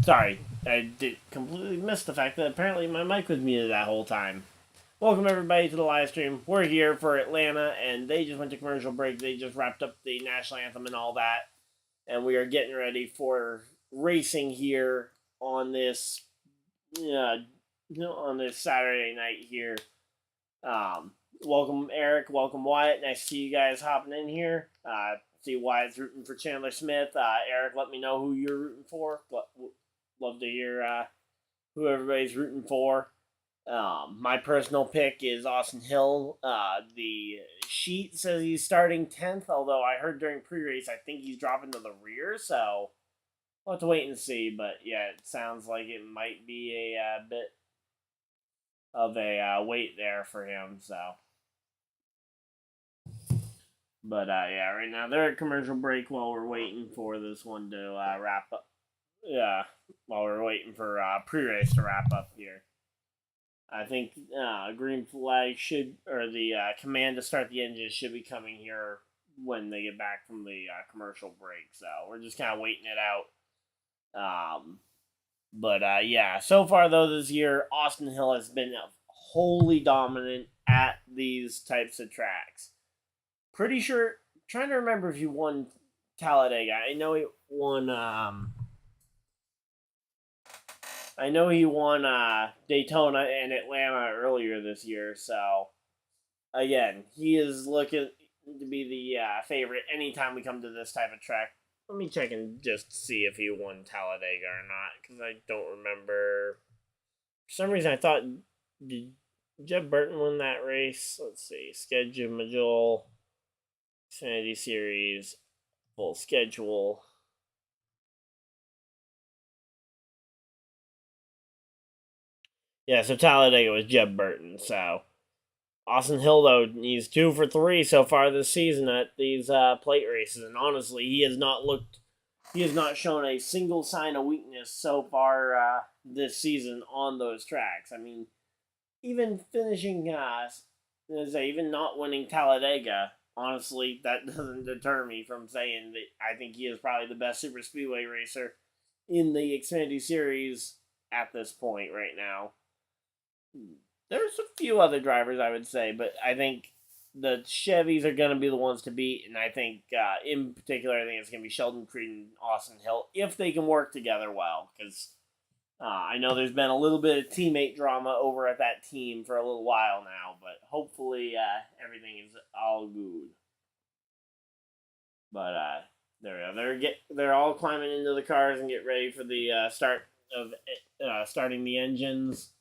Sorry, I did completely miss the fact that apparently my mic was muted that whole time. Welcome everybody to the live stream. We're here for Atlanta, and they just went to commercial break. They just wrapped up the national anthem and all that, and we are getting ready for racing here on this, on this Saturday night here. Welcome Eric, welcome Wyatt. Nice to see you guys hopping in here. See Wyatt's rooting for Chandler Smith. Eric, let me know who you're rooting for. Love to hear who everybody's rooting for. My personal pick is Austin Hill. The sheet says he's starting 10th, although I heard during pre-race I think he's dropping to the rear, so we'll have to wait and see. But yeah, it sounds like it might be a bit of a wait there for him, so. But yeah, right now they're at commercial break while we're waiting for this one to wrap up. Yeah, while we're waiting for pre-race to wrap up here. I think green flag should, or the command to start the engine should be coming here when they get back from the commercial break. So we're just kind of waiting it out. But yeah, so far though this year, Austin Hill has been wholly dominant at these types of tracks. Pretty sure, trying to remember if he won Talladega. I know he won Daytona and Atlanta earlier this year, so again, he is looking to be the favorite anytime we come to this type of track. Let me check and just see if he won Talladega or not, because I don't remember. For some reason, I thought, did Jeff Burton win that race? Let's see, schedule, Xfinity Series, full schedule. Yeah, so Talladega was Jeb Burton. So Austin Hill, though, he's 2 for 3 so far this season at these plate races, and honestly, he has not shown a single sign of weakness so far this season on those tracks. I mean, even finishing, even not winning Talladega, honestly, that doesn't deter me from saying that I think he is probably the best super speedway racer in the Xfinity Series at this point right now. There's a few other drivers, I would say, but I think the Chevys are going to be the ones to beat, and I think, in particular, I think it's going to be Sheldon Creed and Austin Hill, if they can work together well, because I know there's been a little bit of teammate drama over at that team for a little while now, but hopefully everything is all good. But there we go. They're all climbing into the cars and get ready for the start of starting the engines.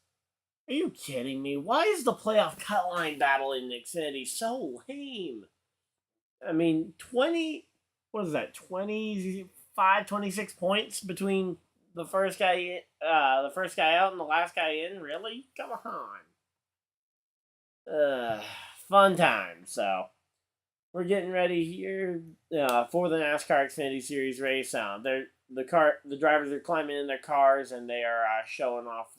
Are you kidding me? Why is the playoff cut line battle in Xfinity so lame? I mean, 26 points between the first guy out and the last guy in? Really? Come on. Fun time. So we're getting ready here for the NASCAR Xfinity Series race. The drivers are climbing in their cars and they are showing off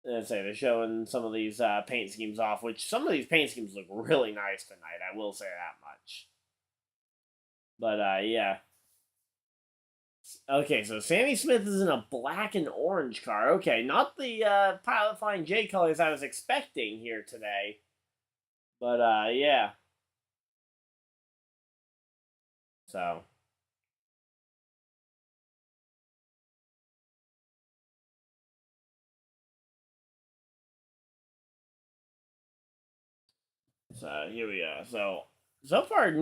they're showing some of these paint schemes off, which some of these paint schemes look really nice tonight. I will say that much. But yeah. Okay, so Sammy Smith is in a black and orange car. Okay, not the Pilot Flying J colors I was expecting here today. But yeah. So here we go. So far, I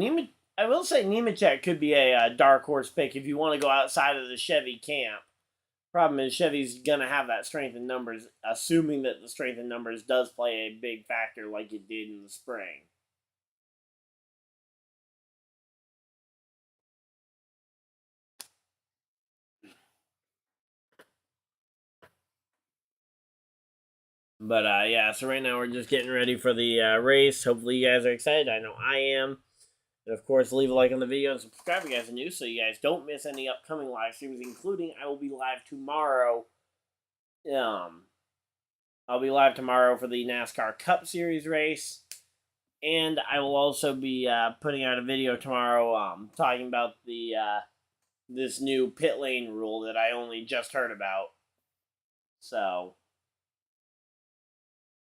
will say Nemechek could be a dark horse pick if you want to go outside of the Chevy camp. Problem is, Chevy's going to have that strength in numbers, assuming that the strength in numbers does play a big factor like it did in the spring. But yeah, so right now we're just getting ready for the race. Hopefully you guys are excited. I know I am. And of course, leave a like on the video and subscribe if you guys are new so you guys don't miss any upcoming live streams, including I will be live tomorrow. I'll be live tomorrow for the NASCAR Cup Series race. And I will also be putting out a video tomorrow talking about the this new pit lane rule that I only just heard about. So,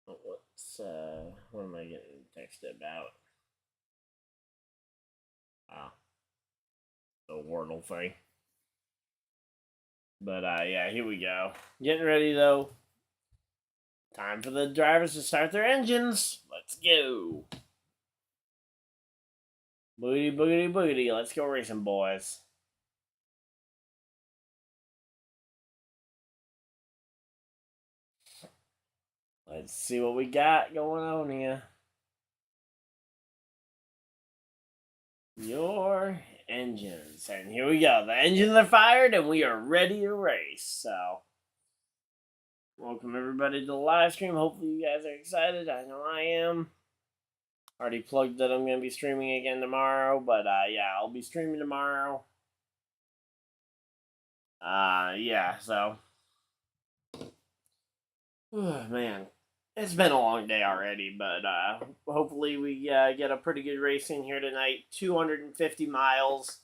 what am I getting texted about? The Wordle thing. But, yeah, here we go. Getting ready, though. Time for the drivers to start their engines. Let's go. Boogity, boogity, boogity. Let's go racing, boys. Let's see what we got going on here. Your engines. And here we go. The engines are fired and we are ready to race. So, welcome everybody to the live stream. Hopefully you guys are excited. I know I am. Already plugged that I'm going to be streaming again tomorrow. But, yeah, I'll be streaming tomorrow. Yeah, so. Man, it's been a long day already, but hopefully we get a pretty good race in here tonight. 250 miles.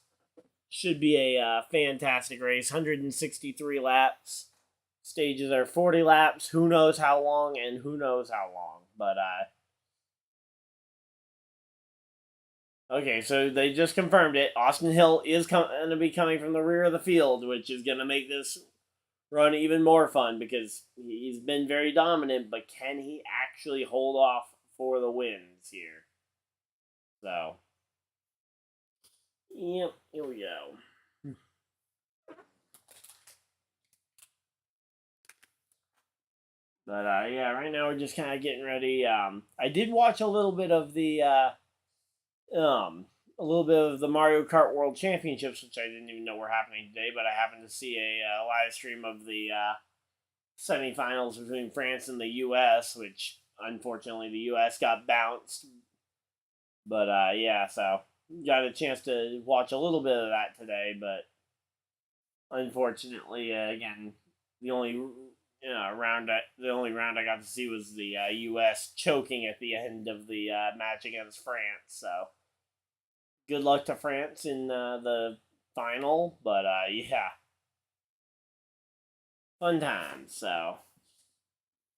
Should be a fantastic race. 163 laps. Stages are 40 laps. Who knows how long and who knows how long. But, okay, so they just confirmed it. Austin Hill is going to be coming from the rear of the field, which is going to make this run even more fun because he's been very dominant, but can he actually hold off for the wins here? So, yep, here we go. But, yeah, right now we're just kind of getting ready. I did watch a little bit of the, Mario Kart World Championships, which I didn't even know were happening today, but I happened to see a live stream of the semifinals between France and the U.S., which unfortunately the U.S. got bounced. But yeah, so got a chance to watch a little bit of that today, but unfortunately, again, the only round I got to see was the U.S. choking at the end of the match against France. So good luck to France in the final, but yeah, fun times. So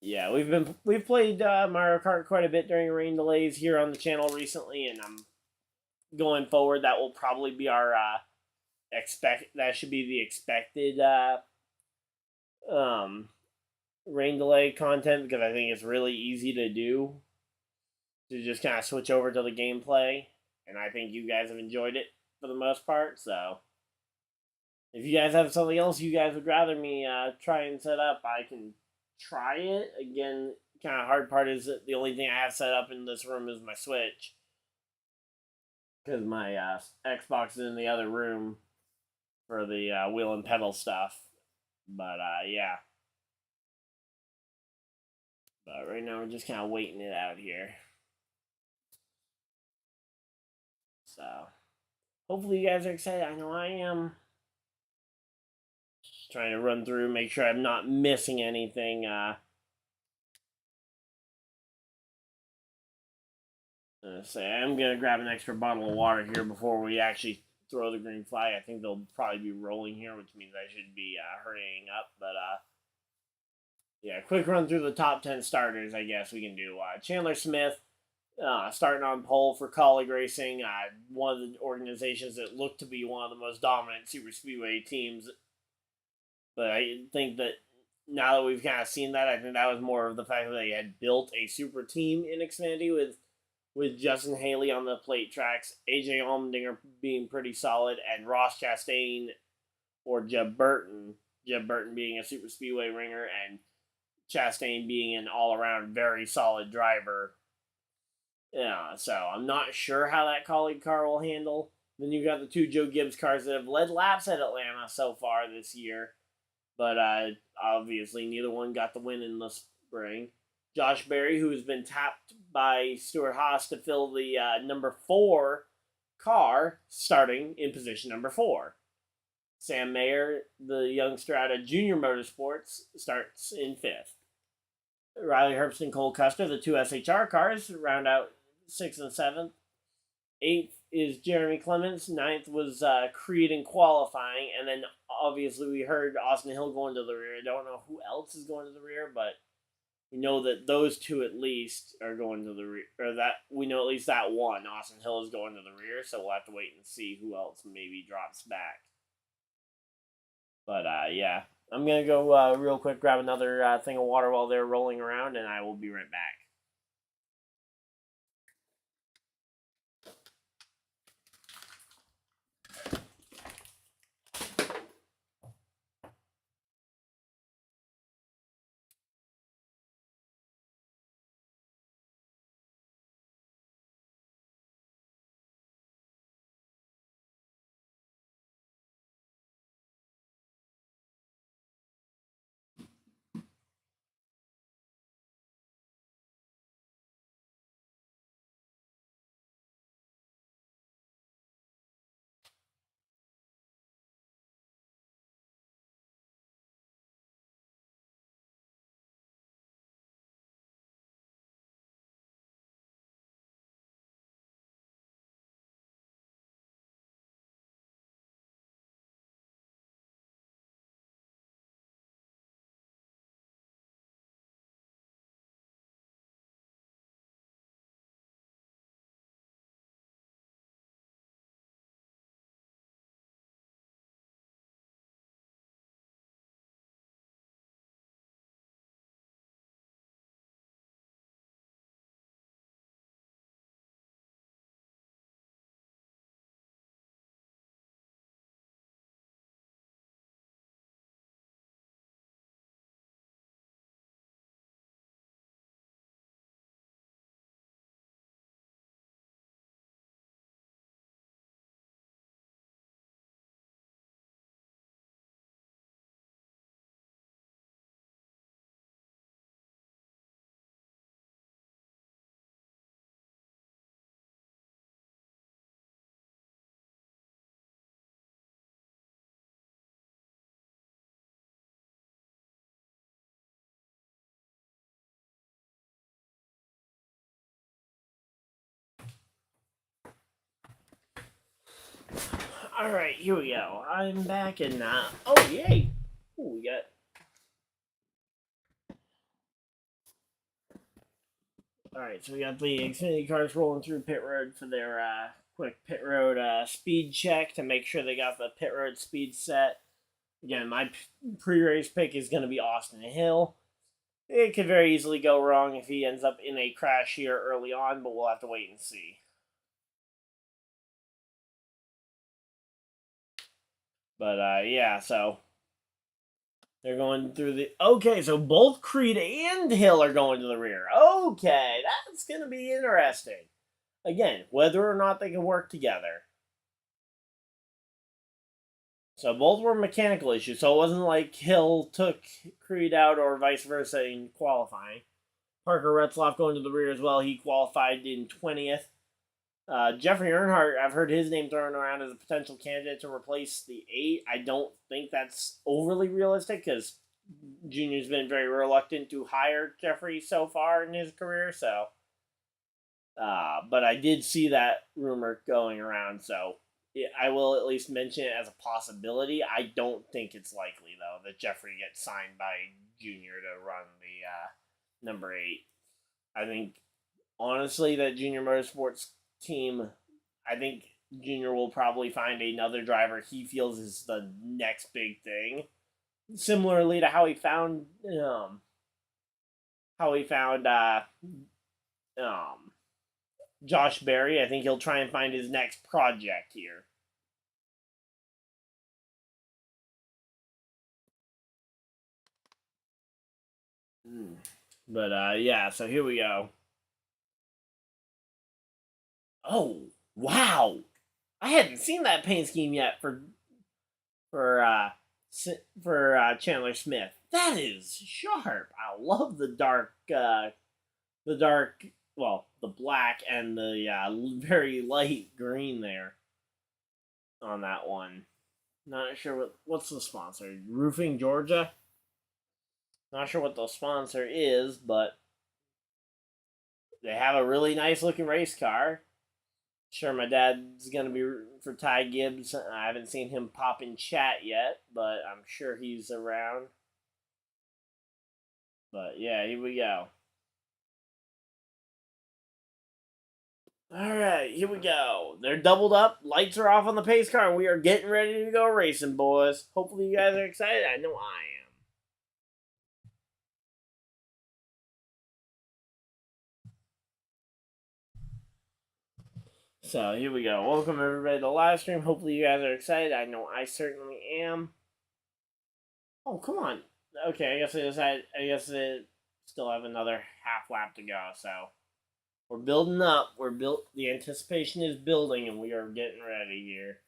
yeah, we've played Mario Kart quite a bit during rain delays here on the channel recently, and I'm going forward. That will probably be our that should be the expected rain delay content, because I think it's really easy to do to just kind of switch over to the gameplay, and I think you guys have enjoyed it for the most part. So if you guys have something else you guys would rather me try and set up, I can try it. Again, kind of hard part is that the only thing I have set up in this room is my Switch, because my Xbox is in the other room for the wheel and pedal stuff. But yeah. But right now we're just kind of waiting it out here. So hopefully you guys are excited. I know I am. Just trying to run through, make sure I'm not missing anything. I'm going to grab an extra bottle of water here before we actually throw the green flag. I think they'll probably be rolling here, which means I should be hurrying up. But yeah, quick run through the top 10 starters, I guess we can do. Chandler Smith, starting on pole for Colleague Racing, one of the organizations that looked to be one of the most dominant super speedway teams. But I think that now that we've kind of seen that, I think that was more of the fact that they had built a super team in Xfinity with Justin Haley on the plate tracks, AJ Allmendinger being pretty solid, and Ross Chastain or Jeb Burton being a super speedway ringer, and Chastain being an all-around very solid driver. Yeah, so I'm not sure how that colleague car will handle. Then you've got the two Joe Gibbs cars that have led laps at Atlanta so far this year, but obviously neither one got the win in the spring. Josh Berry, who has been tapped by Stuart Haas to fill the number 4 car, starting in position number 4. Sam Mayer, the youngster out of Junior Motorsports, starts in 5th. Riley Herbst and Cole Custer, the two SHR cars, round out 6th and 7th. 8th is Jeremy Clements. 9th was Creed in qualifying. And then, obviously, we heard Austin Hill going to the rear. I don't know who else is going to the rear, but we know that those two at least are going to the rear. Or that we know at least that one, Austin Hill, is going to the rear. So we'll have to wait and see who else maybe drops back. But, yeah. I'm going to go real quick, grab another thing of water while they're rolling around, and I will be right back. Alright, here we go. I'm back and oh yay! Ooh, we got. Alright, so we got the Xfinity cars rolling through pit road for their quick pit road speed check to make sure they got the pit road speed set. Again, my pre-race pick is going to be Austin Hill. It could very easily go wrong if he ends up in a crash here early on, but we'll have to wait and see. But, yeah, so they're going through the... Okay, so both Creed and Hill are going to the rear. Okay, that's going to be interesting. Again, whether or not they can work together. So both were mechanical issues, so it wasn't like Hill took Creed out or vice versa in qualifying. Parker Retzloff going to the rear as well. He qualified in 20th. Jeffrey Earnhardt, I've heard his name thrown around as a potential candidate to replace the 8. I don't think that's overly realistic because Junior's been very reluctant to hire Jeffrey so far in his career. So, but I did see that rumor going around, so I will at least mention it as a possibility. I don't think it's likely, though, that Jeffrey gets signed by Junior to run the number 8. I think, honestly, that Junior Motorsports team, I think Junior will probably find another driver he feels is the next big thing. Similarly to how he found Josh Berry. I think he'll try and find his next project here. But, yeah, so here we go. Oh, wow. I hadn't seen that paint scheme yet for Chandler Smith. That is sharp. I love the black and the very light green there on that one. Not sure what's the sponsor. Roofing Georgia? Not sure what the sponsor is, but they have a really nice looking race car. Sure, my dad's going to be for Ty Gibbs. I haven't seen him pop in chat yet, but I'm sure he's around. But yeah, here we go. Alright, here we go. They're doubled up. Lights are off on the pace car, and we are getting ready to go racing, boys. Hopefully you guys are excited. I know I am. So, here we go. Welcome, everybody, to the live stream. Hopefully you guys are excited. I know I certainly am. Oh, come on. Okay, I guess it still have another half lap to go, so we're building up. The anticipation is building, and we are getting ready here.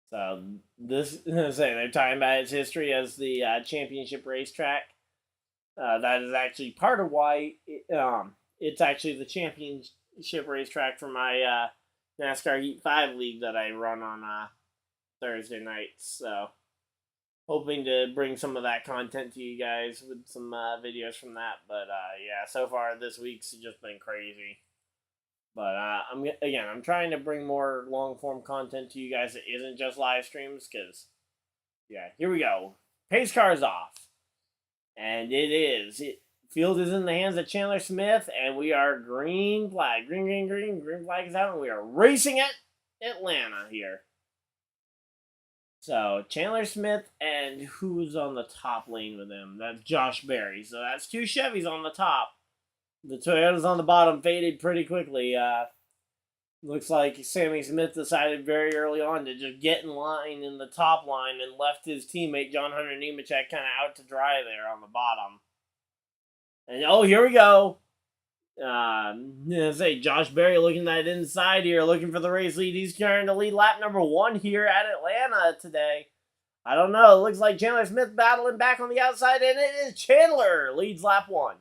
So they're talking about its history as the championship racetrack. That is actually part of why it's actually the championship racetrack for my NASCAR Heat 5 league that I run on Thursday nights. So hoping to bring some of that content to you guys with some videos from that. But yeah, so far this week's just been crazy. But I'm trying to bring more long form content to you guys that isn't just live streams, because yeah, here we go. Pace car is off, and it is. Field is in the hands of Chandler Smith, and we are green flag. Green flag is out, and we are racing at Atlanta here. So Chandler Smith, and who's on the top lane with him? That's Josh Berry. So that's two Chevys on the top. The Toyotas on the bottom faded pretty quickly. Looks like Sammy Smith decided very early on to just get in line in the top line and left his teammate John Hunter Nemechek kind of out to dry there on the bottom. And oh, here we go. Josh Berry looking at inside here, looking for the race lead. He's trying to lead lap number 1 here at Atlanta today. I don't know. It looks like Chandler Smith battling back on the outside, and it is Chandler leads lap 1.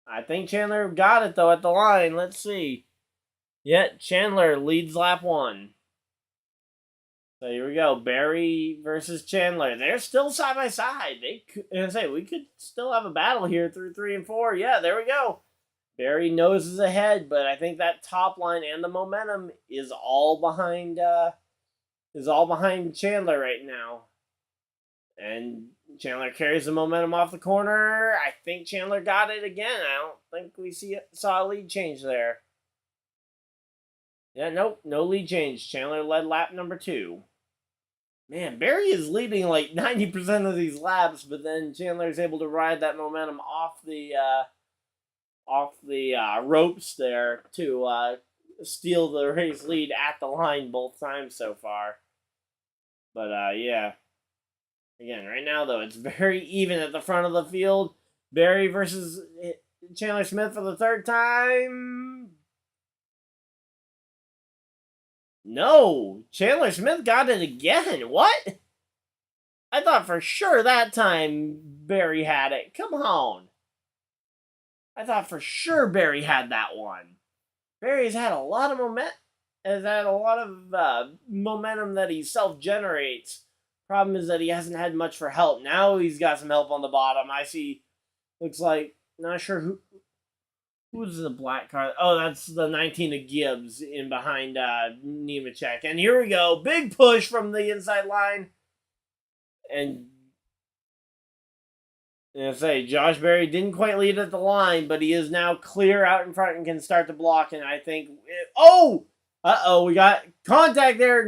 I think Chandler got it, though, at the line. Let's see. Yeah, Chandler leads lap 1. So here we go. Berry versus Chandler. They're still side by side. We could still have a battle here through 3 and 4. Yeah, there we go. Berry noses ahead, but I think that top line and the momentum is all behind Chandler right now. And Chandler carries the momentum off the corner. I think Chandler got it again. I don't think we saw a lead change there. Yeah, nope, no lead change. Chandler led lap number 2. Man, Berry is leading like 90% of these laps, but then Chandler is able to ride that momentum off the ropes there to steal the race lead at the line both times so far. But yeah. Again, right now, though, it's very even at the front of the field. Berry versus Chandler Smith for the 3rd time. No! Chandler Smith got it again. What? I thought for sure that time Berry had it. Come on. I thought for sure Berry had that one. Berry's had a lot of momentum that he self-generates. Problem is that he hasn't had much for help. Now he's got some help on the bottom. I see. Looks like, not sure who's the black car. Oh, that's the 19 of Gibbs in behind Nemechek. And here we go. Big push from the inside line. And Josh Berry didn't quite lead at the line, but he is now clear out in front and can start to block. And I think, we got contact there.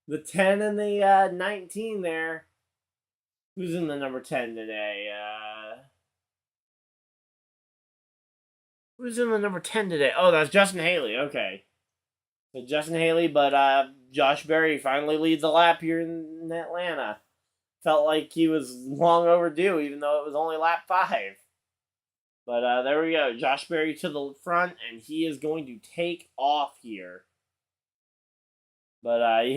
The 10 and the 19 there. Who's in the number 10 today? Who's in the number 10 today? Oh, that's Justin Haley. Okay. So Justin Haley, but Josh Berry finally leads the lap here in Atlanta. Felt like he was long overdue, even though it was only lap 5. But there we go. Josh Berry to the front, and he is going to take off here. But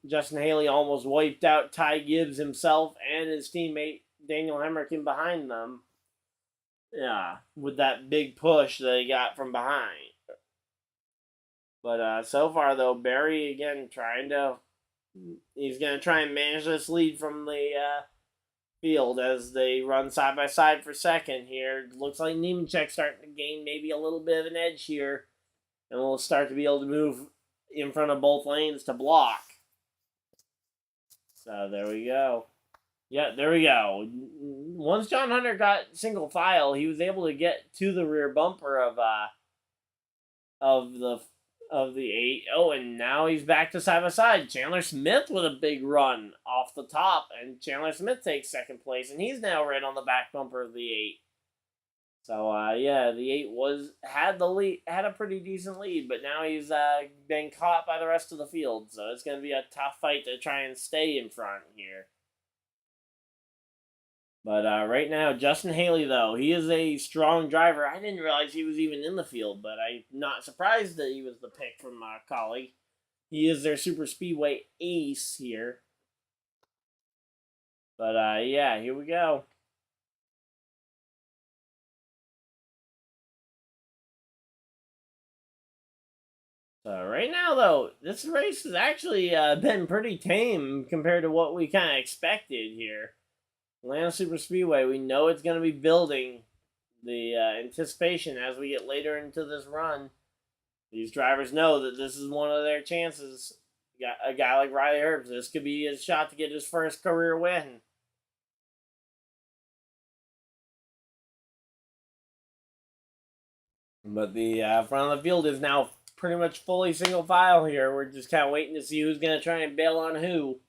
Justin Haley almost wiped out Ty Gibbs himself and his teammate Daniel Hemrick in behind them. Yeah, with that big push that he got from behind. But so far, though, Berry again trying to He's going to try and manage this lead from the field as they run side by side for second here. Looks like Nemechek's starting to gain maybe a little bit of an edge here, and we'll start to be able to move in front of both lanes to block. So there we go. Yeah, there we go. Once John Hunter got single file, he was able to get to the rear bumper of the 8. Oh, and now he's back to side by side. Chandler Smith with a big run off the top, and Chandler Smith takes second place, and he's now right on the back bumper of the 8. So yeah, the 8 had a pretty decent lead, but now he's been caught by the rest of the field. So it's going to be a tough fight to try and stay in front here. But right now, Justin Haley, though, he is a strong driver. I didn't realize he was even in the field, but I'm not surprised that he was the pick from my colleague. He is their super speedway ace here. But yeah, here we go. So right now, though, this race has actually been pretty tame compared to what we kind of expected here. Atlanta Super Speedway, we know it's going to be building the anticipation as we get later into this run. These drivers know that this is one of their chances. Got a guy like Riley Herbst, this could be his shot to get his first career win. But the front of the field is now pretty much fully single file here. We're just kind of waiting to see who's going to try and bail on who.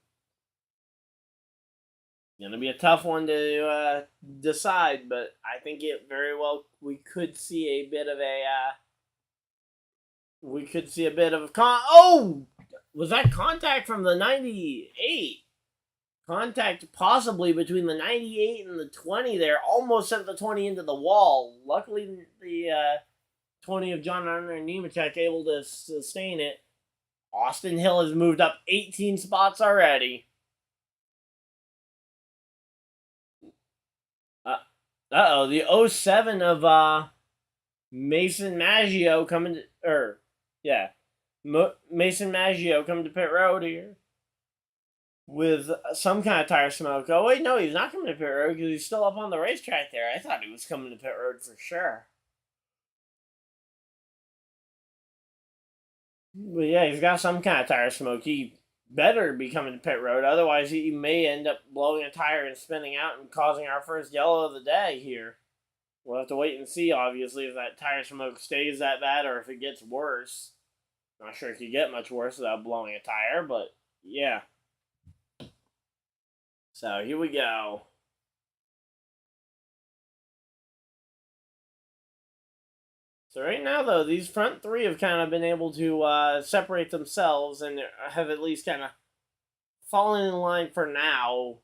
Going to be a tough one to decide, but I think it very well we could see a bit of oh, was that contact from the 98? Contact possibly between the 98 and the 20 there. Almost sent the 20 into the wall. Luckily, the 20 of John Hunter and Nemechek able to sustain it. Austin Hill has moved up 18 spots already. Uh-oh, the 07 of Mason Maggio coming to, Mason Maggio coming to pit road here with some kind of tire smoke. Oh, wait, no, he's not coming to pit road because he's still up on the racetrack there. I thought he was coming to pit road for sure. But yeah, he's got some kind of tire smoke. He better be coming to pit road. Otherwise, he may end up blowing a tire and spinning out and causing our first yellow of the day here. We'll have to wait and see, obviously, if that tire smoke stays that bad or if it gets worse. Not sure it could get much worse without blowing a tire, but yeah. So here we go. So right now, though, these front three have kind of been able to separate themselves and have at least kind of fallen in line for now.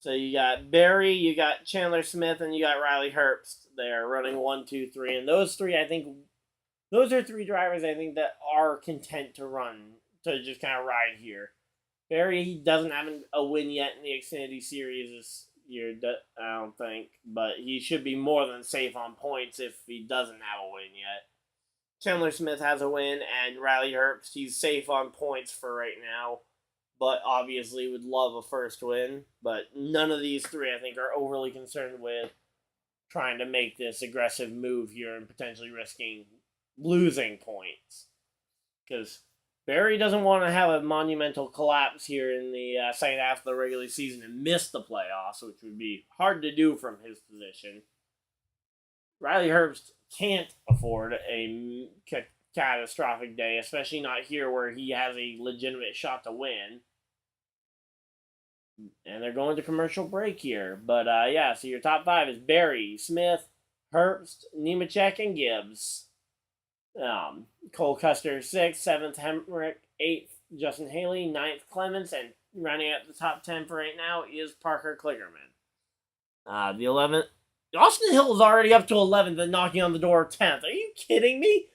So you got Barry, you got Chandler Smith, and you got Riley Herbst there running 1, 2, 3. And those three, I think, those are three drivers I think that are content to run, to just kind of ride here. Barry, he doesn't have a win yet in the Xfinity Series this year, I don't think. But he should be more than safe on points if he doesn't have a win yet. Chandler Smith has a win, and Riley Herbst, he's safe on points for right now. But obviously would love a first win. But none of these three, I think, are overly concerned with trying to make this aggressive move here and potentially risking losing points. Because Barry doesn't want to have a monumental collapse here in the second half of the regular season and miss the playoffs, which would be hard to do from his position. Riley Herbst can't afford a catastrophic day, especially not here where he has a legitimate shot to win. And they're going to commercial break here. But yeah, so your top five is Barry, Smith, Herbst, Nemechek, and Gibbs. Cole Custer 6th, 7th Hemrick, 8th Justin Haley, 9th Clements, and running at the top 10 for right now is Parker Kligerman. The 11th, Austin Hill is already up to 11th and knocking on the door of 10th. Are you kidding me?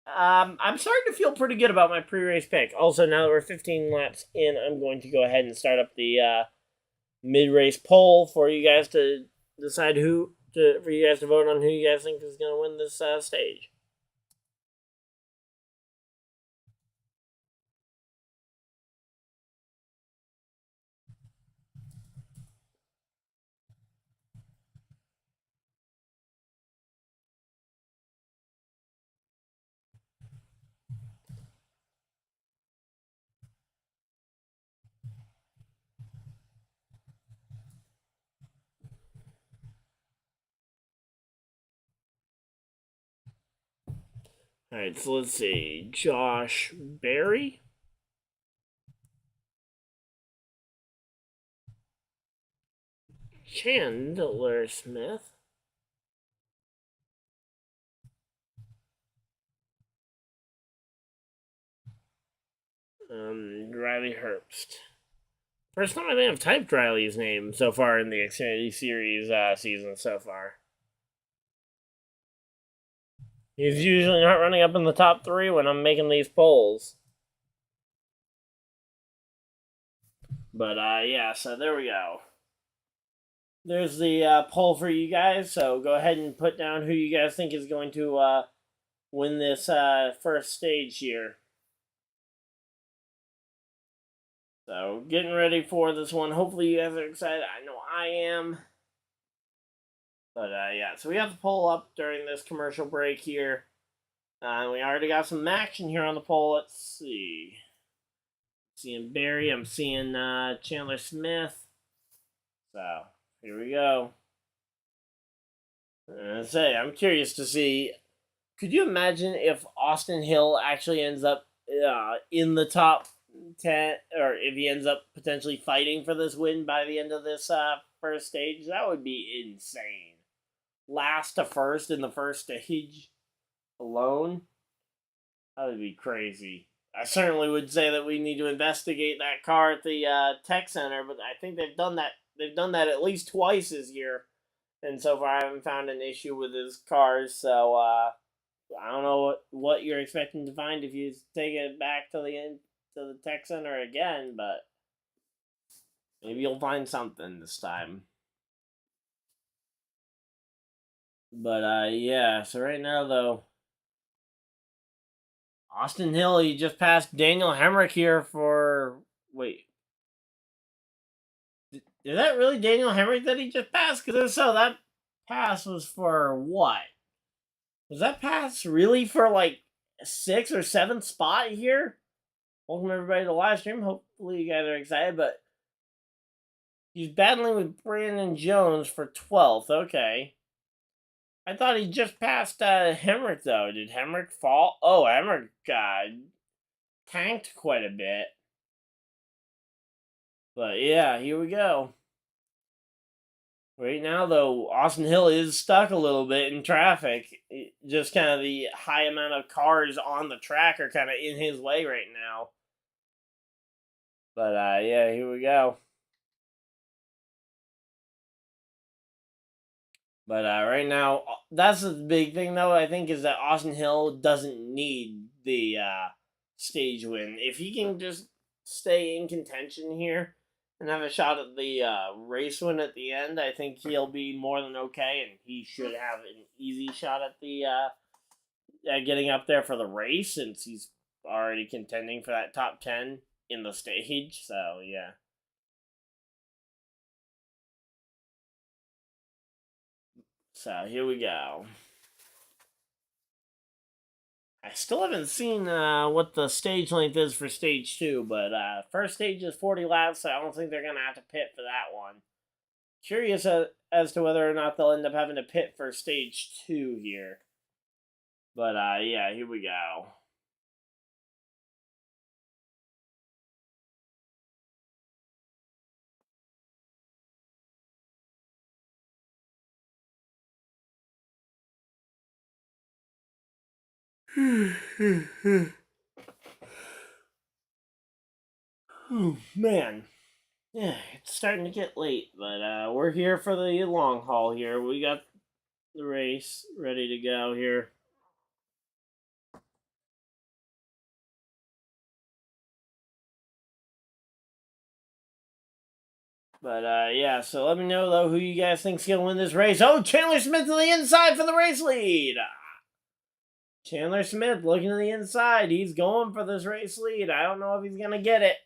I'm starting to feel pretty good about my pre-race pick. Also, now that we're 15 laps in, I'm going to go ahead and start up the mid-race poll for you guys to decide for you guys to vote on who you guys think is going to win this stage. All right, so let's see. Josh Berry. Chandler Smith. Riley Herbst. First time I think I've typed Riley's name so far in the Xfinity Series season so far. He's usually not running up in the top 3 when I'm making these polls. But yeah, so there we go. There's the poll for you guys. So go ahead and put down who you guys think is going to win this first stage here. So getting ready for this one. Hopefully you guys are excited. I know I am. But yeah, so we have the poll up during this commercial break here. We already got some action here on the poll. Let's see. Seeing Barry. I'm seeing Chandler Smith. So here we go. I'm curious to see. Could you imagine if Austin Hill actually ends up in the top 10, or if he ends up potentially fighting for this win by the end of this first stage? That would be insane. Last to first in the first stage alone. That would be crazy. I certainly would say that we need to investigate that car at the tech center, but I think they've done that. They've done that at least twice this year, and so far I haven't found an issue with his cars. So I don't know what you're expecting to find if you take it back to the tech center again, but maybe you'll find something this time. But yeah, so right now though, Austin Hill, he just passed Daniel Hemrick here for wait. Is that really Daniel Hemrick that he just passed? Because if so, that pass was for what? Was that pass really for like 6th or 7th spot here? Welcome everybody to LiveStream. Hopefully you guys are excited, but he's battling with Brandon Jones for 12th. Okay. I thought he just passed Hemrick though. Did Hemrick fall? Oh, Hemrick tanked quite a bit. But yeah, here we go. Right now, though, Austin Hill is stuck a little bit in traffic. Just kind of the high amount of cars on the track are kind of in his way right now. But yeah, here we go. But right now, that's the big thing, though, I think, is that Austin Hill doesn't need the stage win. If he can just stay in contention here and have a shot at the race win at the end, I think he'll be more than okay, and he should have an easy shot at the getting up there for the race, since he's already contending for that top 10 in the stage. So yeah. So here we go. I still haven't seen what the stage length is for stage 2, but first stage is 40 laps, so I don't think they're going to have to pit for that one. Curious as to whether or not they'll end up having to pit for stage 2 here. But yeah, here we go. Oh, man. Yeah, it's starting to get late, but we're here for the long haul here. We got the race ready to go here. But yeah, so let me know though who you guys think's gonna win this race. Oh, Chandler Smith to the inside for the race lead. Chandler Smith looking to the inside. He's going for this race lead. I don't know if he's gonna get it,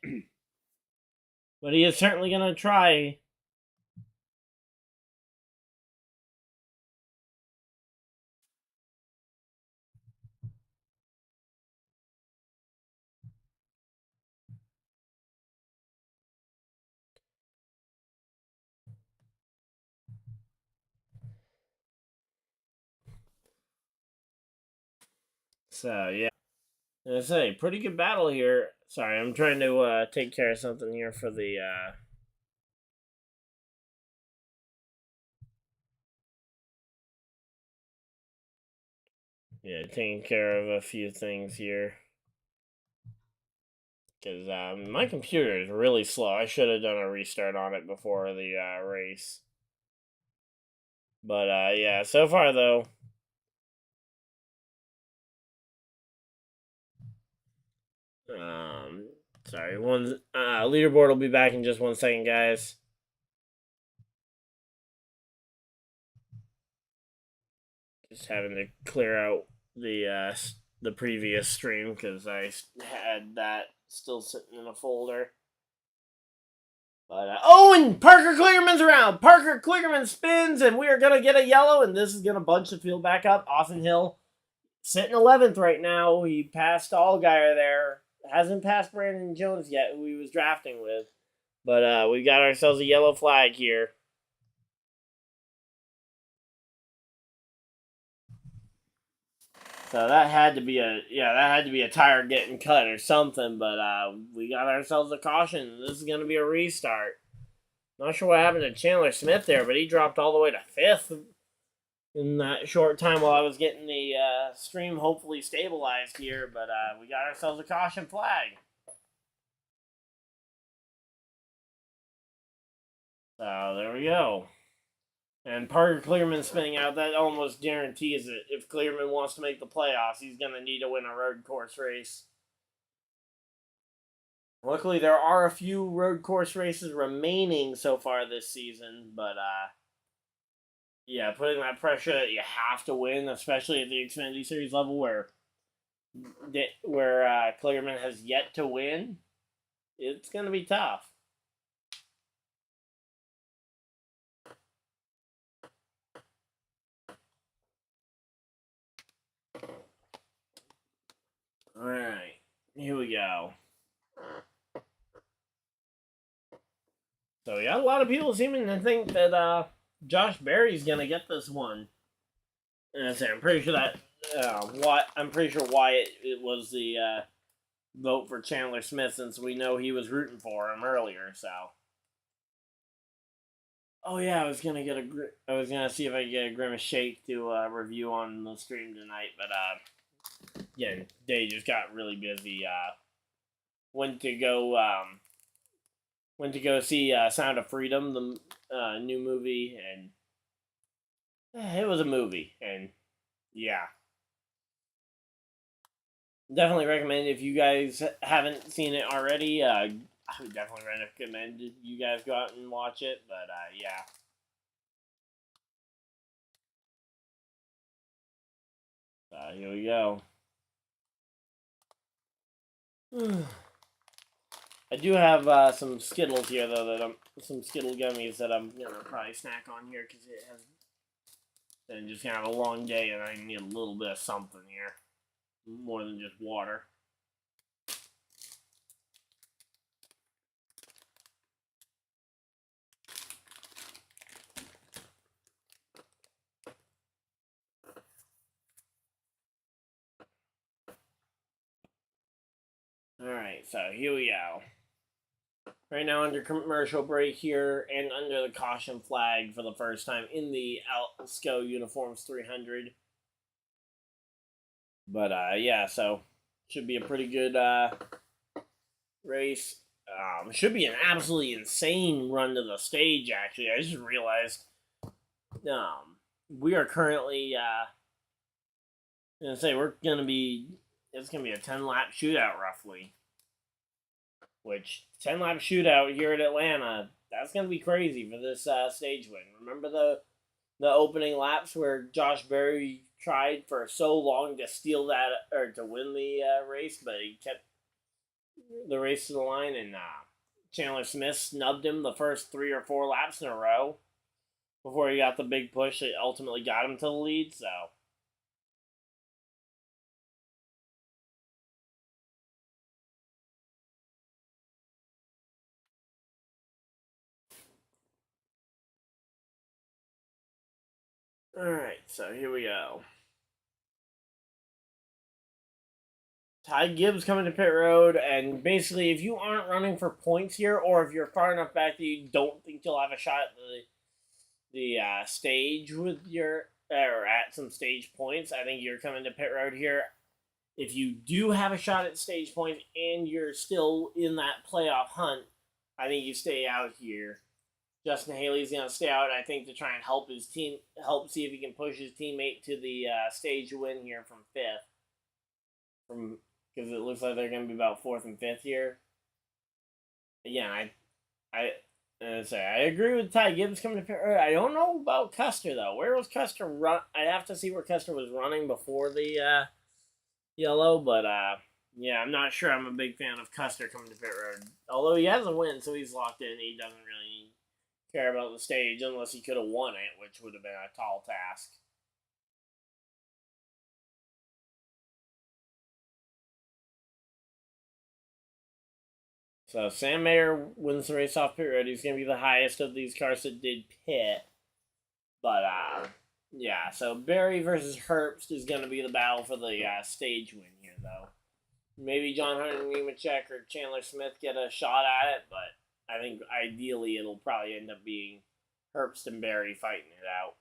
but he is certainly gonna try. So, yeah. I say, pretty good battle here. Sorry, I'm trying to take care of something here for the... Yeah, taking care of a few things here. Because my computer is really slow. I should have done a restart on it before the race. But, yeah, so far, though... Sorry, leaderboard will be back in just 1 second, guys. Just having to clear out the previous stream because I had that still sitting in a folder. But and Parker Kligerman's around. Parker Kligerman spins, and we are gonna get a yellow, and this is gonna bunch the field back up. Austin Hill sitting 11th right now. He passed Allgaier there. Hasn't passed Brandon Jones yet, who he was drafting with. But we got ourselves a yellow flag here. So that had to be a tire getting cut or something, but we got ourselves a caution. This is going to be a restart. Not sure what happened to Chandler Smith there, but he dropped all the way to 5th in that short time while I was getting the stream hopefully stabilized here, but we got ourselves a caution flag. So there we go. And Parker Kligerman spinning out, that almost guarantees it. If Kligerman wants to make the playoffs, he's going to need to win a road course race. Luckily, there are a few road course races remaining so far this season, but yeah, putting that pressure that you have to win, especially at the Xfinity Series level where Kligerman has yet to win, it's going to be tough. All right, here we go. So yeah, a lot of people seeming to think that Josh Berry's gonna get this one. And I'm pretty sure that why it was the vote for Chandler Smith, since we know he was rooting for him earlier. So, oh yeah, I was gonna see if I could get a Grimace Shake to review on the stream tonight, but yeah, day just got really busy. Went to go see Sound of Freedom, the new movie, and it was a movie, and yeah. Definitely recommend if you guys haven't seen it already. I would definitely recommend you guys go out and watch it, but yeah. Here we go. I do have some Skittles here, though, some Skittle gummies that I'm gonna probably snack on here because it has been just kind of a long day and I need a little bit of something here, more than just water. Alright, so here we go. Right now under commercial break here and under the caution flag for the first time in the AlscoUniforms 300. But yeah, so should be a pretty good race. Should be an absolutely insane run to the stage, actually. I just realized we are currently it's gonna be a 10-lap shootout roughly. Which 10-lap shootout here at Atlanta, that's gonna be crazy for this stage win. Remember the opening laps where Josh Berry tried for so long to steal that or to win the race, but he kept the race to the line, and Chandler Smith snubbed him the first 3 or 4 laps in a row before he got the big push that ultimately got him to the lead. So. Alright, so here we go. Ty Gibbs coming to pit road, and basically, if you aren't running for points here, or if you're far enough back that you don't think you'll have a shot at the stage with your or at some stage points, I think you're coming to pit road here. If you do have a shot at stage points and you're still in that playoff hunt, I think you stay out here. Justin Haley's going to stay out, I think, to try and help his team, see if he can push his teammate to the stage win here from fifth. Because it looks like they're going to be about fourth and fifth here. Again, I agree with Ty Gibbs coming to pit road. I don't know about Custer though. Where was Custer run? I'd have to see where Custer was running before the yellow, but yeah, I'm not sure. I'm a big fan of Custer coming to pit road. Although he has a win, so he's locked in. He doesn't really care about the stage unless he could have won it, which would have been a tall task. So Sam Mayer wins the race off pit road. He's going to be the highest of these cars that did pit. But, yeah, so Berry versus Herbst is going to be the battle for the stage win here, though. Maybe John Hunter Nemechek or Chandler Smith get a shot at it, but I think ideally it'll probably end up being Herbst and Berry fighting it out.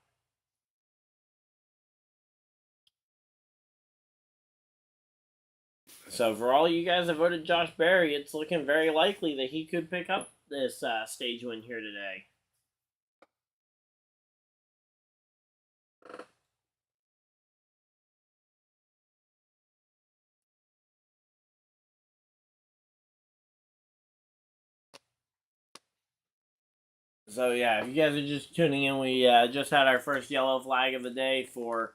So for all you guys that voted Josh Berry, it's looking very likely that he could pick up this stage win here today. So yeah, if you guys are just tuning in, we just had our first yellow flag of the day for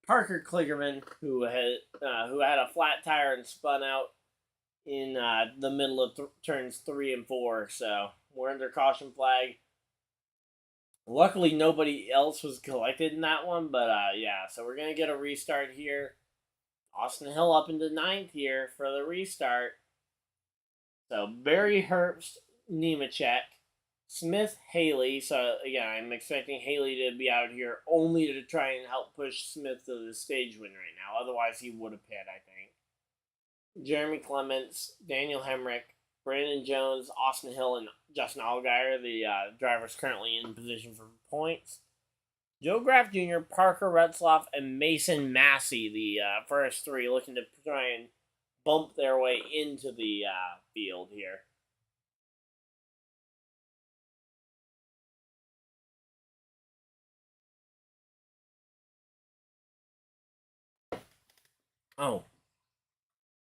Parker Kligerman, who had a flat tire and spun out in the middle of turns 3 and 4. So we're under caution flag. Luckily, nobody else was collected in that one, but yeah, so we're gonna get a restart here. Austin Hill up into 9th here for the restart. So Barry Herbst, Nemechek, Smith, Haley. So again, I'm expecting Haley to be out here only to try and help push Smith to the stage win right now. Otherwise, he would have pit, I think. Jeremy Clements, Daniel Hemrick, Brandon Jones, Austin Hill, and Justin Allgaier, the drivers currently in position for points. Joe Graff Jr., Parker Retzloff, and Mason Massey, the first three, looking to try and bump their way into the field here. Oh.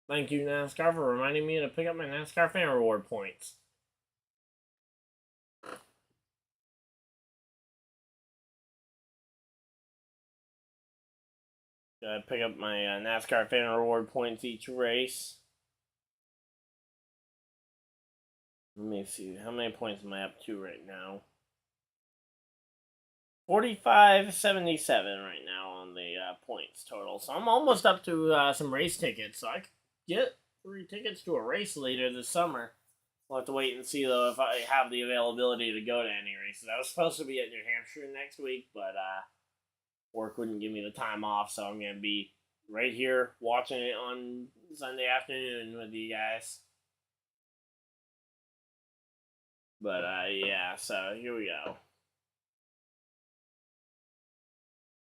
Thank you, NASCAR, for reminding me to pick up my NASCAR fan reward points. Gotta pick up my NASCAR fan reward points each race. Let me see. How many points am I up to right now? 45.77 right now on the points total. So I'm almost up to some race tickets. So I could get 3 tickets to a race later this summer. We'll have to wait and see, though, if I have the availability to go to any races. I was supposed to be at New Hampshire next week, but work wouldn't give me the time off, so I'm going to be right here watching it on Sunday afternoon with you guys. But, yeah, so here we go.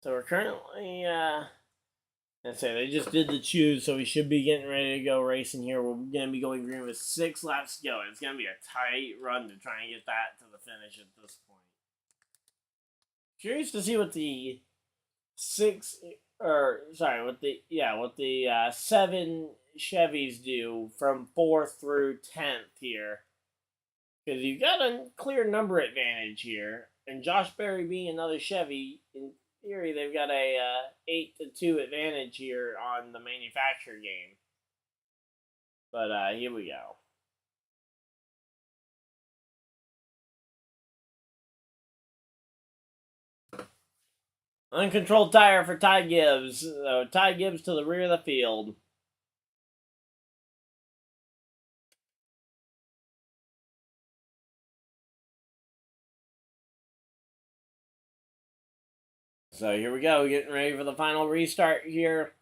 So we're currently, let's say they just did the choose, so we should be getting ready to go racing here. We're going to be going green with 6 laps to go. It's going to be a tight run to try and get that to the finish at this point. Curious to see what the 7 Chevys do from 4th through 10th here. Because you got a clear number advantage here. And Josh Berry being another Chevy, in theory, they've got a 8-2 advantage here on the manufacturer game. But here we go. Uncontrolled tire for Ty Gibbs. Ty Gibbs to the rear of the field. So here we go, getting ready for the final restart here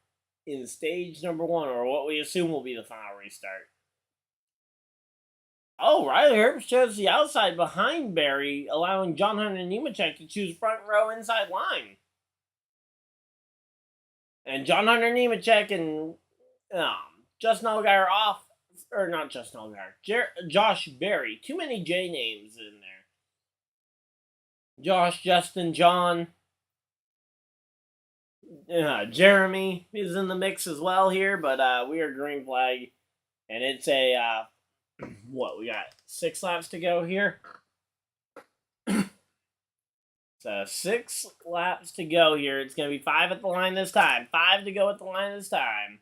in stage number 1, or what we assume will be the final restart. Oh, Riley Herbst chose the outside behind Berry, allowing John Hunter Nemechek to choose front row inside line. And John Hunter Nemechek and Justin Allgaier off, or not Justin Allgaier, Josh Berry. Too many J names in there. Josh, Justin, John. Jeremy is in the mix as well here, but we are green flag. And it's a, what, we got 6 laps to go here? So 6 laps to go here. It's going to be 5 at the line this time. 5 to go at the line this time.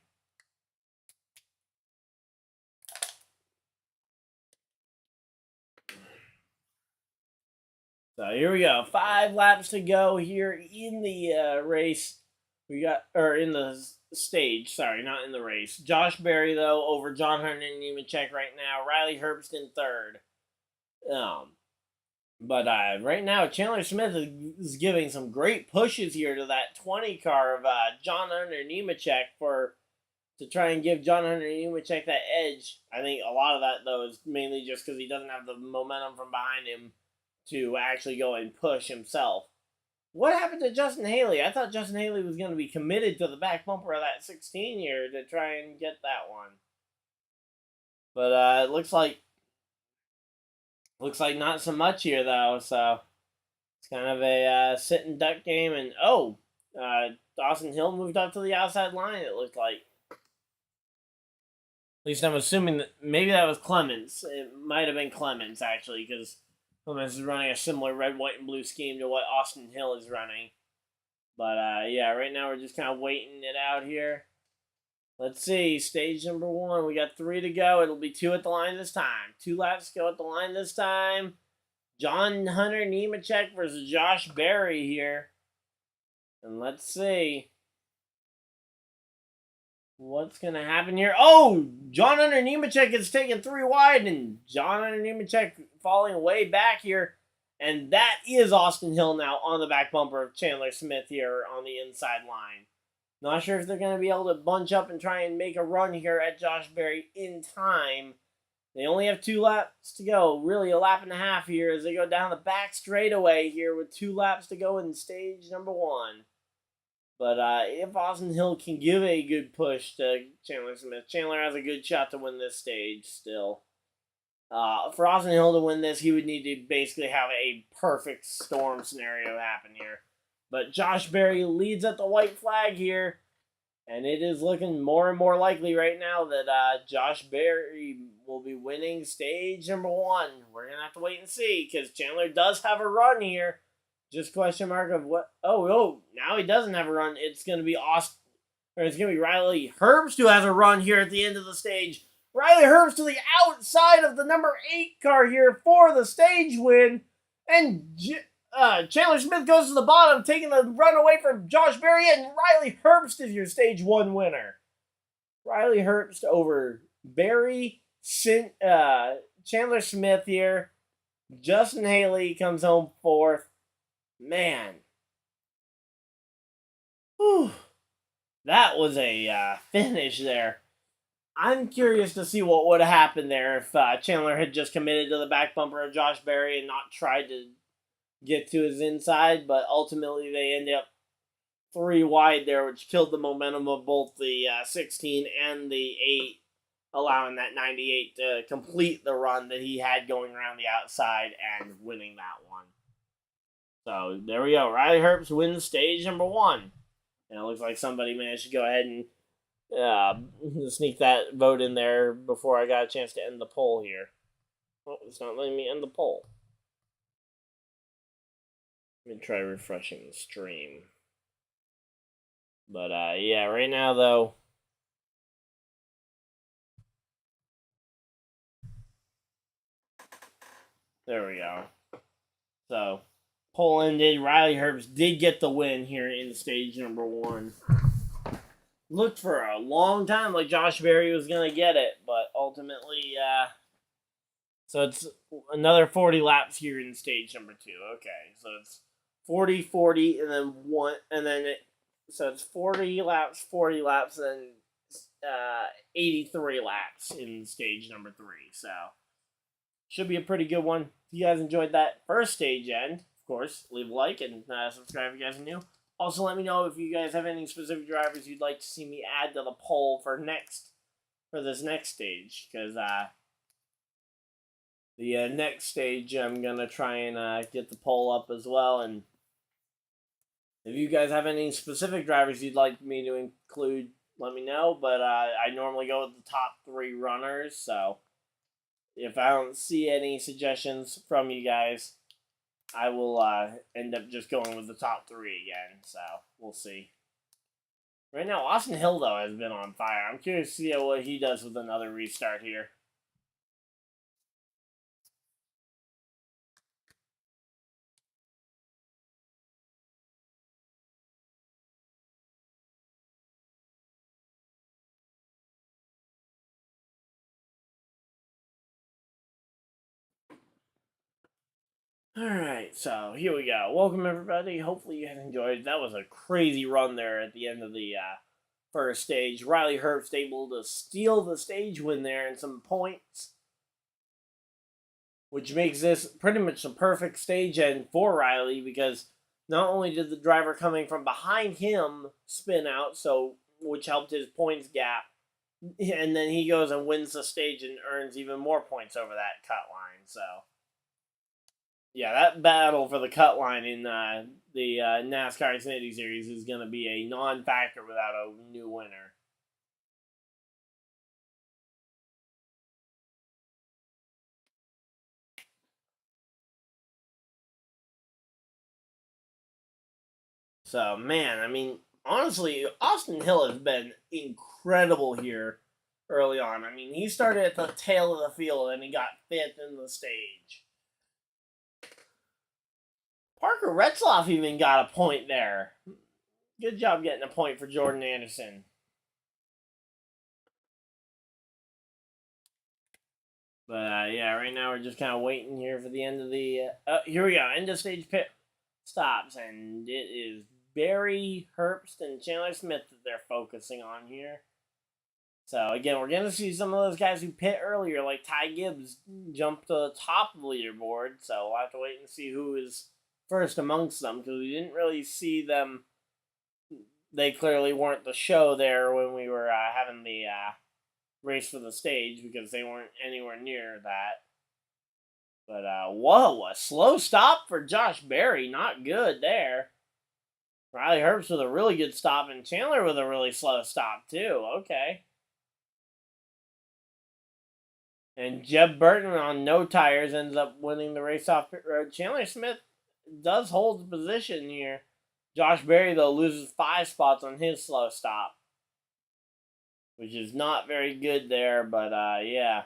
So here we go. 5 laps to go here in the race. We got, or in the stage, sorry, not in the race. Josh Berry, though, over John Hunter and Nemechek right now. Riley Herbst in 3rd. But right now, Chandler Smith is giving some great pushes here to that 20 car of John Hunter Nemechek to try and give John Hunter Nemechek that edge. I think a lot of that, though, is mainly just because he doesn't have the momentum from behind him to actually go and push himself. What happened to Justin Haley? I thought Justin Haley was going to be committed to the back bumper of that 16 here to try and get that one. But it looks like not so much here, though. So it's kind of a sit and duck game. And Dawson Hill moved up to the outside line, it looked like. At least I'm assuming that maybe that was Clements. It might have been Clements, actually, because Clements is running a similar red, white, and blue scheme to what Austin Hill is running. But, yeah, right now we're just kind of waiting it out here. Let's see, stage number 1. We got 3 to go. It'll be 2 at the line this time. 2 laps to go at the line this time. John Hunter Nemechek versus Josh Berry here. And let's see what's going to happen here. Oh, John Hunter Nemechek is taking 3 wide, and John Hunter Nemechek falling way back here. And that is Austin Hill now on the back bumper of Chandler Smith here on the inside line. Not sure if they're going to be able to bunch up and try and make a run here at Josh Berry in time. They only have 2 laps to go. Really, a lap and a half here as they go down the back straightaway here with 2 laps to go in stage number 1. But if Austin Hill can give a good push to Chandler Smith, Chandler has a good shot to win this stage still. For Austin Hill to win this, he would need to basically have a perfect storm scenario happen here. But Josh Berry leads at the white flag here. And it is looking more and more likely right now that Josh Berry will be winning stage number 1. We're going to have to wait and see because Chandler does have a run here. Just question mark of what? Oh, now he doesn't have a run. It's going to be Riley Herbst who has a run here at the end of the stage. Riley Herbst to the outside of the number 8 car here for the stage win. And Chandler Smith goes to the bottom, taking the run away from Josh Berry, and Riley Herbst is your stage 1 winner. Riley Herbst over Berry, Chandler Smith here. Justin Haley comes home 4th. Man. Whew. That was a finish there. I'm curious to see what would have happened there if Chandler had just committed to the back bumper of Josh Berry and not tried to get to his inside, but ultimately they end up 3 wide there, which killed the momentum of both the 16 and the 8, allowing that 98 to complete the run that he had going around the outside and winning that one. So there we go. Riley Herbst wins stage number 1. And it looks like somebody managed to go ahead and sneak that vote in there before I got a chance to end the poll here. Oh, it's not letting me end the poll. Let me try refreshing the stream. But, yeah, right now, though, there we go. So, poll ended. Riley Herbst did get the win here in stage number 1. Looked for a long time like Josh Berry was going to get it, but ultimately, so it's another 40 laps here in stage number 2. Okay, so it's 40, 40, and then 1, and then So it's 40 laps, and 83 laps in stage number 3. So should be a pretty good one. If you guys enjoyed that first stage end, of course, leave a like and subscribe if you guys are new. Also, let me know if you guys have any specific drivers you'd like to see me add to the poll for this next stage, because the next stage I'm gonna try and get the poll up as well. And if you guys have any specific drivers you'd like me to include, let me know. But I normally go with the top 3 runners, so if I don't see any suggestions from you guys, I will end up just going with the top 3 again. So we'll see. Right now, Austin Hill, though, has been on fire. I'm curious to see what he does with another restart here. Alright, so here we go. Welcome, everybody. Hopefully you guys enjoyed. That was a crazy run there at the end of the first stage. Riley Herbst able to steal the stage win there and some points, which makes this pretty much the perfect stage end for Riley, because not only did the driver coming from behind him spin out, which helped his points gap, and then he goes and wins the stage and earns even more points over that cut line. So yeah, that battle for the cut line in the NASCAR Xfinity Series is going to be a non-factor without a new winner. So, man, I mean, honestly, Austin Hill has been incredible here early on. I mean, he started at the tail of the field and he got 5th in the stage. Parker Retzloff even got a point there. Good job getting a point for Jordan Anderson. But yeah, right now we're just kind of waiting here for the end of the. Here we go, end of stage pit stops, and it is Barry Herbst and Chandler Smith that they're focusing on here. So again, we're gonna see some of those guys who pit earlier, like Ty Gibbs, jump to the top of the leaderboard. So we'll have to wait and see who is first amongst them, because we didn't really see them. They clearly weren't the show there when we were having the race for the stage, because they weren't anywhere near that. But whoa, a slow stop for Josh Berry. Not good there. Riley Herbst with a really good stop, and Chandler with a really slow stop too. Okay. And Jeb Burton on no tires ends up winning the race off pit road. Chandler Smith does hold the position here. Josh Berry, though, loses 5 spots on his slow stop, which is not very good there, but yeah.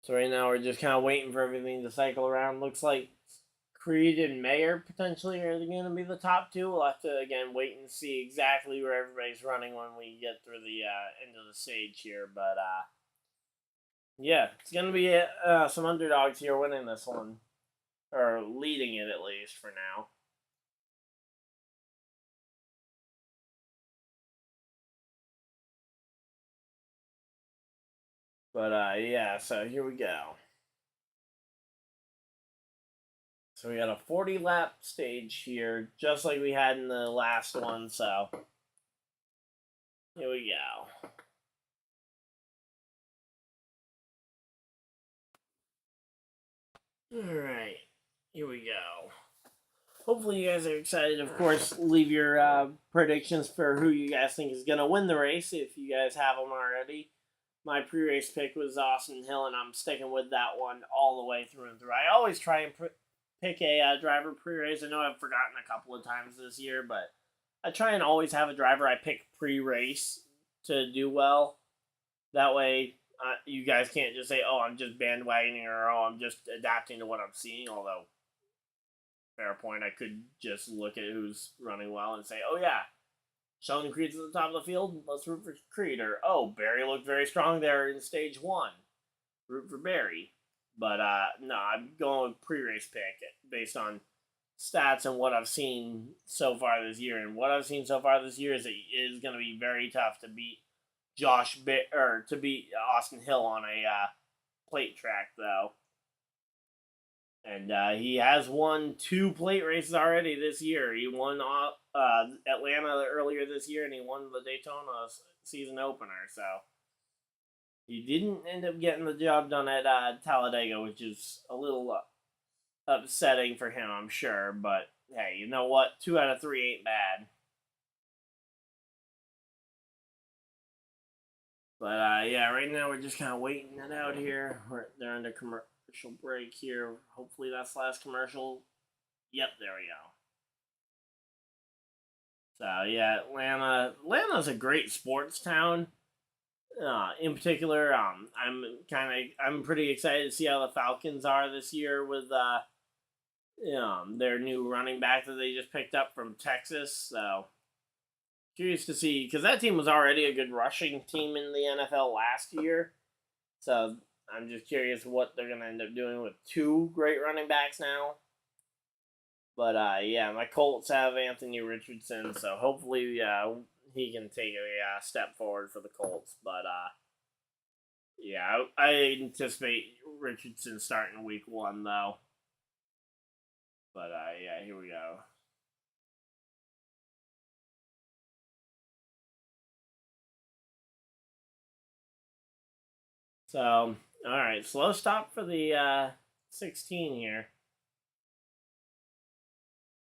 So right now we're just kind of waiting for everything to cycle around. Looks like Creed and Mayer potentially are going to be the top 2. We'll have to, again, wait and see exactly where everybody's running when we get through the end of the stage here. But yeah, it's going to be some underdogs here winning this one, or leading it at least for now. But yeah, so here we go. So we got a 40-lap stage here, just like we had in the last one, so here we go. Alright, here we go. Hopefully you guys are excited. Of course, leave your predictions for who you guys think is going to win the race, if you guys have them already. My pre-race pick was Austin Hill, and I'm sticking with that one all the way through and through. I always try and pick a driver pre-race. I know I've forgotten a couple of times this year, but I try and always have a driver I pick pre-race to do well. That way, you guys can't just say, oh, I'm just bandwagoning, or oh, I'm just adapting to what I'm seeing. Although, fair point, I could just look at who's running well and say, oh yeah, Sheldon Creed's at the top of the field, let's root for Creed. Or, oh, Barry looked very strong there in stage 1. Root for Barry. But no, I'm going with pre-race pick based on stats and what I've seen so far this year. And what I've seen so far this year is it is going to be very tough to beat to beat Austin Hill on a plate track, though. And he has won 2 plate races already this year. He won Atlanta earlier this year, and he won the Daytona season opener. So he didn't end up getting the job done at Talladega, which is a little upsetting for him, I'm sure. But hey, you know what? 2 out of 3 ain't bad. But yeah, right now we're just kind of waiting it out here. They're under commercial break here. Hopefully that's the last commercial. Yep, there we go. So yeah, Atlanta's a great sports town. In particular, I'm pretty excited to see how the Falcons are this year with their new running back that they just picked up from Texas. So curious to see, because that team was already a good rushing team in the NFL last year. So I'm just curious what they're going to end up doing with 2 great running backs now. But yeah, my Colts have Anthony Richardson, so hopefully he can take a step forward for the Colts. But yeah, I anticipate Richardson starting week 1, though. But yeah, here we go. So, alright, slow stop for the 16 here.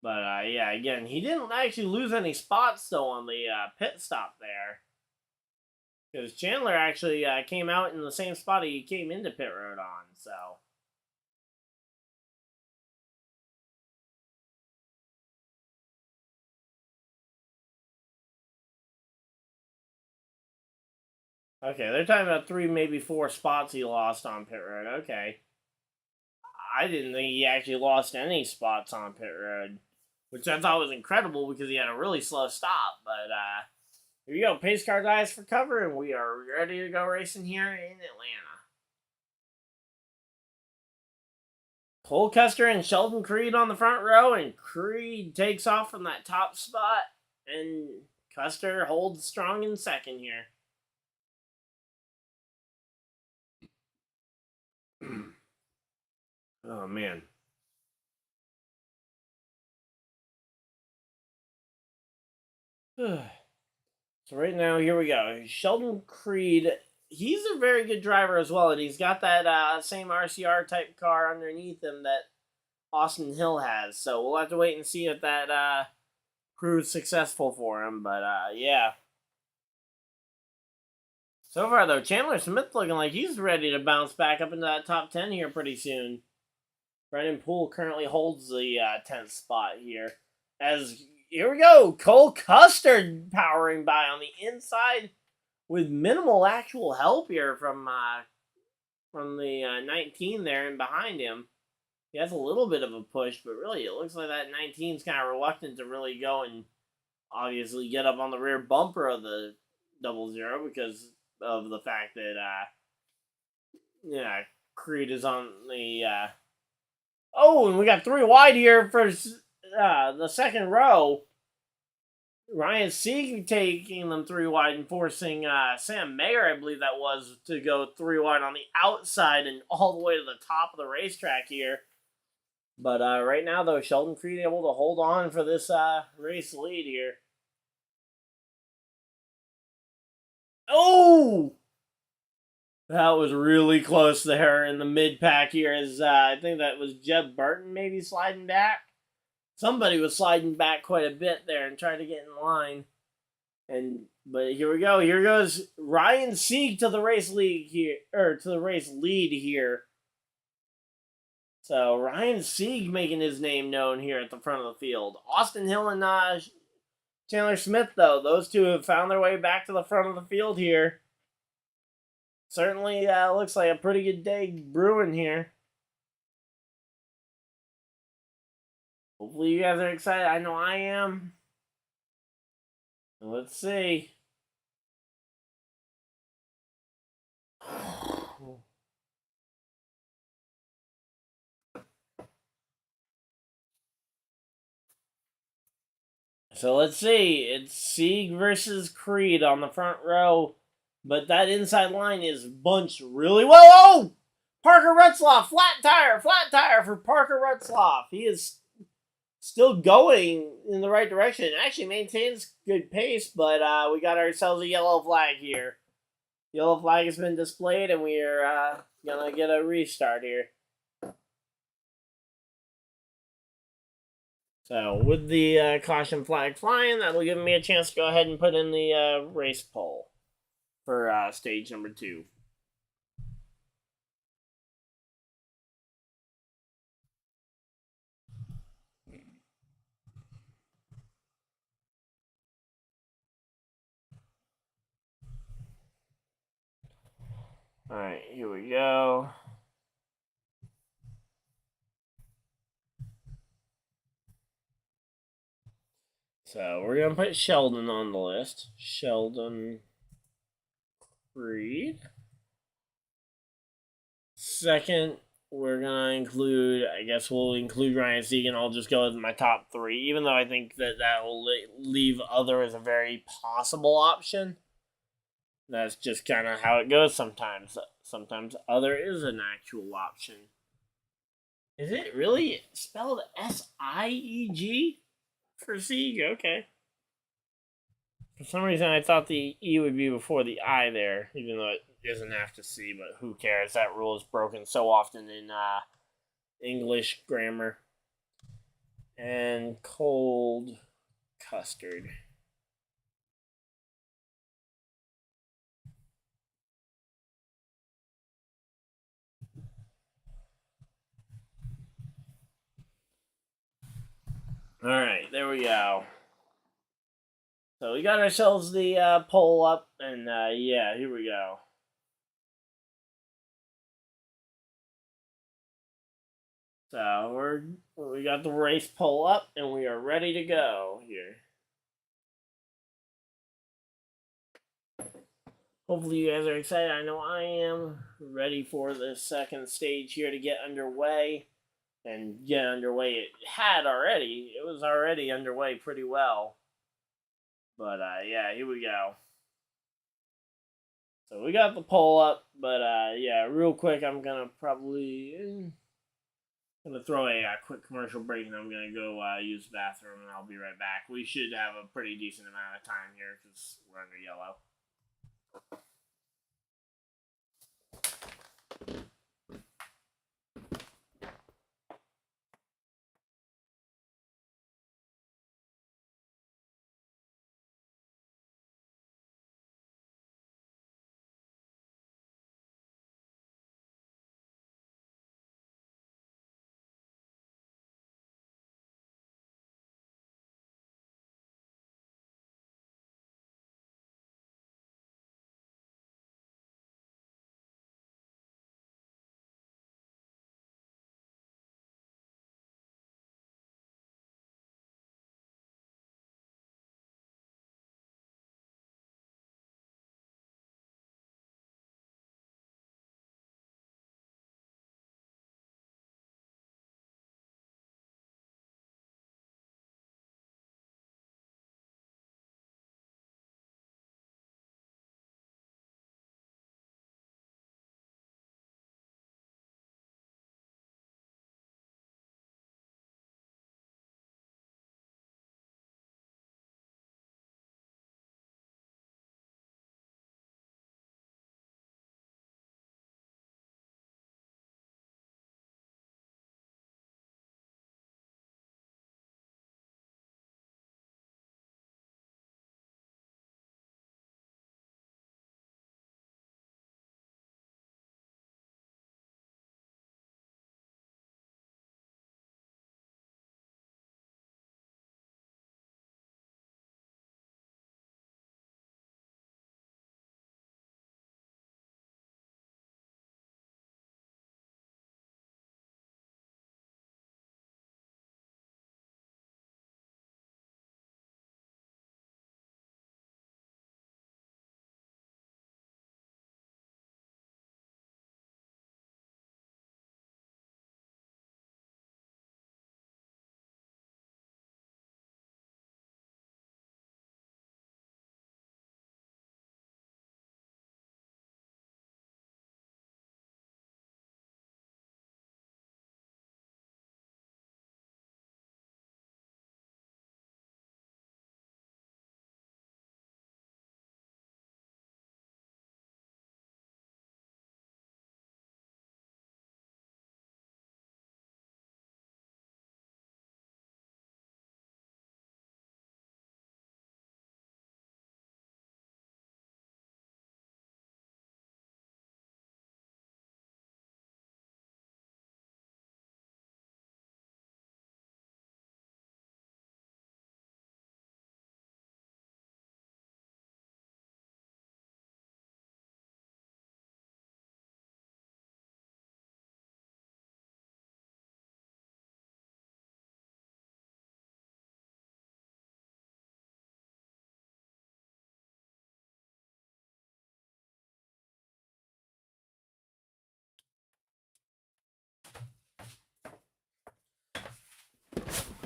But yeah, again, he didn't actually lose any spots, though, on the pit stop there. Because Chandler actually came out in the same spot he came into pit road on, so. Okay, they're talking about 3, maybe 4 spots he lost on pit road. Okay. I didn't think he actually lost any spots on pit road, which I thought was incredible because he had a really slow stop. But here you go, pace car guys for cover, and we are ready to go racing here in Atlanta. Cole Custer and Sheldon Creed on the front row, and Creed takes off from that top spot, and Custer holds strong in second here. Oh, man. So right now, here we go. Sheldon Creed, he's a very good driver as well, and he's got that same RCR type car underneath him that Austin Hill has. So we'll have to wait and see if that proves successful for him. But yeah. So far, though, Chandler Smith looking like he's ready to bounce back up into that top 10 here pretty soon. Brendan Poole currently holds the 10th spot here. As here we go, Cole Custer powering by on the inside with minimal actual help here from the 19 there and behind him. He has a little bit of a push, but really it looks like that 19's kind of reluctant to really go and obviously get up on the rear bumper of the 00 because of the fact that Creed is on the and we got 3 wide here for the second row. Ryan Sieg taking them 3 wide and forcing Sam Mayer, I believe that was, to go 3 wide on the outside and all the way to the top of the racetrack here. But right now, though, Sheldon Creed able to hold on for this race lead here. Oh! That was really close there in the mid-pack here as I think that was Jeb Burton maybe sliding back. Somebody was sliding back quite a bit there and trying to get in line. But here we go. Here goes Ryan Sieg to the race lead here. So Ryan Sieg making his name known here at the front of the field. Austin Hill and Chandler Smith, though, those two have found their way back to the front of the field here. Certainly looks like a pretty good day brewing here. Hopefully you guys are excited. I know I am. Let's see. So let's see. It's Sieg versus Creed on the front row. But that inside line is bunched really well. Oh! Parker Retzlaff, flat tire for Parker Retzlaff. He is still going in the right direction. Actually maintains good pace, but we got ourselves a yellow flag here. Yellow flag has been displayed, and we are going to get a restart here. So, with the caution flag flying, that'll give me a chance to go ahead and put in the race poll for stage number 2. Alright, here we go. So, we're going to put Sheldon on the list. Sheldon Creed. Second, we're going to include, I guess we'll include Ryan Sieg, and I'll just go with my top 3, even though I think that will leave other as a very possible option. That's just kind of how it goes sometimes. Sometimes other is an actual option. Is it really spelled S-I-E-G for Sieg? Okay. For some reason, I thought the E would be before the I there, even though it doesn't have to C, but who cares? That rule is broken so often in English grammar. And cold custard. Alright, there we go. So we got ourselves the poll up, and yeah, here we go. So we got the race poll up, and we are ready to go here. Hopefully you guys are excited. I know I am. Ready for the second stage here to get underway. And get underway. It had already. It was already underway pretty well. But yeah, here we go. So we got the poll up, but yeah, real quick, I'm gonna probably throw a quick commercial break, and I'm gonna go use the bathroom, and I'll be right back. We should have a pretty decent amount of time here because we're under yellow.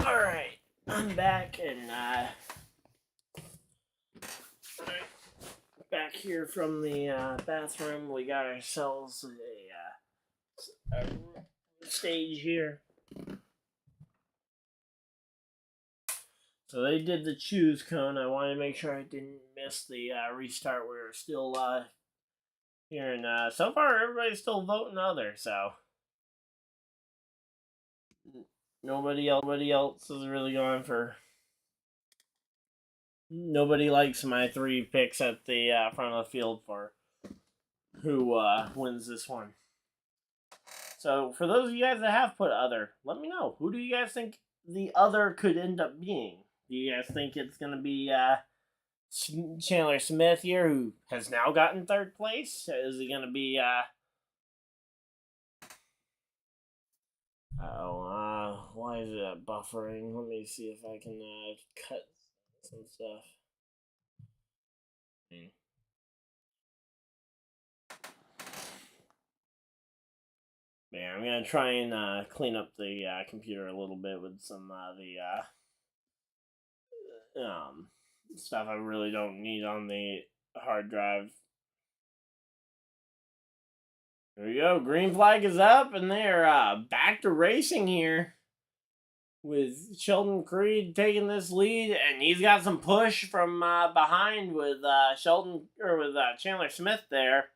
Alright, I'm back, and back here from the bathroom. We got ourselves a stage here. So they did the choose cone. I wanted to make sure I didn't miss the restart. We were still here, and so far everybody's still voting other, so nobody else is really going for. Nobody likes my 3 picks at the front of the field for who wins this one. So for those of you guys that have put other, let me know. Who do you guys think the other could end up being? Do you guys think it's going to be Chandler Smith here, who has now gotten 3rd place? Is he going to be... why is it buffering? Let me see if I can cut some stuff. Yeah, I'm going to try and clean up the computer a little bit with some stuff I really don't need on the hard drive. There we go. Green flag is up, and they're back to racing here with Sheldon Creed taking this lead, and he's got some push from behind with Chandler Smith there.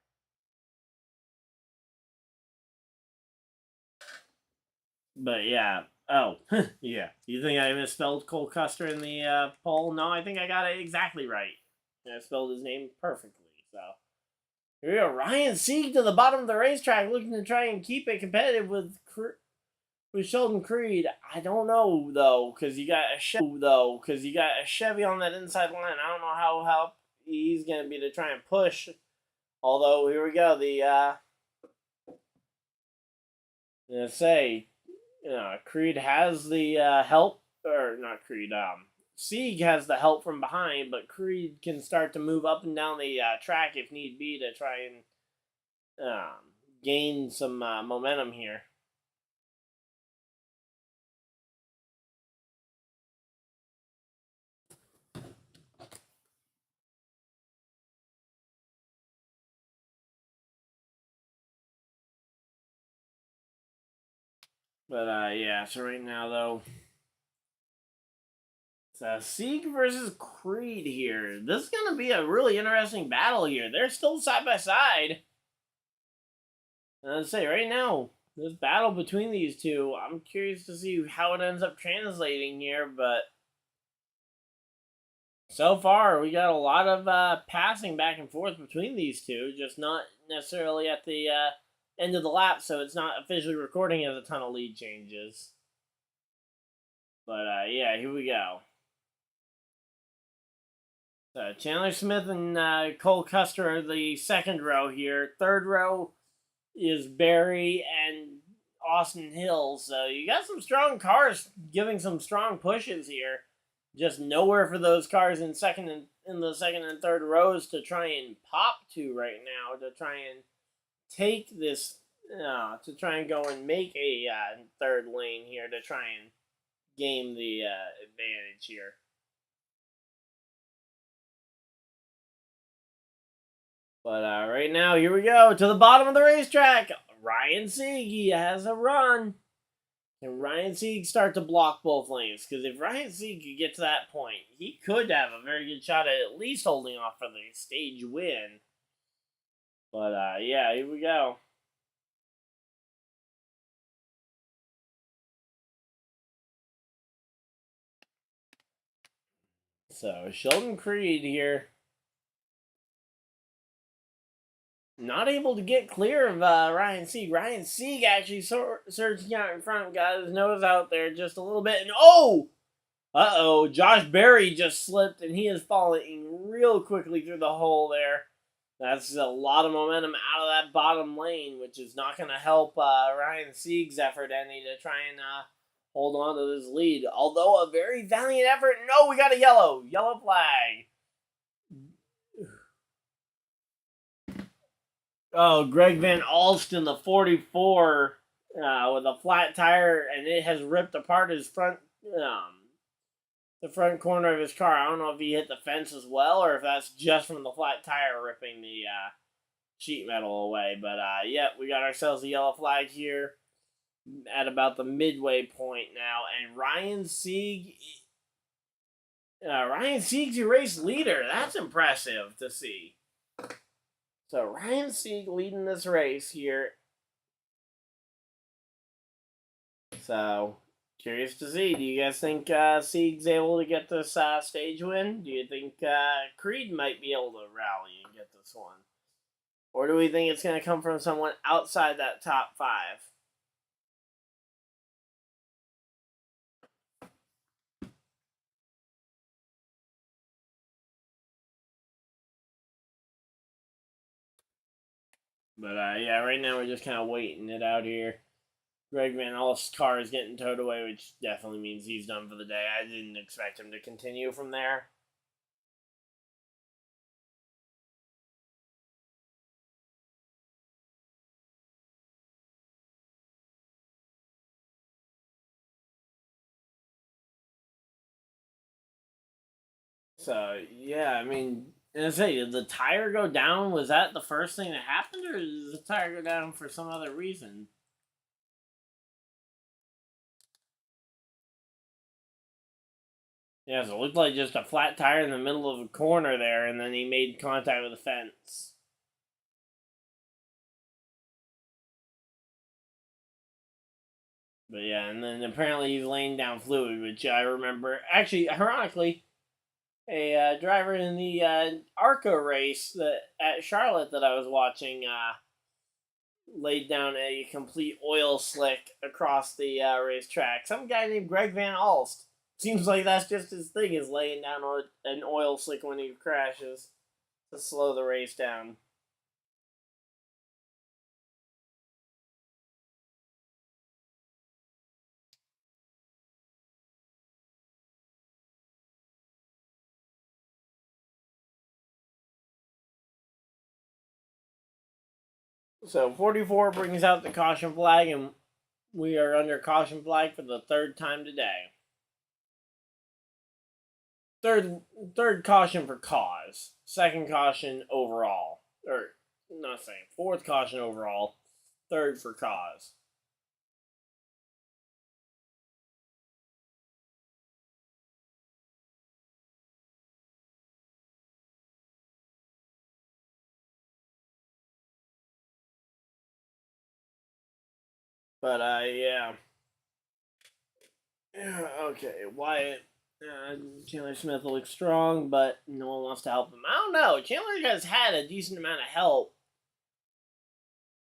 But yeah. Oh, yeah. You think I misspelled Cole Custer in the poll? No, I think I got it exactly right. I spelled his name perfectly, so. Here we go. Ryan Sieg to the bottom of the racetrack, looking to try and keep it competitive with Sheldon Creed. I don't know, though, because you got a Chevy on that inside line. I don't know how he's going to be to try and push. Although, here we go. Creed has the help, or not Creed, Sieg has the help from behind, but Creed can start to move up and down the track if need be to try and gain some momentum here. But yeah, so right now though, it's Sieg versus Creed here. This is going to be a really interesting battle here. They're still side by side. And I'd say right now, this battle between these two, I'm curious to see how it ends up translating here, but so far we got a lot of passing back and forth between these two, just not necessarily at the end of the lap, so it's not officially recording as a ton of lead changes. But yeah, here we go. So Chandler Smith and Cole Custer are the 2nd row here. 3rd row is Barry and Austin Hill. So you got some strong cars giving some strong pushes here. Just nowhere for those cars in the second and third rows to try and pop to right now, to try and take this, to try and go and make a 3rd lane here to try and game the advantage here. But right now, here we go to the bottom of the racetrack. Ryan Sieg has a run. Can Ryan Sieg start to block both lanes? Because if Ryan Sieg could get to that point, he could have a very good shot at least holding off for the stage win. But yeah, here we go. So Sheldon Creed here, not able to get clear of Ryan Sieg. Ryan Sieg actually surging out in front, got his nose out there just a little bit, and oh! Josh Berry just slipped, and he is falling real quickly through the hole there. That's a lot of momentum out of that bottom lane, which is not going to help Ryan Sieg's effort any to try and hold on to this lead. Although a very valiant effort. No, we got a yellow flag. Oh, Greg Van Alsten, the 44, with a flat tire, and it has ripped apart his front the front corner of his car. I don't know if he hit the fence as well or if that's just from the flat tire ripping the sheet metal away. But yeah, we got ourselves a yellow flag here at about the midway point now, and Ryan's your race leader. That's impressive to see. So Ryan Sieg leading this race here. So curious to see. Do you guys think Sieg's able to get this stage win? Do you think Creed might be able to rally and get this one? Or do we think it's going to come from someone outside that top 5? But yeah, right now we're just kind of waiting it out here. Greg Van Alst's car is getting towed away, which definitely means he's done for the day. I didn't expect him to continue from there. So, yeah, I mean, and I say, did the tire go down? Was that the first thing that happened, or did the tire go down for some other reason? Yeah, so it looked like just a flat tire in the middle of a corner there, and then he made contact with the fence. But yeah, and then apparently he's laying down fluid, which I remember. Actually, ironically, a driver in the ARCA race at Charlotte that I was watching laid down a complete oil slick across the racetrack. Some guy named Greg Van Alst. Seems like that's just his thing, is laying down an oil slick when he crashes to slow the race down. So 44 brings out the caution flag, and we are under caution flag for the third time today. Third caution for cause. Second caution overall. Or, not saying. Fourth caution overall. Third for cause. But, yeah. Okay, Wyatt. Chandler Smith looks strong, but no one wants to help him. I don't know. Chandler has had a decent amount of help.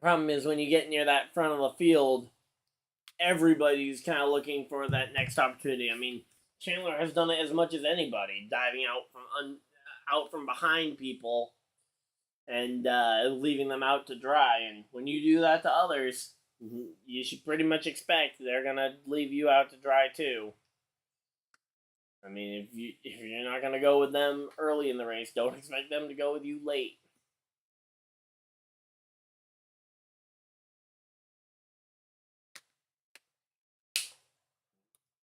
Problem is, when you get near that front of the field, everybody's kind of looking for that next opportunity. I mean, Chandler has done it as much as anybody, diving out from behind people and leaving them out to dry. And when you do that to others, you should pretty much expect they're gonna leave you out to dry too. I mean, if you're not gonna go with them early in the race, don't expect them to go with you late.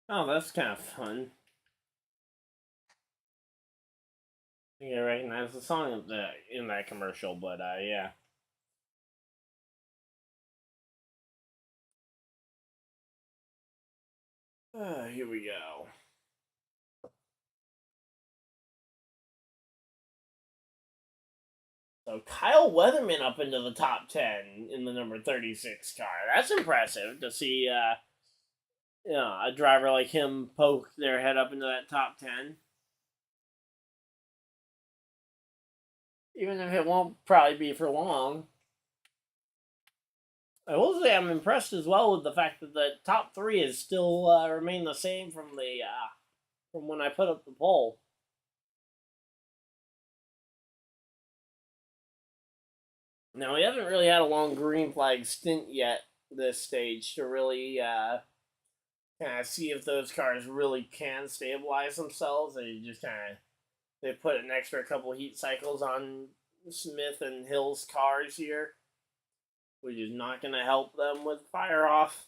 Oh, that's kind of fun. I think I recognize the song in that commercial, but yeah. Here we go. So Kyle Weatherman up into the top 10 in the number 36 car. That's impressive to see a driver like him poke their head up into that top 10. Even if it won't probably be for long. I will say I'm impressed as well with the fact that the top 3 is still remain the same from when I put up the poll. Now, we haven't really had a long green flag stint yet this stage to really kind of see if those cars really can stabilize themselves. They put an extra couple heat cycles on Smith and Hill's cars here, which is not going to help them with fire off.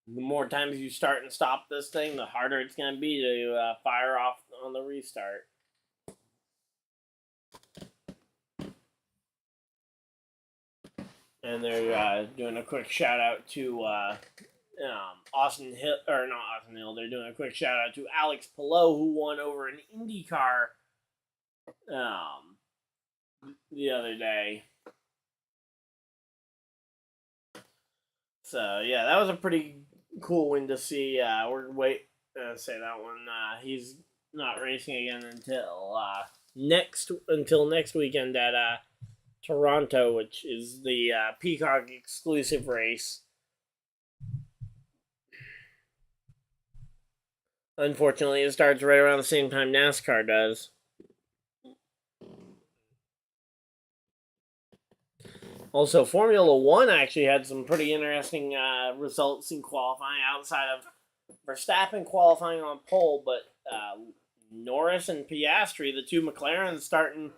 The more times you start and stop this thing, the harder it's going to be to fire off on the restart. And they're doing a quick shout out to Austin Hill, or not Austin Hill. They're doing a quick shout out to Alex Palou, who won over an IndyCar the other day. So yeah, that was a pretty cool win to see. We're say that one. He's not racing again until next weekend at Toronto, which is the Peacock exclusive race. Unfortunately, it starts right around the same time NASCAR does. Also, Formula One actually had some pretty interesting results in qualifying outside of Verstappen qualifying on pole, but Norris and Piastri, the two McLarens, starting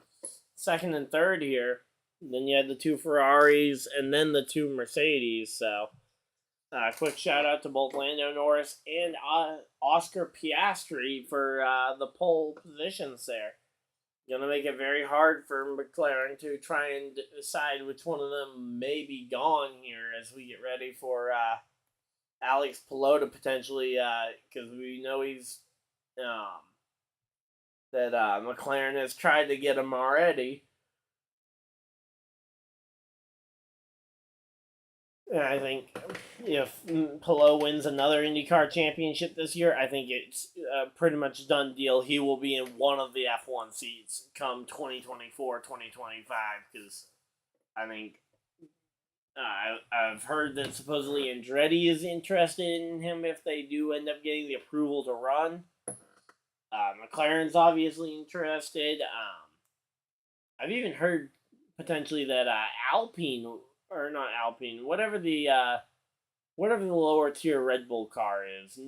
second and third here. Then you had the two Ferraris and then the two Mercedes. So, quick shout out to both Lando Norris and Oscar Piastri for the pole positions there. Going to make it very hard for McLaren to try and decide which one of them may be gone here as we get ready for Alex Palou to potentially, because we know he's that McLaren has tried to get him already. And I think if Palou wins another IndyCar championship this year, I think it's pretty much a done deal. He will be in one of the F1 seats come 2024, 2025, because I think I've heard that supposedly Andretti is interested in him if they do end up getting the approval to run. McLaren's obviously interested. I've even heard potentially that Alpine, or not Alpine, whatever the lower tier Red Bull car is,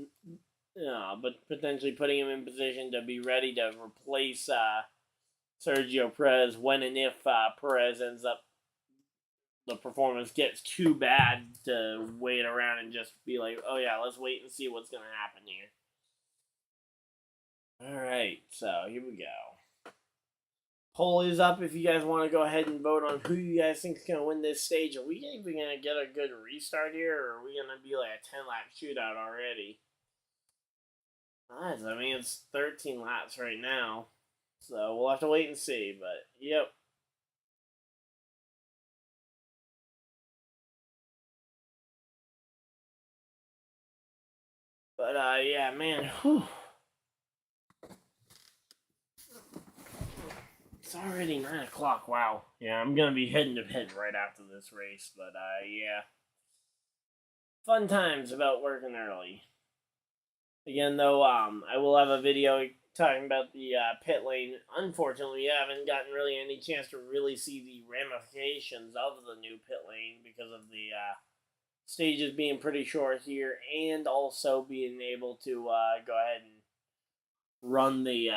but potentially putting him in position to be ready to replace Sergio Perez when and if Perez ends up, the performance gets too bad to wait around and just be like, oh yeah, let's wait and see what's going to happen here. Alright, so here we go. Poll is up if you guys want to go ahead and vote on who you guys think is going to win this stage. Are we even going to get a good restart here, or are we going to be like a 10-lap shootout already? Nice. I mean, it's 13 laps right now, so we'll have to wait and see, but yep. But yeah, man, whew. It's already 9 o'clock, wow. Yeah, I'm going to be heading to bed right after this race, but yeah. Fun times about working early. Again, though, I will have a video talking about the pit lane. Unfortunately, we haven't gotten really any chance to really see the ramifications of the new pit lane because of the stages being pretty short here, and also being able to go ahead and run the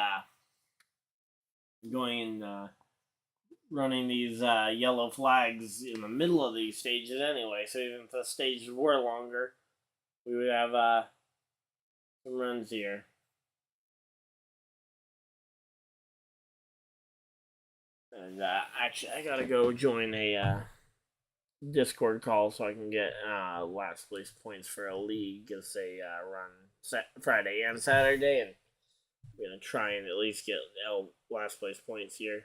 running these yellow flags in the middle of these stages anyway. So even if the stages were longer, we would have some runs here. And actually, I gotta go join a Discord call so I can get last place points for a league because they run Friday and Saturday, and I'm gonna try and at least get last place points here.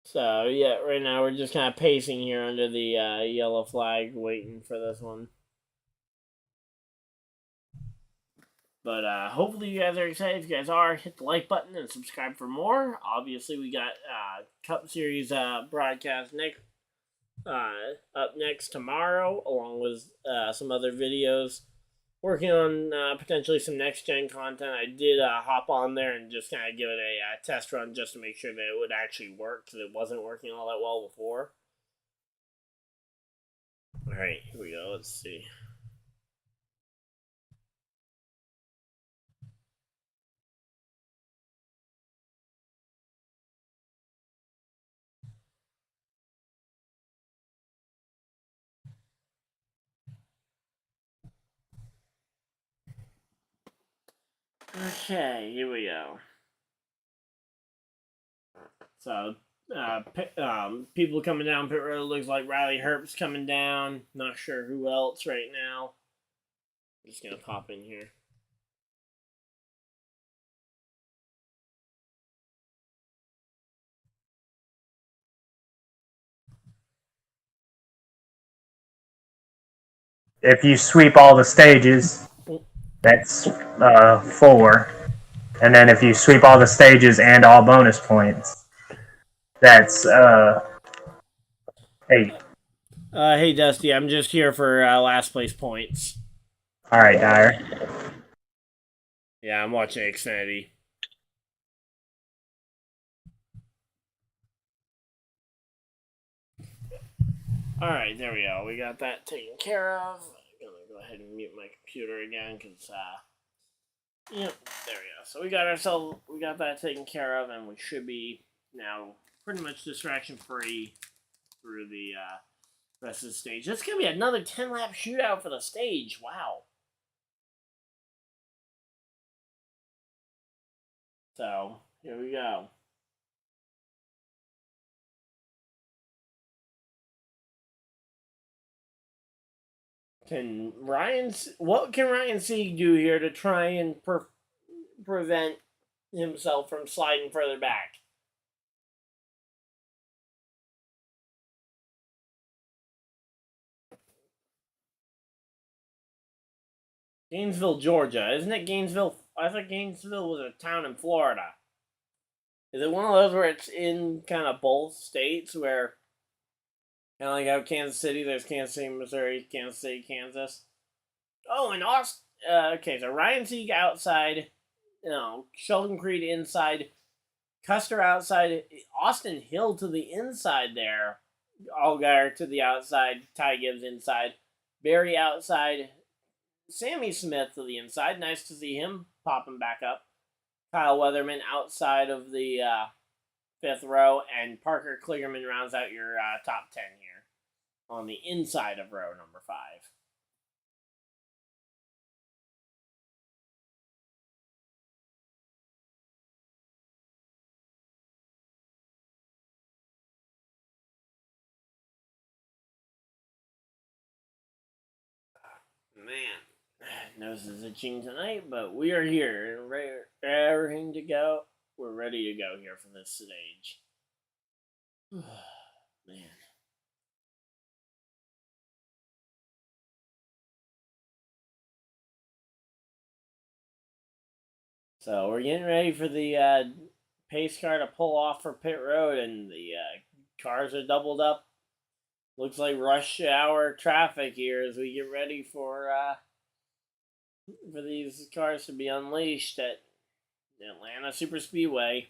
So yeah, right now we're just kind of pacing here under the yellow flag, waiting for this one. But hopefully you guys are excited. If you guys are, hit the like button and subscribe for more. Obviously, we got Cup Series broadcast up next tomorrow, along with some other videos. Working on potentially some next-gen content. I did hop on there and just kind of give it a test run just to make sure that it would actually work, because it wasn't working all that well before. Alright, here we go. Let's see. Okay, here we go. So, people coming down pit road. Looks like Riley Herbst's coming down. Not sure who else right now. I'm just gonna pop in here. If you sweep all the stages, that's 4. And then if you sweep all the stages and all bonus points, that's 8. Hey Dusty, I'm just here for last place points. All right, Dyer. Yeah, I'm watching Xfinity. Alright, there we go. We got that taken care of. I'm gonna go ahead and mute my computer again because yep, there we go. So we got that taken care of, and we should be now pretty much distraction free through the rest of the stage. It's gonna be another 10-lap shootout for the stage. Wow. So here we go. What can Ryan Sieg do here to try and prevent himself from sliding further back? Gainesville, Georgia. Isn't it Gainesville? I thought Gainesville was a town in Florida. Is it one of those where it's in kind of both states where kind of like how Kansas City, there's Kansas City, Missouri, Kansas City, Kansas. Oh, and Austin. Okay, so Ryan Sieg outside, Sheldon Creed inside, Custer outside, Austin Hill to the inside there, Allgaier to the outside, Ty Gibbs inside, Barry outside, Sammy Smith to the inside. Nice to see him popping back up. Kyle Weatherman outside of the 5th row, and Parker Kligerman rounds out your top 10 here on the inside of row number 5. Man, nose is itching tonight, but we are here and raring to go. We're ready to go here for this stage. Man. So we're getting ready for the pace car to pull off for pit road, and the cars are doubled up. Looks like rush hour traffic here as we get ready for these cars to be unleashed at Atlanta Super Speedway.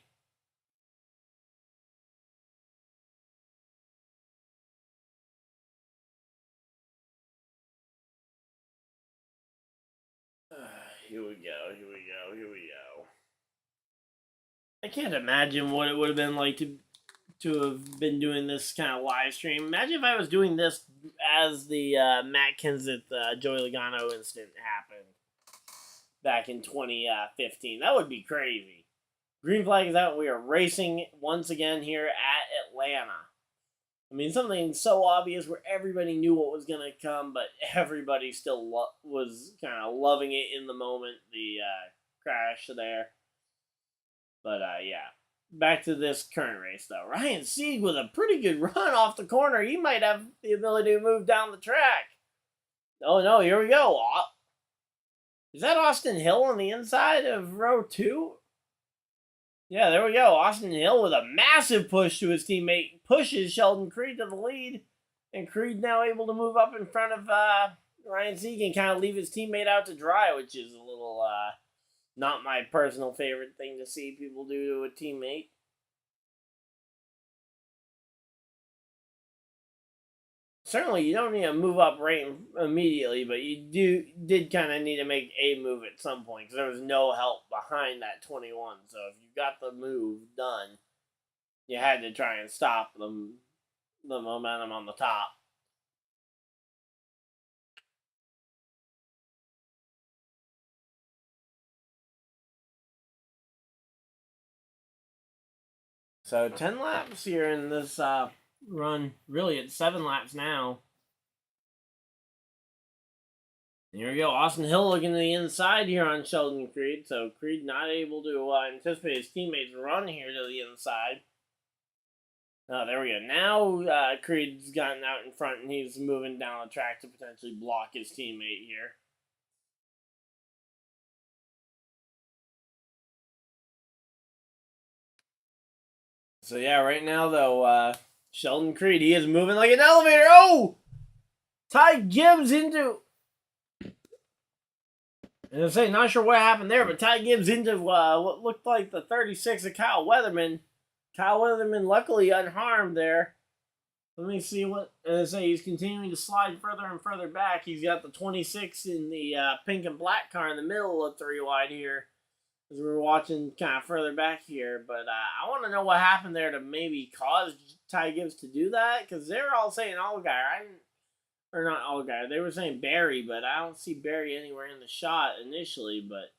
Here we go. I can't imagine what it would have been like to have been doing this kind of live stream. Imagine if I was doing this as the Matt Kenseth Joey Logano incident happened back in 2015. That would be crazy. Green flag is out. We are racing once again here at Atlanta. I mean, something so obvious where everybody knew what was going to come, but everybody still was kind of loving it in the moment. The crash there. But yeah. Back to this current race, though. Ryan Sieg with a pretty good run off the corner. He might have the ability to move down the track. Oh, no, here we go. Is that Austin Hill on the inside of row 2? Yeah, there we go. Austin Hill with a massive push to his teammate. Pushes Sheldon Creed to the lead. And Creed now able to move up in front of Ryan Sieg and kind of leave his teammate out to dry, which is a little not my personal favorite thing to see people do to a teammate. Certainly, you don't need to move up right immediately, but you did kind of need to make a move at some point because there was no help behind that 21. So if you got the move done, you had to try and stop the momentum on the top. So 10 laps here in this run. Really, it's 7 laps now. Here we go. Austin Hill looking to the inside here on Sheldon Creed. So Creed not able to anticipate his teammates' run here to the inside. Oh, there we go. Now Creed's gotten out in front and he's moving down the track to potentially block his teammate here. So yeah, right now though, Sheldon Creed, he is moving like an elevator. Oh! Ty Gibbs into... And I say, not sure what happened there, but Ty Gibbs into what looked like the 36 of Kyle Weatherman. Kyle Weatherman luckily unharmed there. Let me see what... And I say, he's continuing to slide further and further back. He's got the 26 in the pink and black car in the middle of 3 wide here. As we're watching kind of further back here. But I want to know what happened there to maybe cause Ty Gibbs to do that. Because they're all saying Allgaier. Or not Allgaier. They were saying Barry, but I don't see Barry anywhere in the shot initially. But,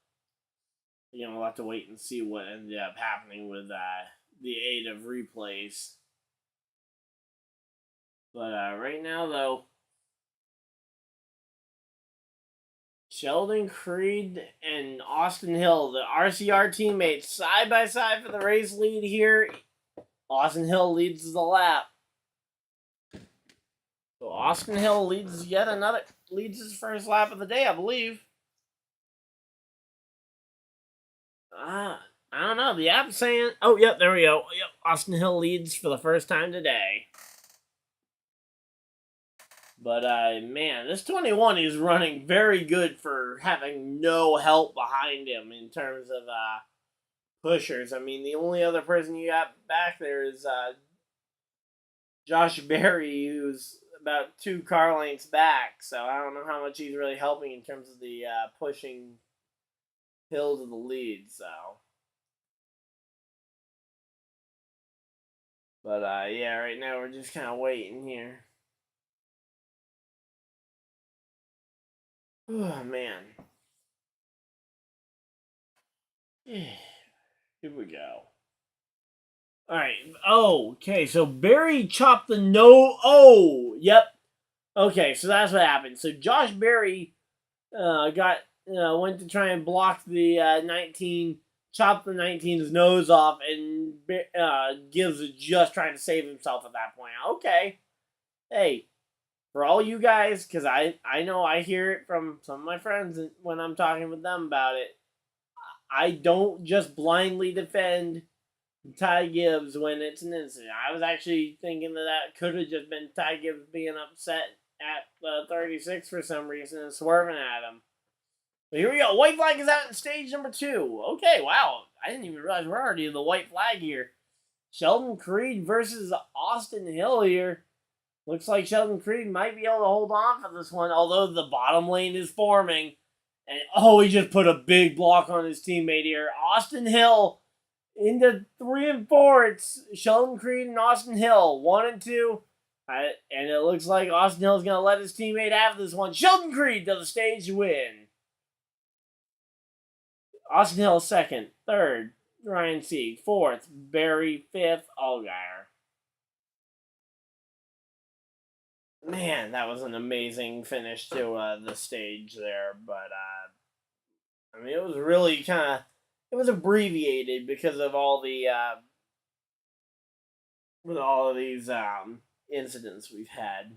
you know, we'll have to wait and see what ended up happening with the aid of replays. But right now, though, Sheldon Creed and Austin Hill, the RCR teammates, side by side for the race lead here. Austin Hill leads the lap. So Austin Hill leads his first lap of the day, I believe. I don't know. The app's saying, oh, yep, there we go. Yep, Austin Hill leads for the first time today. But, man, this 21 is running very good for having no help behind him in terms of pushers. I mean, the only other person you got back there is Josh Berry, who's about 2 car lengths back. So I don't know how much he's really helping in terms of the pushing Hill to the lead. So, but yeah, right now we're just kind of waiting here. Oh, man. Here we go. Alright. Oh, okay. So Barry chopped the no... Oh, yep. Okay, so that's what happened. So Josh Berry went to try and block the 19, chopped the 19's nose off, and Gibbs was just trying to save himself at that point. Okay. Hey. For all you guys, because I know I hear it from some of my friends when I'm talking with them about it, I don't just blindly defend Ty Gibbs when it's an incident. I was actually thinking that could have just been Ty Gibbs being upset at the 36 for some reason and swerving at him. But here we go. White flag is out in stage number 2. Okay, wow. I didn't even realize we're already in the white flag here. Sheldon Creed versus Austin Hill here. Looks like Sheldon Creed might be able to hold on for this one, although the bottom lane is forming. And, oh, he just put a big block on his teammate here. Austin Hill into 3 and 4. It's Sheldon Creed and Austin Hill, 1 and 2. And it looks like Austin Hill is going to let his teammate have this one. Sheldon Creed to the stage win. Austin Hill 2nd, 3rd, Ryan C. 4th, Barry 5th, Allgaier. Man, that was an amazing finish to the stage there, but I mean, it was really it was abbreviated because of all the with all of these incidents we've had.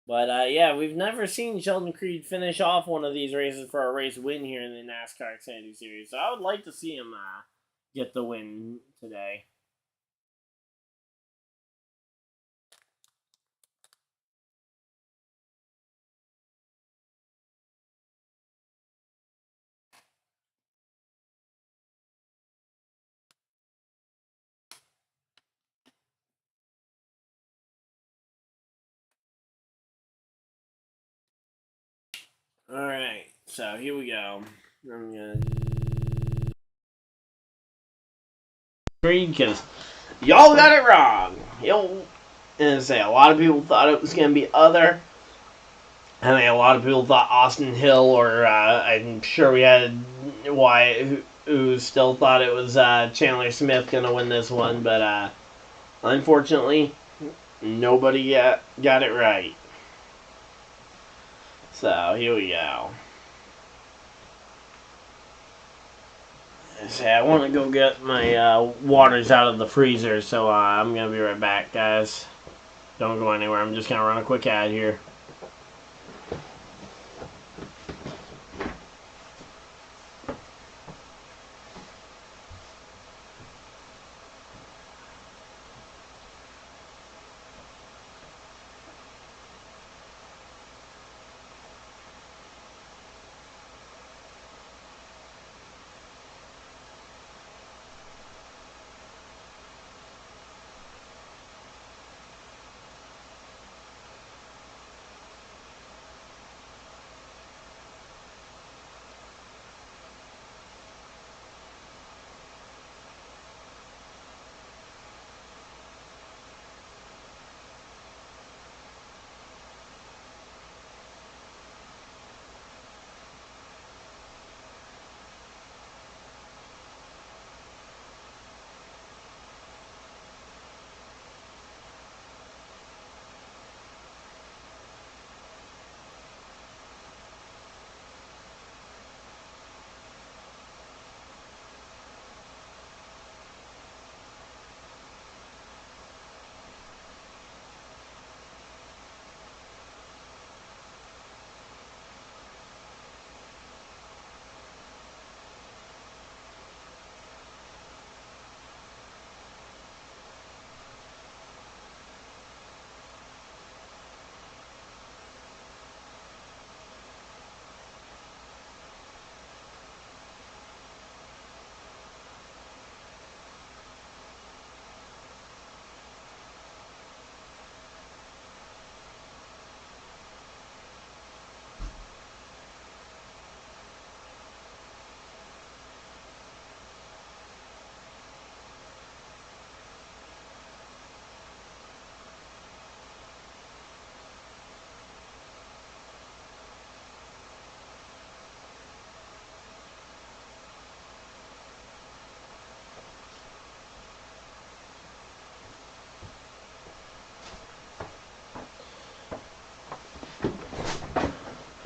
But yeah, we've never seen Sheldon Creed finish off one of these races for a race win here in the NASCAR Xfinity Series, so I would like to see him get the win today. Alright, so here we go. I'm gonna because y'all got it wrong. And say a lot of people thought it was gonna be other. I think a lot of people thought Austin Hill, or I'm sure we had Wyatt who still thought it was Chandler Smith going to win this one, but unfortunately, nobody got it right. So, here we go. Say, I want to go get my waters out of the freezer, so I'm going to be right back, guys. Don't go anywhere. I'm just going to run a quick ad here.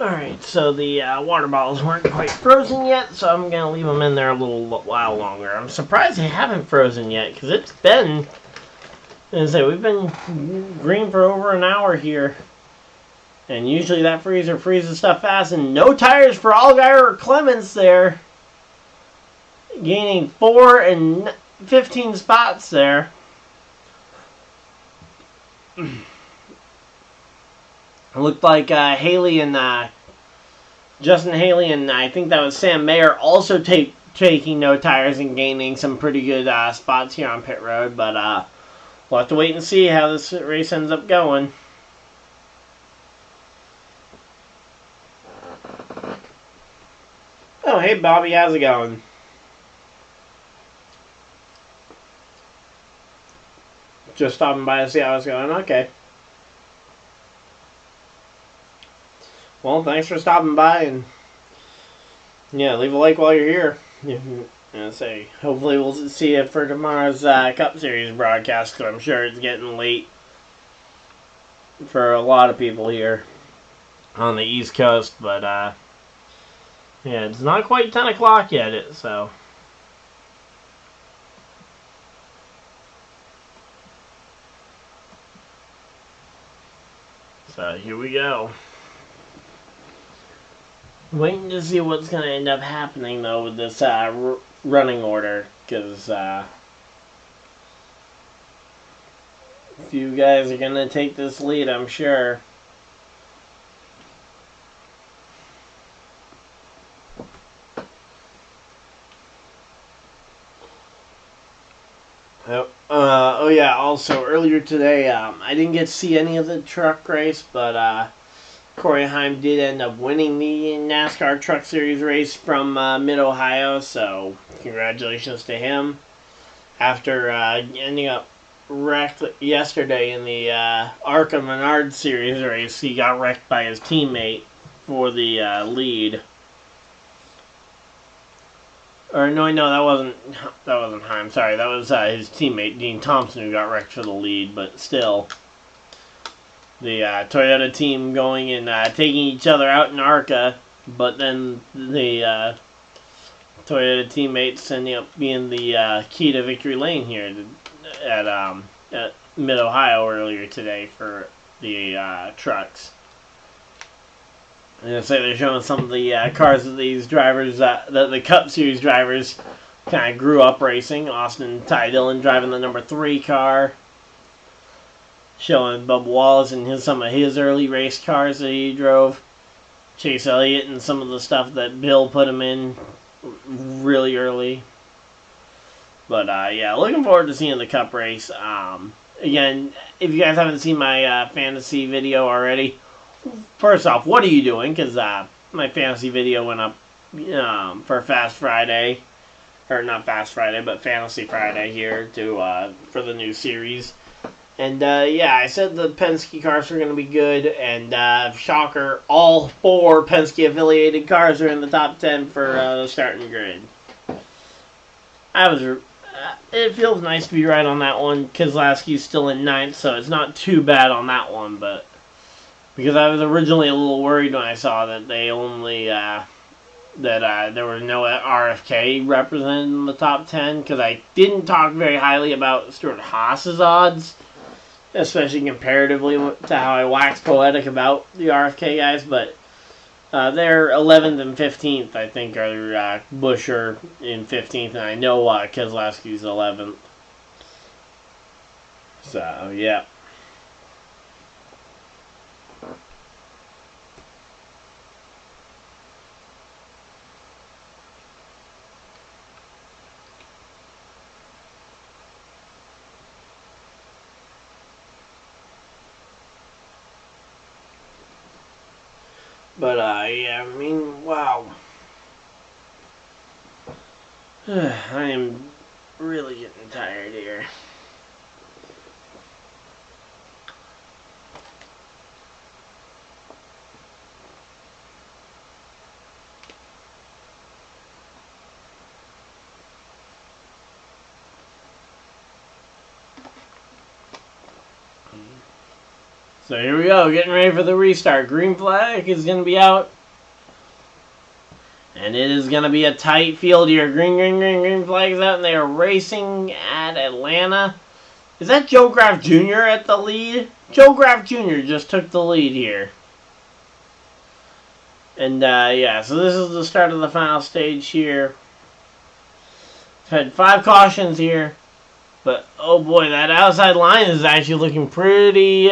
Alright, so the water bottles weren't quite frozen yet, so I'm going to leave them in there a little while longer. I'm surprised they haven't frozen yet, because it's been, as I say, we've been green for over an hour here. And usually that freezer freezes stuff fast, and no tires for Allgaier or Clements there. Gaining 4 and 15 spots there. It looked like Haley and Justin Haley and I think that was Sam Mayer also taking no tires and gaining some pretty good spots here on pit road. But we'll have to wait and see how this race ends up going. Oh, hey Bobby, how's it going? Just stopping by to see how it's going. Okay. Well, thanks for stopping by, and yeah, leave a like while you're here. Hopefully we'll see you for tomorrow's Cup Series broadcast, because I'm sure it's getting late for a lot of people here on the East Coast, but yeah, it's not quite 10 o'clock yet, so. So here we go. Waiting to see what's going to end up happening, though, with this running order, because a few guys are going to take this lead, I'm sure. Oh yeah, also, earlier today, I didn't get to see any of the truck race, but Corey Heim did end up winning the NASCAR Truck Series race from Mid-Ohio, so congratulations to him. After ending up wrecked yesterday in the ARCA Menard Series race, he got wrecked by his teammate for the lead. Or no, that wasn't Heim. Sorry, that was his teammate Dean Thompson who got wrecked for the lead. But still, the Toyota team going and taking each other out in ARCA, but then the Toyota teammates ending up being the key to victory lane here at Mid-Ohio earlier today for the trucks. And say they're showing some of the cars that these drivers, the Cup Series drivers, kind of grew up racing. Austin Ty Dillon driving the number 3 car. Showing Bubba Wallace and some of his early race cars that he drove. Chase Elliott and some of the stuff that Bill put him in really early. But yeah, looking forward to seeing the Cup race. Again, if you guys haven't seen my fantasy video already, first off, what are you doing? Because my fantasy video went up for Fast Friday, or not Fast Friday, but Fantasy Friday here for the new series. And yeah, I said the Penske cars are going to be good, and shocker, all 4 Penske affiliated cars are in the top 10 for the starting grid. It feels nice to be right on that one. Keselowski's still in 9th, so it's not too bad on that one, but because I was originally a little worried when I saw that they only there was no RFK represented in the top 10, because I didn't talk very highly about Stuart Haas's odds, especially comparatively to how I wax poetic about the RFK guys, but they're 11th and 15th, I think, are Buescher in 15th, and I know Keselowski's 11th. So, yeah. But, yeah, I mean, wow. I am really getting tired here. So here we go, getting ready for the restart. Green flag is going to be out. And it is going to be a tight field here. Green flag is out, and they are racing at Atlanta. Is that Joe Graf Jr. at the lead? Joe Graf Jr. just took the lead here. And, yeah, so this is the start of the final stage here. Had 5 cautions here. But, oh boy, that outside line is actually looking pretty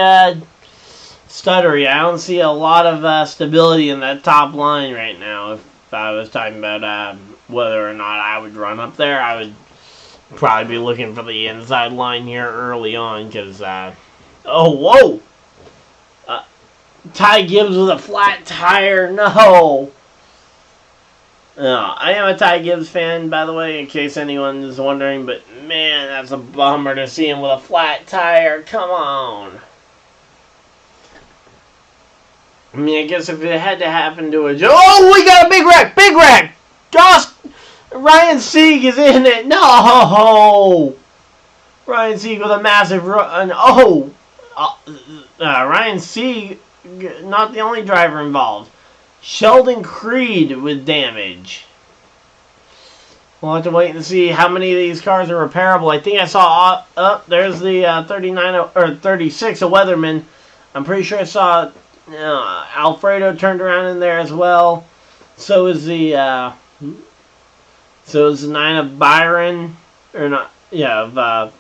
stuttery. I don't see a lot of stability in that top line right now. If I was talking about whether or not I would run up there, I would probably be looking for the inside line here early on. Because, oh, whoa! Ty Gibbs with a flat tire. No! I am a Ty Gibbs fan, by the way, in case anyone is wondering, but man, that's a bummer to see him with a flat tire. Come on. I mean, I guess if it had to happen to a... Oh, we got a big wreck! Big wreck! Ryan Sieg is in it! No! Ryan Sieg with a massive run. Oh! Ryan Sieg, not the only driver involved. Sheldon Creed with damage. We'll have to wait and see how many of these cars are repairable. I think I saw there's the 39 or 36, a Weatherman. I'm pretty sure I saw Alfredo turned around in there as well. So is the 9 of Byron, or not? Yeah,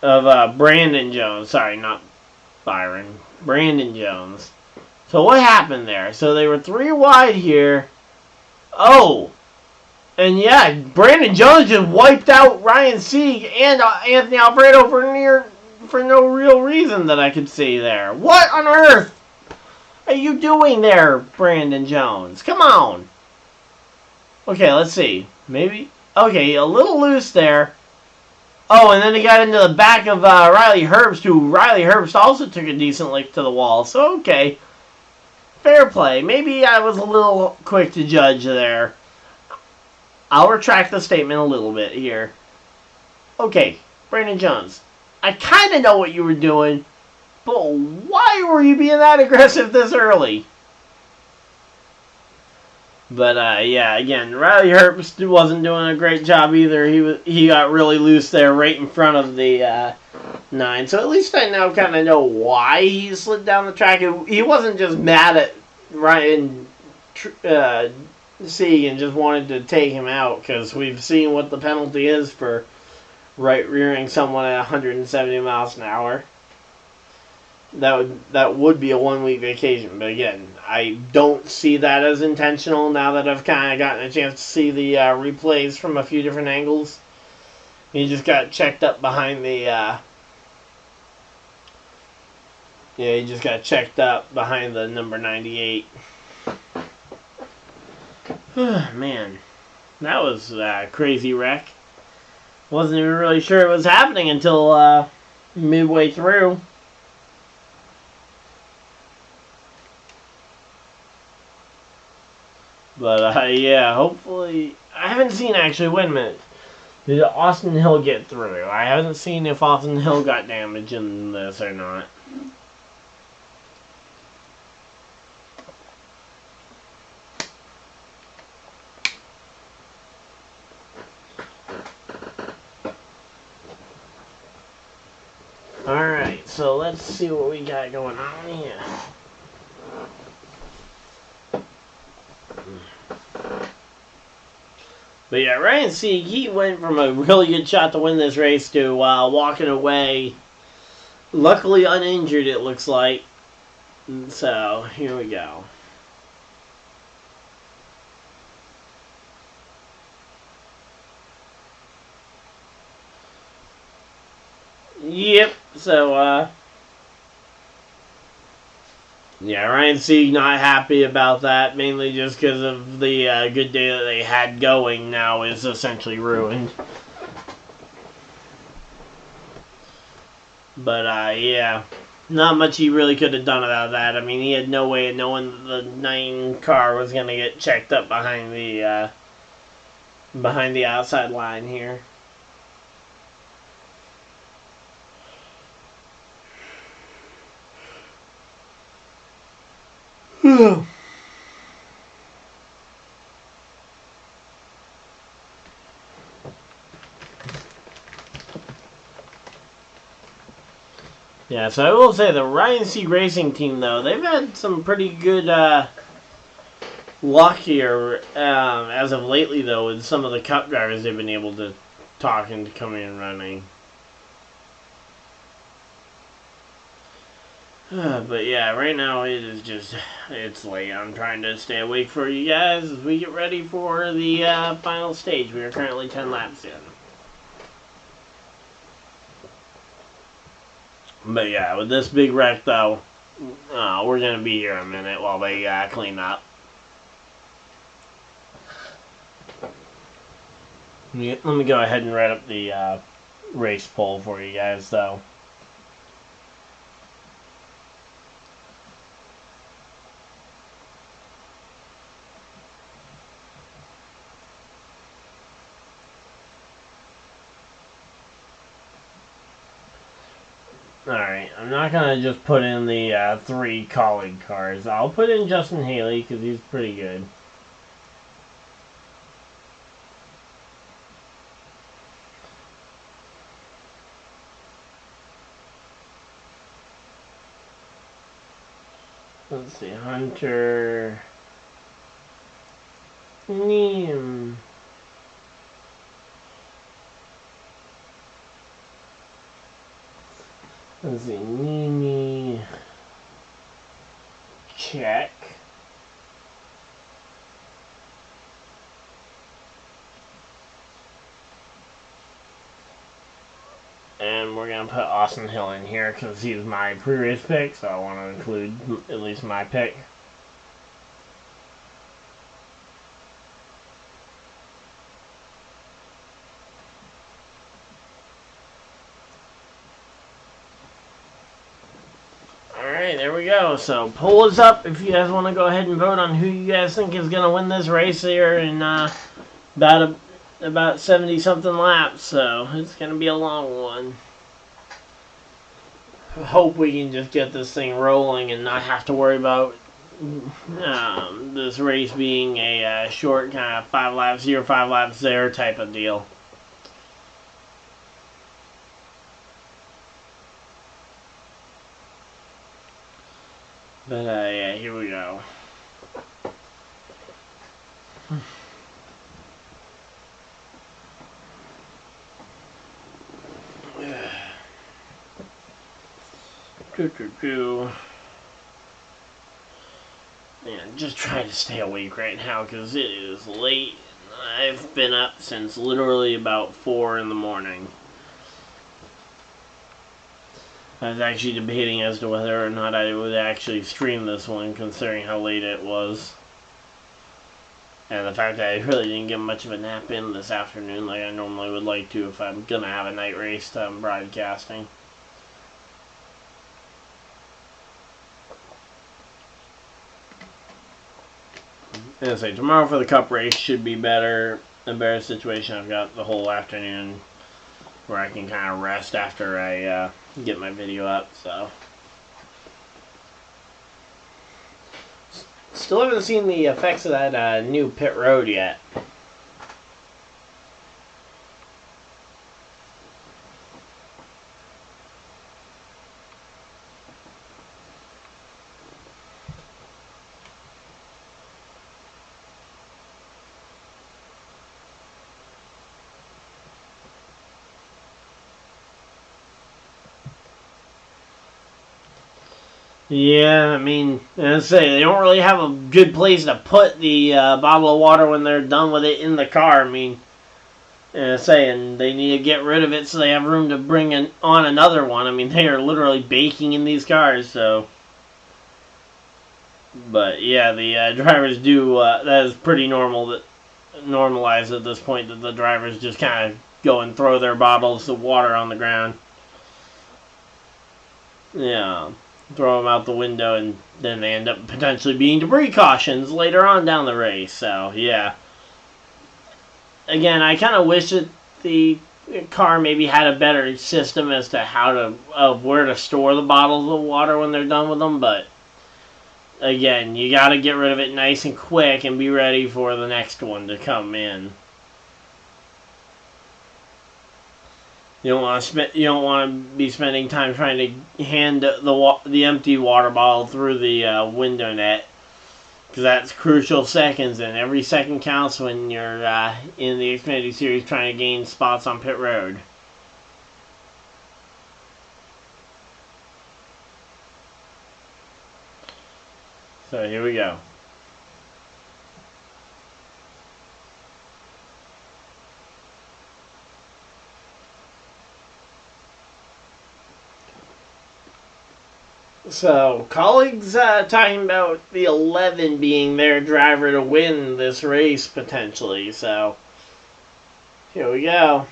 of Brandon Jones. Sorry, not Byron. Brandon Jones. So what happened there? So they were 3 wide here. Oh! And yeah, Brandon Jones just wiped out Ryan Sieg and Anthony Alfredo for no real reason that I could see there. What on earth are you doing there, Brandon Jones? Come on! Okay, let's see. Maybe... Okay, a little loose there. Oh, and then he got into the back of Riley Herbst, who Riley Herbst also took a decent lick to the wall. So, okay. Fair play. Maybe I was a little quick to judge there. I'll retract the statement a little bit here. Okay, Brandon Jones, I kind of know what you were doing, but why were you being that aggressive this early? But yeah, again, Riley Herbst wasn't doing a great job either. He got really loose there, right in front of the 9. So at least I now kind of know why he slid down the track. He wasn't just mad at Ryan Sieg and just wanted to take him out, because we've seen what the penalty is for right rearing someone at 170 miles an hour. That would be a 1-week vacation, but again, I don't see that as intentional now that I've kind of gotten a chance to see the replays from a few different angles. He just got checked up behind the he just got checked up behind the number 98. Man, that was a crazy wreck. Wasn't even really sure it was happening until midway through. But yeah, hopefully, I haven't seen actually. Wait a minute, did Austin Hill get through? I haven't seen if Austin Hill got damage in this or not. Alright, so let's see what we got going on here. But yeah, Ryan Sieg, he went from a really good shot to win this race to walking away. Luckily uninjured, it looks like. So, here we go. Yep, so, yeah, Ryan Sieg not happy about that, mainly just because of the good day that they had going now is essentially ruined. But, yeah, not much he really could have done about that. I mean, he had no way of knowing the 9 car was going to get checked up behind the outside line here. Yeah, so I will say the Ryan Sieg Racing team, though, they've had some pretty good luck here as of lately, though, with some of the Cup drivers they've been able to talk into coming and running. But yeah, right now it is just, it's late. I'm trying to stay awake for you guys as we get ready for the final stage. We are currently 10 laps in. But yeah, with this big wreck though, we're going to be here a minute while they clean up. Let me go ahead and write up the race poll for you guys though. Alright, I'm not going to just put in the 3 colleague cars. I'll put in Justin Haley because he's pretty good. Let's see, Hunter... Let's see, Nimi... Check. And we're going to put Austin Hill in here because he's my pre-race pick, so I want to include at least my pick. Alright, there we go. So, poll is up if you guys want to go ahead and vote on who you guys think is going to win this race here in about 70 something laps, so it's gonna be a long one. I hope we can just get this thing rolling and not have to worry about this race being a short kind of 5 laps here, 5 laps there type of deal. But yeah, here we go. Man, just trying to stay awake right now because it is late. I've been up since literally about 4 in the morning. I was actually debating as to whether or not I would actually stream this one, considering how late it was. And the fact that I really didn't get much of a nap in this afternoon like I normally would like to if I'm going to have a night race broadcasting. And I say, tomorrow for the Cup race should be a better situation. I've got the whole afternoon where I can kind of rest after I get my video up, so. Still haven't seen the effects of that new pit road yet. Yeah, I mean, as I say, they don't really have a good place to put the bottle of water when they're done with it in the car. I mean, as I say, and they need to get rid of it so they have room to bring on another one. I mean, they are literally baking in these cars, so. But yeah, the drivers do. That is pretty normalized at this point that the drivers just kind of go and throw their bottles of water on the ground. Yeah. Throw them out the window, and then they end up potentially being debris cautions later on down the race. So, yeah. Again, I kind of wish that the car maybe had a better system as to where to store the bottles of water when they're done with them, but again, you got to get rid of it nice and quick and be ready for the next one to come in. You don't want to be spending time trying to hand the empty water bottle through the window net, because that's crucial seconds, and every second counts when you're in the Xfinity Series trying to gain spots on pit road. So here we go. So, colleagues talking about the 11 being their driver to win this race, potentially. So, here we go.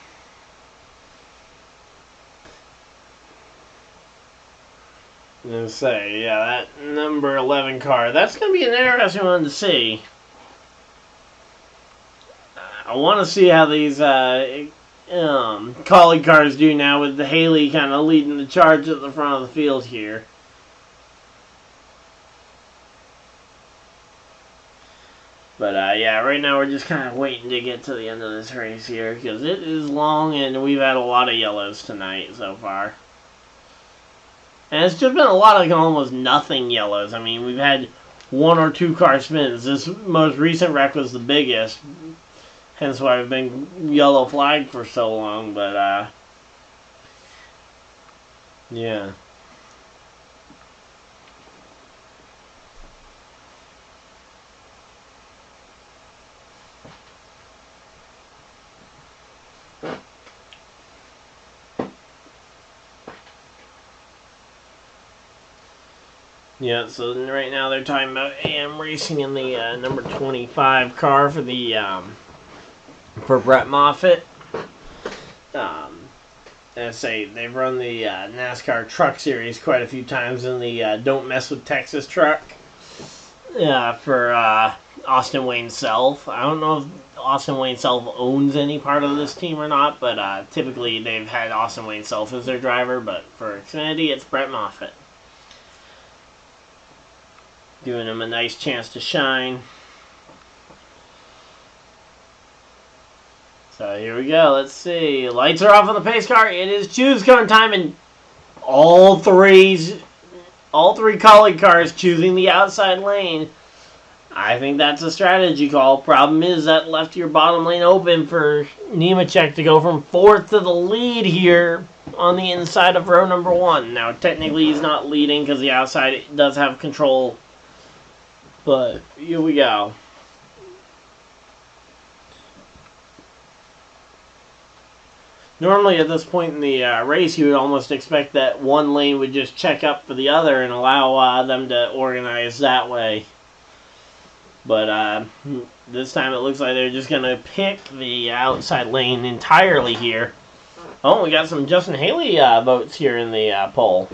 Let's say, yeah, that number 11 car. That's going to be an interesting one to see. I want to see how these colleague cars do now with the Haley kind of leading the charge at the front of the field here. But, yeah, right now we're just kind of waiting to get to the end of this race here, because it is long and we've had a lot of yellows tonight so far. And it's just been a lot of almost nothing yellows. I mean, we've had 1 or 2 car spins. This most recent wreck was the biggest, hence why I've been yellow flagged for so long, but, yeah. Yeah, so right now they're talking about AM Racing in the number 25 car for the for Brett Moffitt. I say they've run the NASCAR Truck Series quite a few times in the Don't Mess with Texas truck for Austin Wayne Self. I don't know if Austin Wayne Self owns any part of this team or not, but typically they've had Austin Wayne Self as their driver, but for Xfinity, it's Brett Moffitt. Giving him a nice chance to shine. So here we go. Let's see. Lights are off on the pace car. It is choose cone time, and all three colleague cars choosing the outside lane. I think that's a strategy call. Problem is that left your bottom lane open for Nemechek to go from 4th to the lead here on the inside of row number 1. Now, technically, he's not leading because the outside does have control. But here we go. Normally at this point in the race, you would almost expect that one lane would just check up for the other and allow them to organize that way. But this time it looks like they're just going to pick the outside lane entirely here. Oh, we got some Justin Haley votes here in the poll.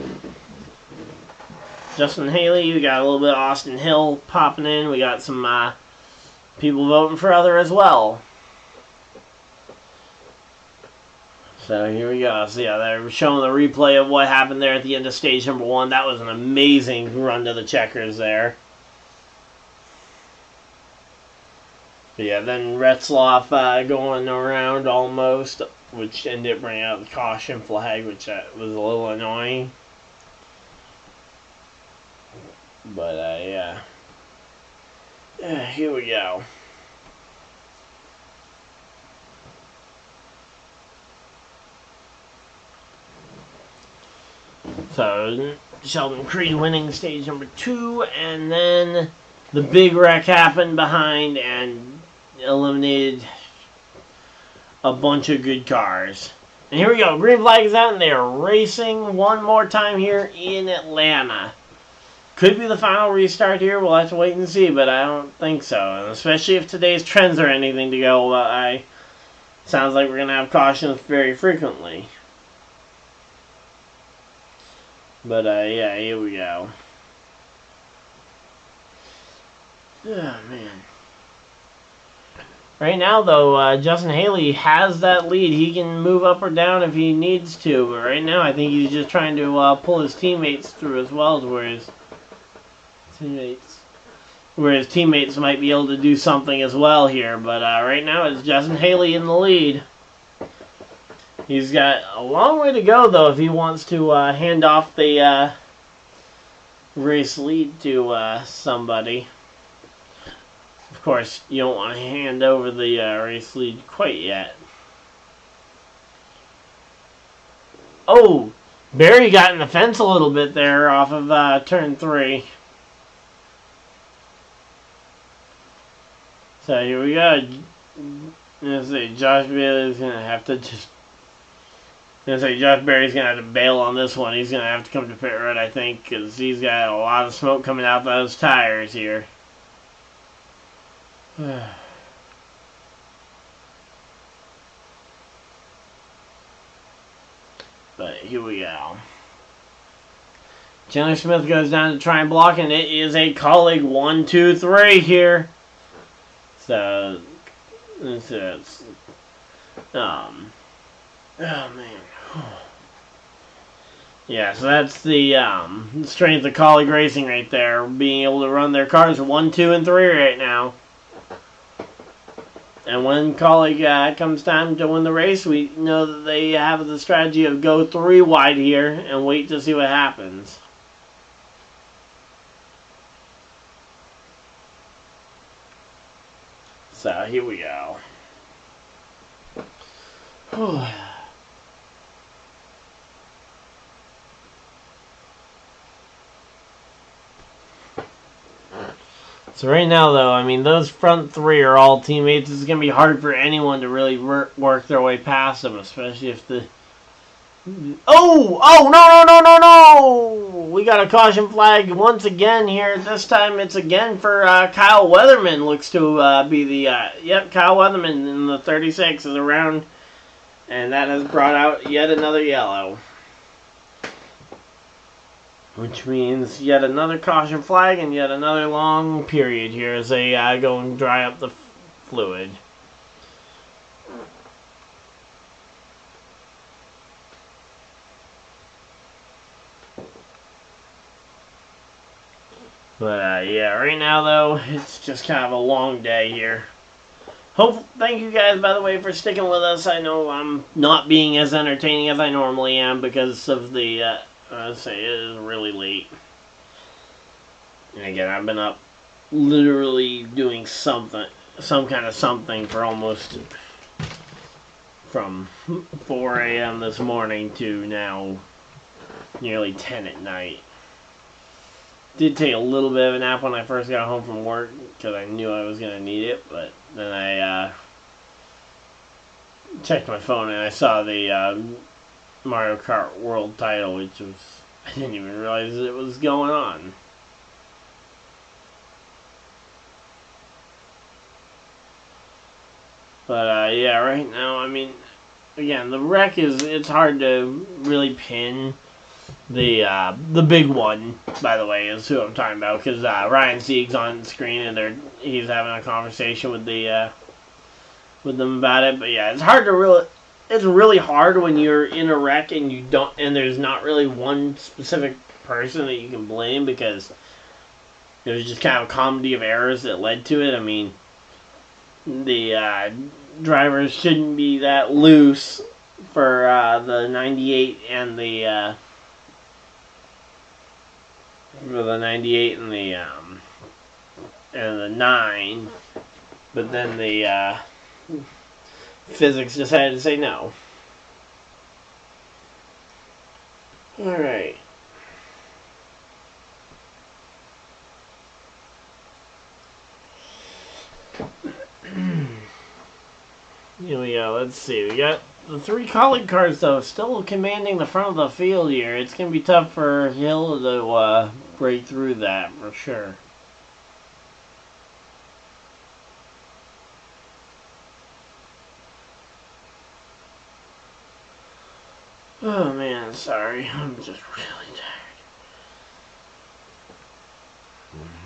Justin Haley, we got a little bit of Austin Hill popping in. We got some people voting for other as well. So here we go. So yeah, they're showing the replay of what happened there at the end of stage number 1. That was an amazing run to the checkers there. But yeah, then Retzloff going around almost, which ended up bringing out the caution flag, which was a little annoying. But yeah. Here we go. So, Sheldon Creed winning stage number 2, and then the big wreck happened behind and eliminated a bunch of good cars. And here we go, green flag is out, and they are racing one more time here in Atlanta. Could be the final restart here, we'll have to wait and see, but I don't think so. And especially if today's trends are anything to go by, sounds like we're going to have cautions very frequently. But, yeah, here we go. Oh, man. Right now, though, Justin Haley has that lead. He can move up or down if he needs to. But right now, I think he's just trying to pull his teammates through as well, to where his teammates might be able to do something as well here. But right now, it's Justin Haley in the lead. He's got a long way to go, though, if he wants to hand off the race lead to somebody. Of course, you don't want to hand over the race lead quite yet. Oh! Barry got in the fence a little bit there off of turn 3. So here we go. Let's see, Josh Bailey's going to have to just... Josh Berry's going to have to bail on this one. He's going to have to come to pit road, I think, because he's got a lot of smoke coming out those tires here. But here we go. Chandler Smith goes down to try and block, and it is a colleague 1, 2, 3 here. So, it's oh man. Yeah, so that's the strength of colleague racing right there, being able to run their cars 1, 2, and 3 right now. And when colleague comes time to win the race, we know that they have the strategy of go 3 wide here and wait to see what happens. So here we go. So right now, though, I mean, those front 3 are all teammates. It's going to be hard for anyone to really work their way past them, especially if the... Oh, no! We got a caution flag once again here. This time it's again for Kyle Weatherman. Looks to be the... Kyle Weatherman in the 36 is around, and that has brought out yet another yellow. Which means yet another caution flag and yet another long period here as they go and dry up the fluid. But yeah, right now though, it's just kind of a long day here. Thank you guys, by the way, for sticking with us. I know I'm not being as entertaining as I normally am because of the, I'd say it is really late. And again, I've been up literally doing some kind of something for almost from 4 a.m. this morning to now nearly 10 at night. Did take a little bit of a nap when I first got home from work because I knew I was going to need it, but then I checked my phone and I saw the Mario Kart World title, which was, I didn't even realize it was going on. But yeah, right now, I mean, again, the wreck it's hard to really pin. The big one, by the way, is who I'm talking about, because Ryan Sieg's on the screen and he's having a conversation with with them about it. But yeah, it's really hard when you're in a wreck and there's not really one specific person that you can blame, because there's just kind of a comedy of errors that led to it. I mean, the drivers shouldn't be that loose for the 98 and the 98 and the 9, but then the physics decided to say no. Alright. Here we go, let's see. We got the 3 colleague cars, though, still commanding the front of the field here. It's going to be tough for Hill to break through that, for sure. Oh, man, sorry. I'm just really tired.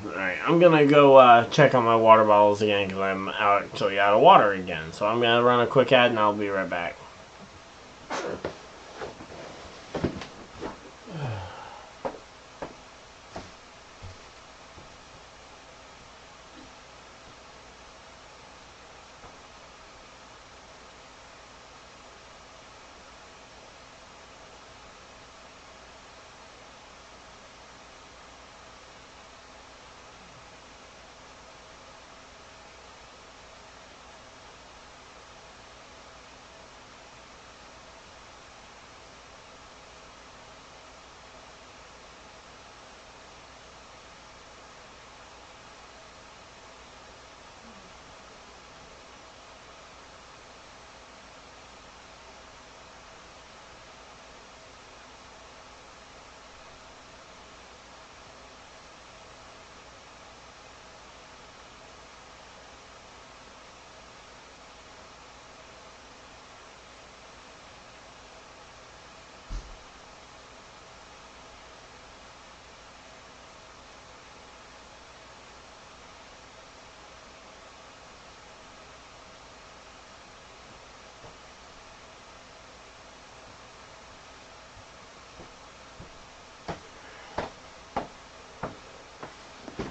Alright, I'm going to go check on my water bottles again, because I'm actually out of water again. So I'm going to run a quick ad, and I'll be right back.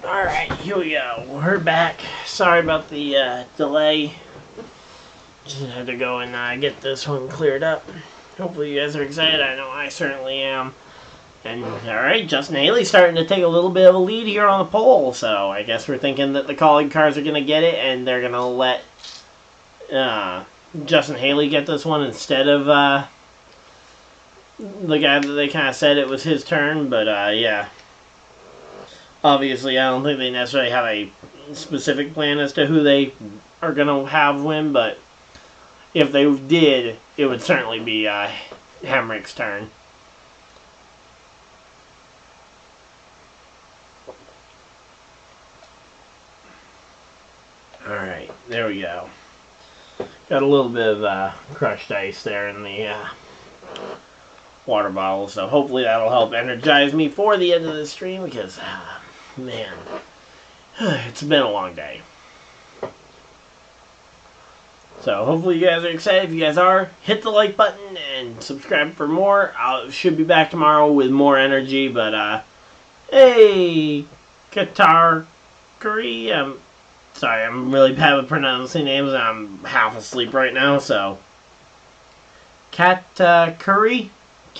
Alright, here we go. We're back. Sorry about the delay. Just had to go and get this one cleared up. Hopefully you guys are excited. I know I certainly am. And, alright, Justin Haley's starting to take a little bit of a lead here on the pole. So, I guess we're thinking that the colleague cars are going to get it, and they're going to let Justin Haley get this one instead of the guy that they kind of said it was his turn. But, yeah. Obviously, I don't think they necessarily have a specific plan as to who they are going to have win, but if they did, it would certainly be Hemrick's turn. Alright, there we go. Got a little bit of crushed ice there in the water bottle, so hopefully that'll help energize me for the end of the stream, because man, it's been a long day. So hopefully you guys are excited. If you guys are, hit the like button and subscribe for more. I should be back tomorrow with more energy, but hey, Katakuri. Sorry, I'm really bad with pronouncing names. I'm half asleep right now, so Katakuri,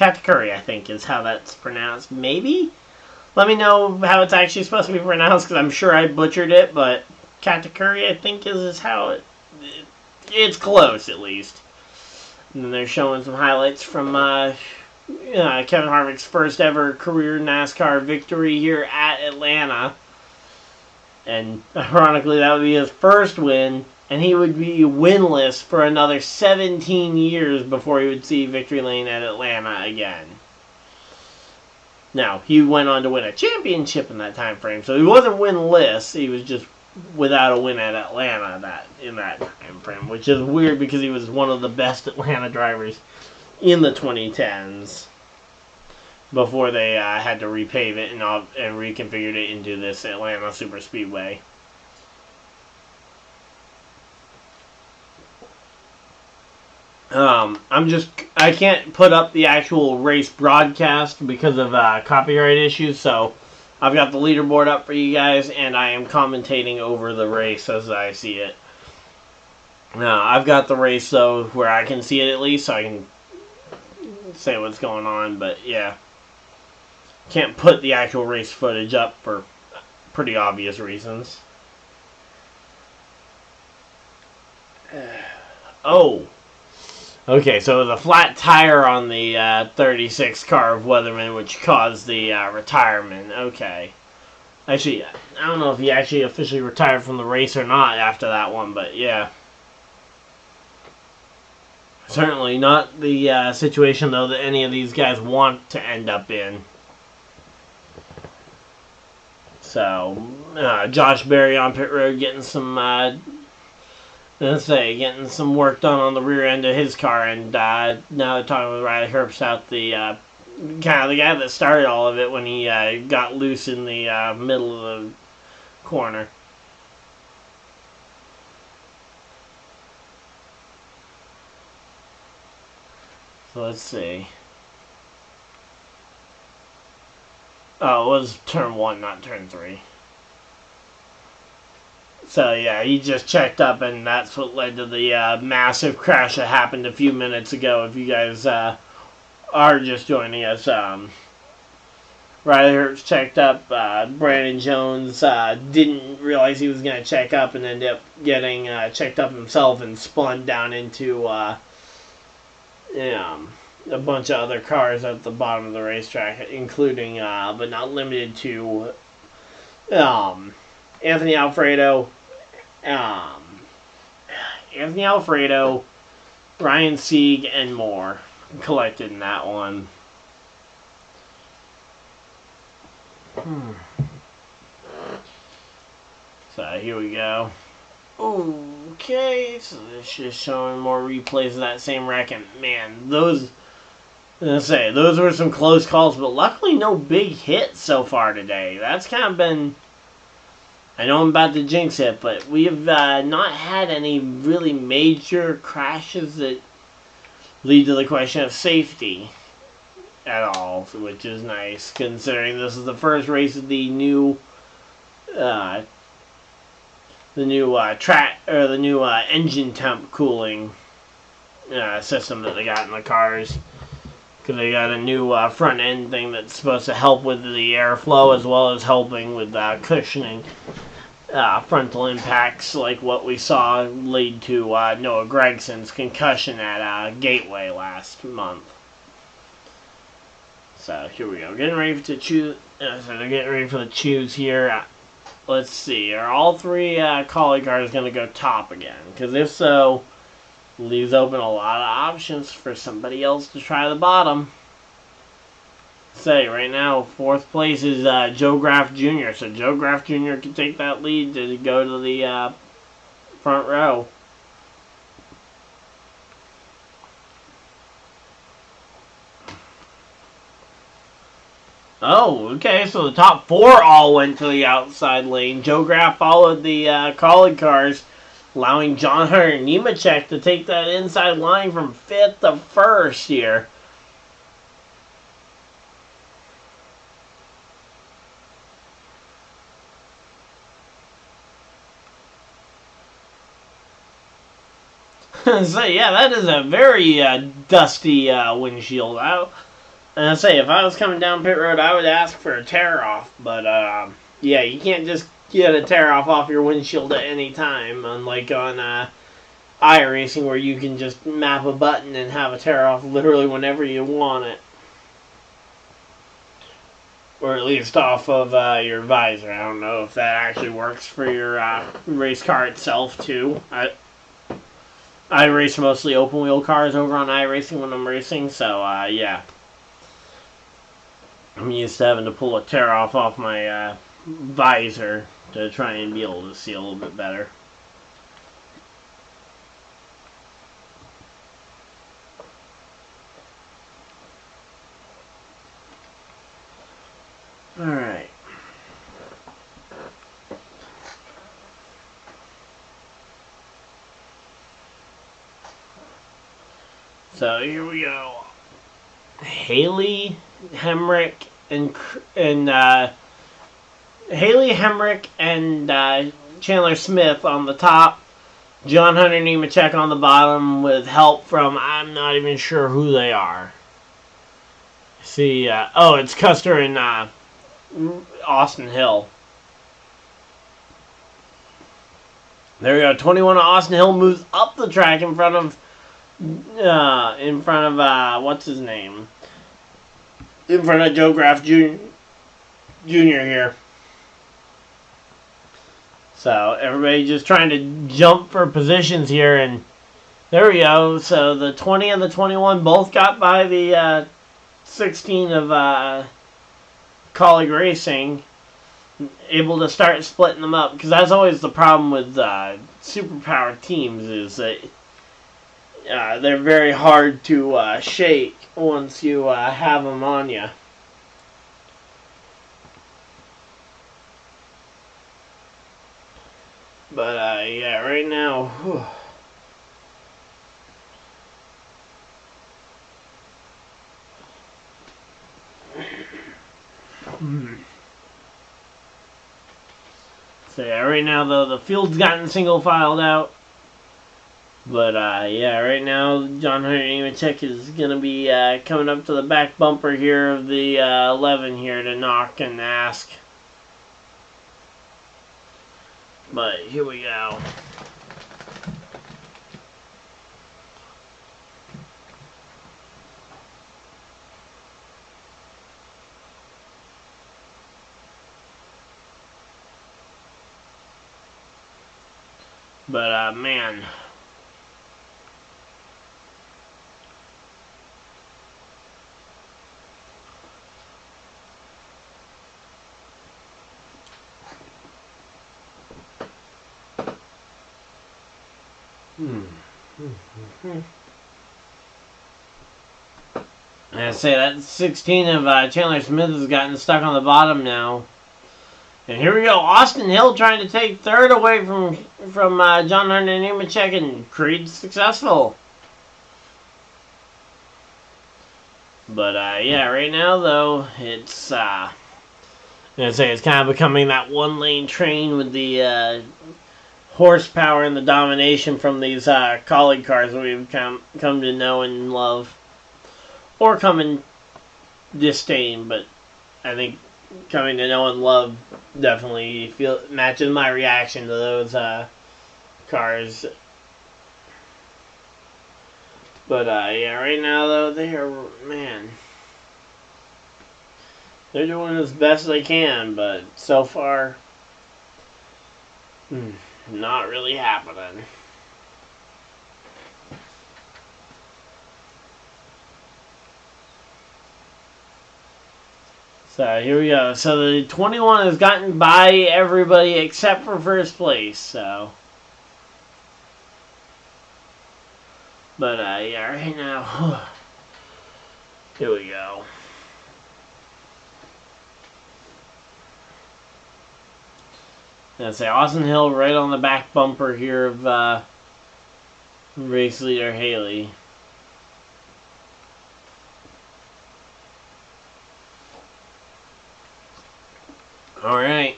I think is how that's pronounced. Maybe. Let me know how it's actually supposed to be pronounced, because I'm sure I butchered it, but Katakuri, I think, is how it's close, at least. And then they're showing some highlights from Kevin Harvick's first ever career NASCAR victory here at Atlanta. And ironically, that would be his first win, and he would be winless for another 17 years before he would see victory lane at Atlanta again. Now, he went on to win a championship in that time frame, so he wasn't winless. He was just without a win at Atlanta in that time frame, which is weird because he was one of the best Atlanta drivers in the 2010s before they had to repave it and reconfigured it into this Atlanta Super Speedway. I can't put up the actual race broadcast because of copyright issues, so I've got the leaderboard up for you guys, and I am commentating over the race as I see it. Now, I've got the race, though, where I can see it at least, so I can say what's going on, but yeah. Can't put the actual race footage up for pretty obvious reasons. Oh. Okay, so it was a flat tire on the 36 car of Weatherman, which caused the retirement. Okay. Actually, I don't know if he actually officially retired from the race or not after that one, but yeah. Certainly not the situation, though, that any of these guys want to end up in. So, Josh Berry on pit road getting some, getting some work done on the rear end of his car, and now they're talking with Riley Herbst, the kind of the guy that started all of it when he got loose in the middle of the corner. So let's see. Oh, it was turn 1, not turn 3. So yeah, he just checked up, and that's what led to the massive crash that happened a few minutes ago. If you guys are just joining us, Riley Herbst checked up. Brandon Jones didn't realize he was going to check up and ended up getting checked up himself and spun down into a bunch of other cars at the bottom of the racetrack, including, but not limited to, Anthony Alfredo, Ryan Sieg, and more collected in that one. So here we go. Okay, so this is just showing more replays of that same wreck, and man, those were some close calls, but luckily no big hits so far today. That's kind of been, I know I'm about to jinx it, but we have not had any really major crashes that lead to the question of safety at all, which is nice, considering this is the first race of the new engine temp cooling system that they got in the cars. Because they got a new front end thing that's supposed to help with the airflow as well as helping with cushioning frontal impacts, like what we saw lead to Noah Gregson's concussion at Gateway last month. So here we go, getting ready to choose. So they're getting ready for the choose here. Let's see, are all three collie cars going to go top again? Because if so, leaves open a lot of options for somebody else to try the bottom. Say, right now, 4th place is Joe Graff Jr. So Joe Graff Jr. can take that lead to go to the front row. Oh, okay, so the top 4 all went to the outside lane. Joe Graff followed the collie cars, allowing John Hunter Nemechek to take that inside line from 5th to 1st here. So yeah, that is a very dusty windshield. And I say, if I was coming down pit road, I would ask for a tear off. But yeah, you can't just get a tear off your windshield at any time, unlike on iRacing where you can just map a button and have a tear off literally whenever you want it. Or at least off of your visor. I don't know if that actually works for your race car itself too. I race mostly open wheel cars over on iRacing when I'm racing, so yeah. I'm used to having to pull a tear off my visor to try and be able to see a little bit better. Alright. So here we go. Haley, Hemrick, and Haley, Hemrick, and Chandler Smith on the top. John Hunter Nemechek on the bottom with help from, I'm not even sure who they are. See, oh, it's Custer and Austin Hill. There we go. 21 Austin Hill moves up the track in front of what's his name? In front of Joe Graff Jr. here. So everybody just trying to jump for positions here, and there we go. So the 20 and the 21 both got by the 16 of Colleague Racing, able to start splitting them up, because that's always the problem with superpowered teams, is that they're very hard to shake once you have them on you. But yeah, right now, whew. So yeah, right now though, the field's gotten single filed out. But yeah, right now John Hunter Nemechek is going to be coming up to the back bumper here of the 11 here to knock and ask. But here we go. But man. I say that 16 of Chandler Smith has gotten stuck on the bottom now. And here we go. Austin Hill trying to take third away from John Hunter Nemechek, and Creed's successful. But yeah, right now though, it's I'm gonna say it's kind of becoming that one lane train with the horsepower and the domination from these colleague cars that we've come to know and love, or come and disdain. But I think coming to know and love definitely matches my reaction to those cars. But yeah, right now though, they're doing as best they can, but so far, not really happening. So here we go. So the 21 has gotten by everybody except for first place. So, but yeah, right now, here we go. And say Austin Hill right on the back bumper here of race leader Haley. Alright.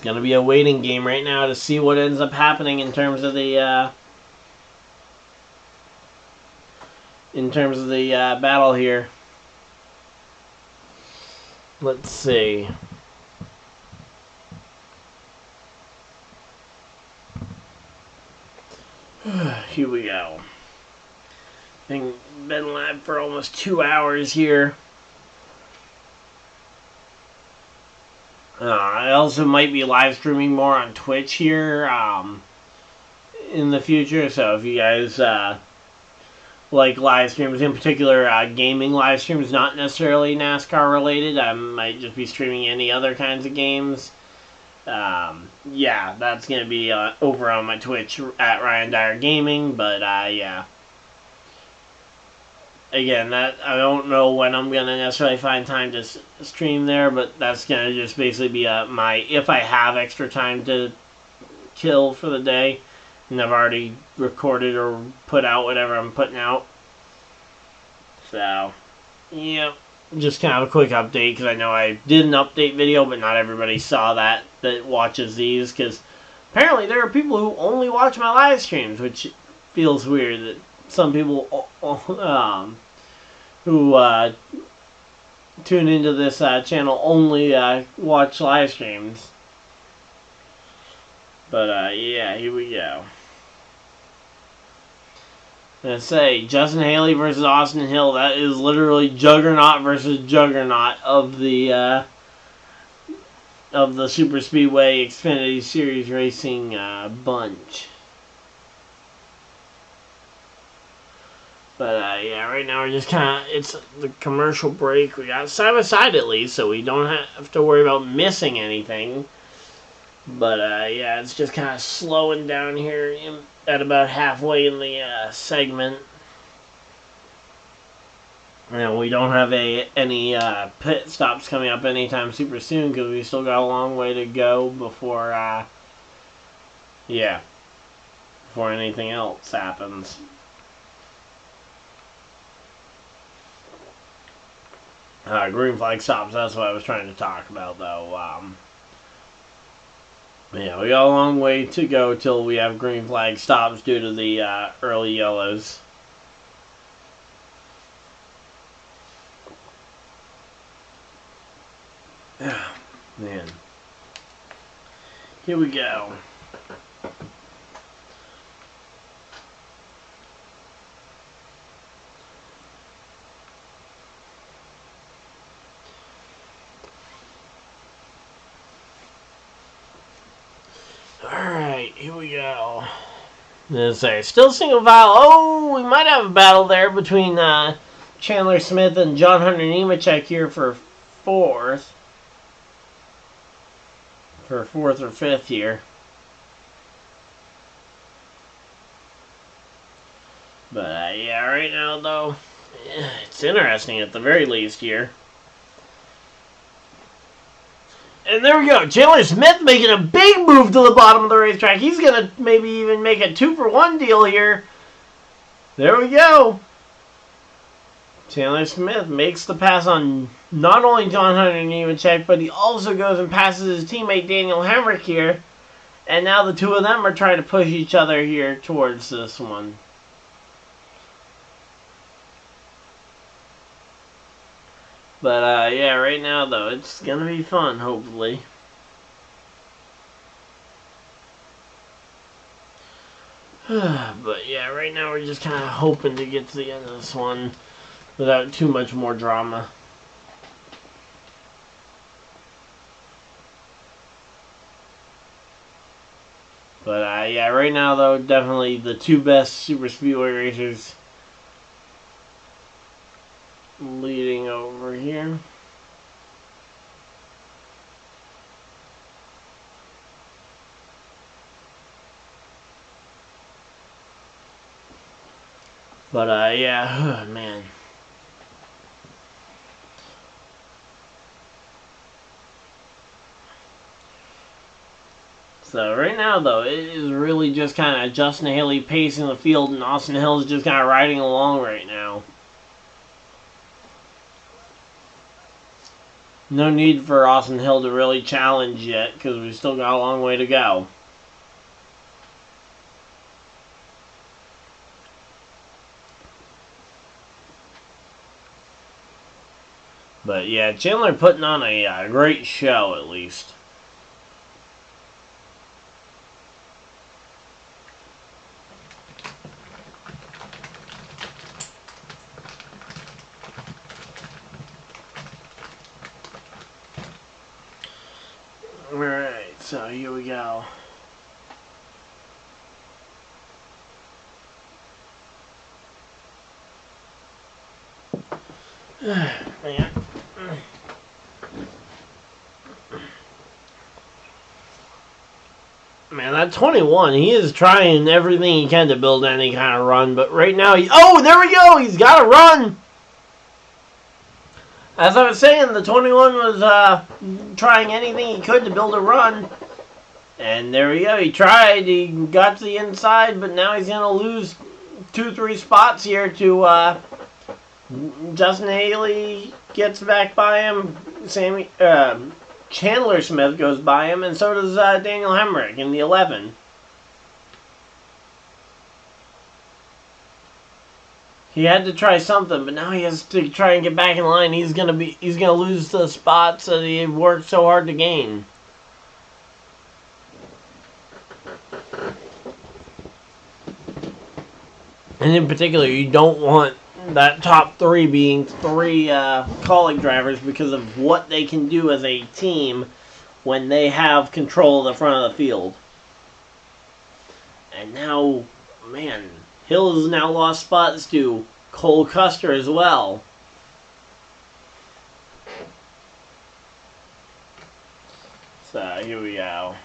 It's going to be a waiting game right now to see what ends up happening in terms of the battle here. Let's see. Here we go. I think been live for almost 2 hours here. I also might be live streaming more on Twitch here in the future. So if you guys like live streams, in particular gaming live streams, not necessarily NASCAR related, I might just be streaming any other kinds of games. Yeah, that's going to be over on my Twitch at Ryan Dyer Gaming, but yeah. Again, that I don't know when I'm going to necessarily find time to stream there, but that's going to just basically be my, if I have extra time to kill for the day, and I've already recorded or put out whatever I'm putting out. So, yeah, just kind of a quick update, because I know I did an update video, but not everybody saw that watches these, because apparently there are people who only watch my live streams, which feels weird that some people who tune into this channel only watch live streams. But yeah, here we go. I'm gonna say Justin Haley versus Austin Hill. That is literally Juggernaut versus Juggernaut of the Super Speedway Xfinity Series Racing bunch. But yeah, right now we're just kind of, it's the commercial break. We got side by side at least, so we don't have to worry about missing anything. But yeah, it's just kind of slowing down here at about halfway in the segment. And we don't have any pit stops coming up anytime super soon, because we still got a long way to go before, yeah, before anything else happens. Green flag stops, that's what I was trying to talk about, though. Yeah, we got a long way to go till we have green flag stops due to the early yellows. Man. Here we go. Alright, here we go. Let's say, still single file. Oh, we might have a battle there between Chandler Smith and John Hunter Nemechek here for fourth. For fourth or fifth here. But yeah, right now though, it's interesting at the very least here. And there we go. Chandler Smith making a big move to the bottom of the racetrack. He's going to maybe even make a 2-for-1 deal here. There we go. Chandler Smith makes the pass on not only John Hunter Nemechek, but he also goes and passes his teammate Daniel Hemrick here. And now the two of them are trying to push each other here towards this one. But yeah, right now though, it's gonna be fun, hopefully. But yeah, right now we're just kind of hoping to get to the end of this one without too much more drama. But yeah, right now though, definitely the two best Super Speedway racers leading over here. But yeah, man. So right now though, it is really just kind of Justin Haley pacing the field, and Austin Hill is just kind of riding along right now. no need for Austin Hill to really challenge yet because we still got a long way to go. But yeah, Chandler putting on a great show at least. Alright, so here we go. Man. Man, that 21, he is trying everything he can to build any kind of run, but right now, oh, there we go, he's got a run! As I was saying, the 21 was trying anything he could to build a run, and there we go, he tried, he got to the inside, but now he's going to lose 2-3 spots here to Justin Haley gets back by him, Chandler Smith goes by him, and so does Daniel Hemrick in the 11. He had to try something, but now he has to try and get back in line. He's gonna lose the spots that he worked so hard to gain. And in particular, you don't want that top 3 being 3 Kaulig drivers because of what they can do as a team when they have control of the front of the field. And now, man, Hill has now lost spots to Cole Custer as well. So, here we go.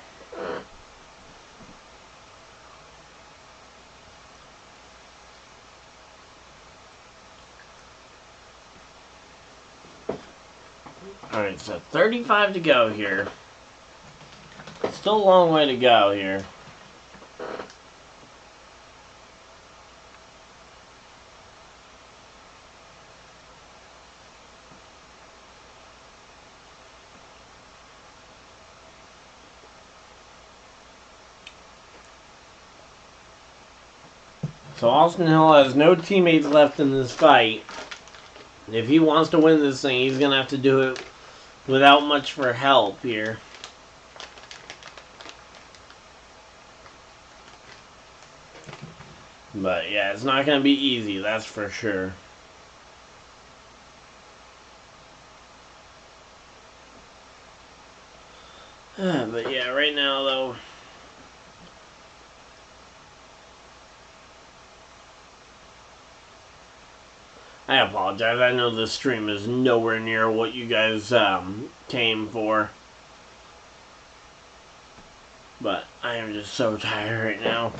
Alright, so 35 to go here. Still a long way to go here. So Austin Hill has no teammates left in this fight. If he wants to win this thing, he's going to have to do it without much for help here. But yeah, it's not going to be easy, that's for sure. But yeah, right now though, I apologize. I know this stream is nowhere near what you guys came for. But I am just so tired right now.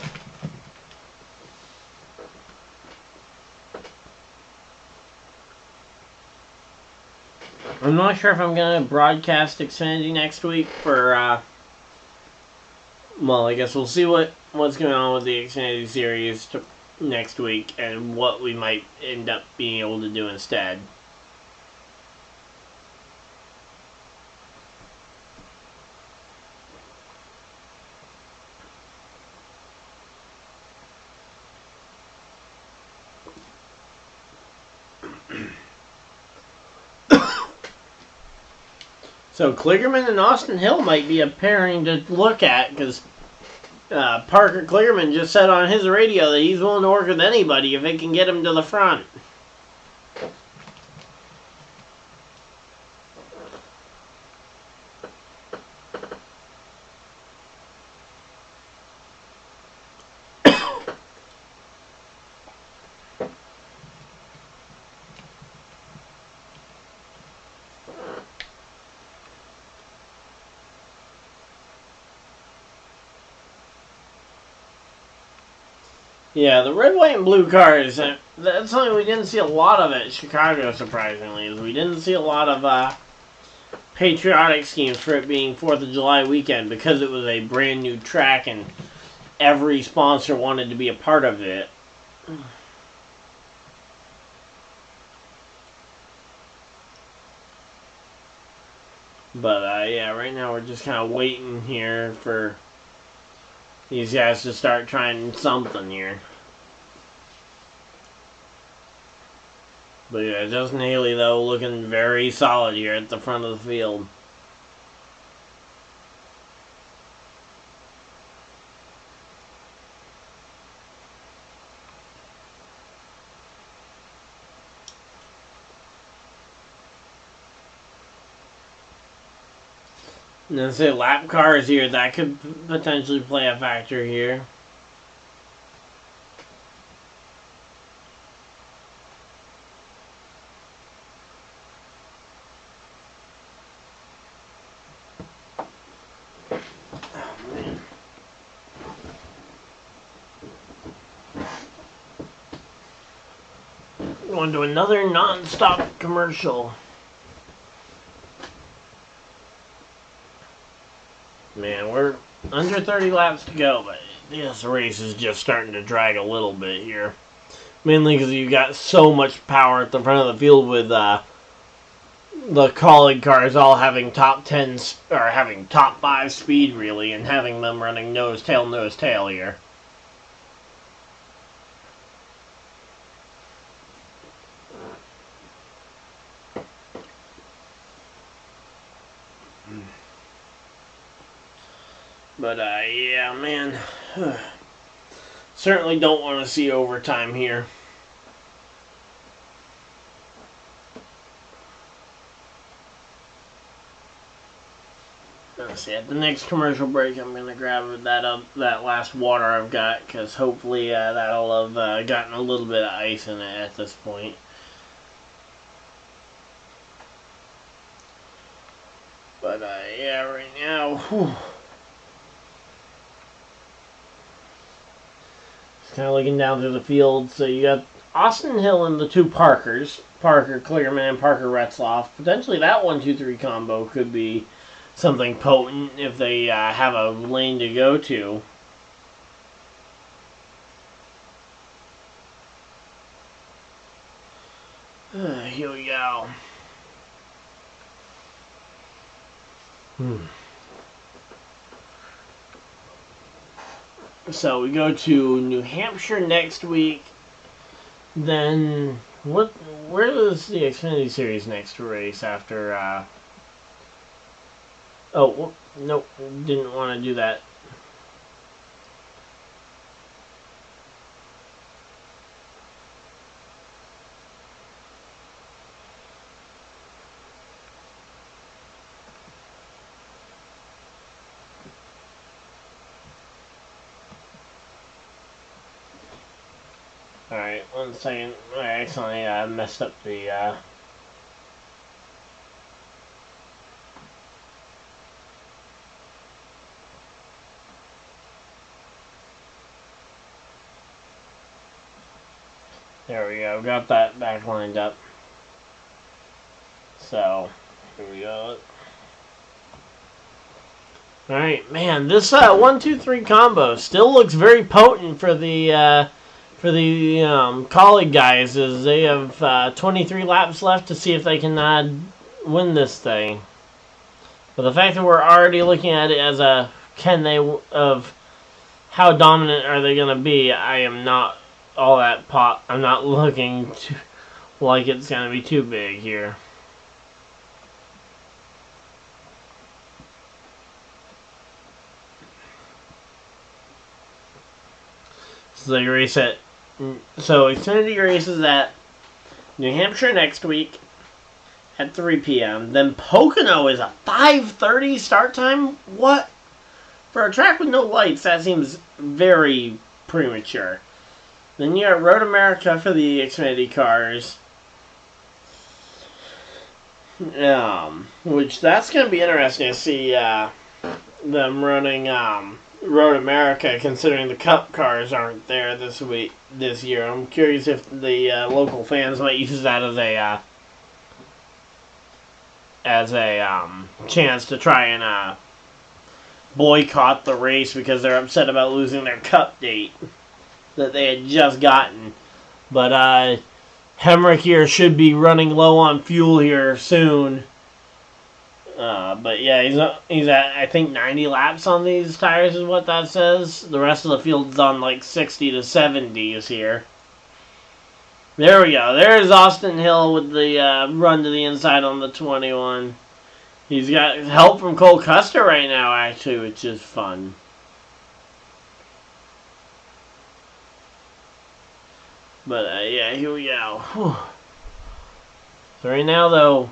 I'm not sure if I'm going to broadcast Xfinity next week for, well, I guess we'll see what's going on with the Xfinity series next week and what we might end up being able to do instead. So Kligerman and Austin Hill might be a pairing to look at because Parker Kligerman just said on his radio that he's willing to work with anybody if it can get him to the front. Yeah, the red, white, and blue cars, that's something we didn't see a lot of at Chicago, surprisingly. We didn't see a lot of patriotic schemes for it being 4th of July weekend because it was a brand new track and every sponsor wanted to be a part of it. But yeah, right now we're just kind of waiting here for these guys to start trying something here. But yeah, Justin Haley, though, looking very solid here at the front of the field. And then say lap cars here, that could potentially play a factor here. Going to another non-stop commercial. Man, we're under 30 laps to go, but this race is just starting to drag a little bit here. Mainly because you've got so much power at the front of the field with the colleague cars all having top 10 or having top 5 speed really, and having them running nose tail here. But yeah, man, certainly don't want to see overtime here. Let's see, at the next commercial break, I'm going to grab that last water I've got, because hopefully that'll have gotten a little bit of ice in it at this point. But yeah, right now, just kind of looking down through the field. So you got Austin Hill and the two Parkers, Parker Clearman, Parker Retzloff. Potentially that 1-2-3 combo could be something potent if they have a lane to go to. Here we go. So we go to New Hampshire next week. Then where is the Xfinity Series next race after? Oh, nope, didn't want to do that. Alright, 1 second. I accidentally messed up the there we go, got that back lined up. So, here we go. Alright, man, this 1-2-3 combo still looks very potent for the colleague guys, as they have 23 laps left to see if they can win this thing. But the fact that we're already looking at it as a of how dominant are they going to be, I am not all that I'm not looking like it's going to be too big here. So they race at Xfinity races at New Hampshire next week at 3 p.m. Then Pocono is a 5:30 start time? What? For a track with no lights, that seems very premature. Then you got Road America for the Xfinity cars. Which that's going to be interesting to see them running Road America, considering the Cup cars aren't there this year. I'm curious if the local fans might use that as a chance to try and boycott the race because they're upset about losing their Cup date that they had just gotten. But Hemrick here should be running low on fuel here soon. But yeah, he's at, I think, 90 laps on these tires is what that says. The rest of the field's on like 60 to 70s here. There we go. There's Austin Hill with the run to the inside on the 21. He's got help from Cole Custer right now, actually, which is fun. But yeah, here we go. Whew. So right now, though,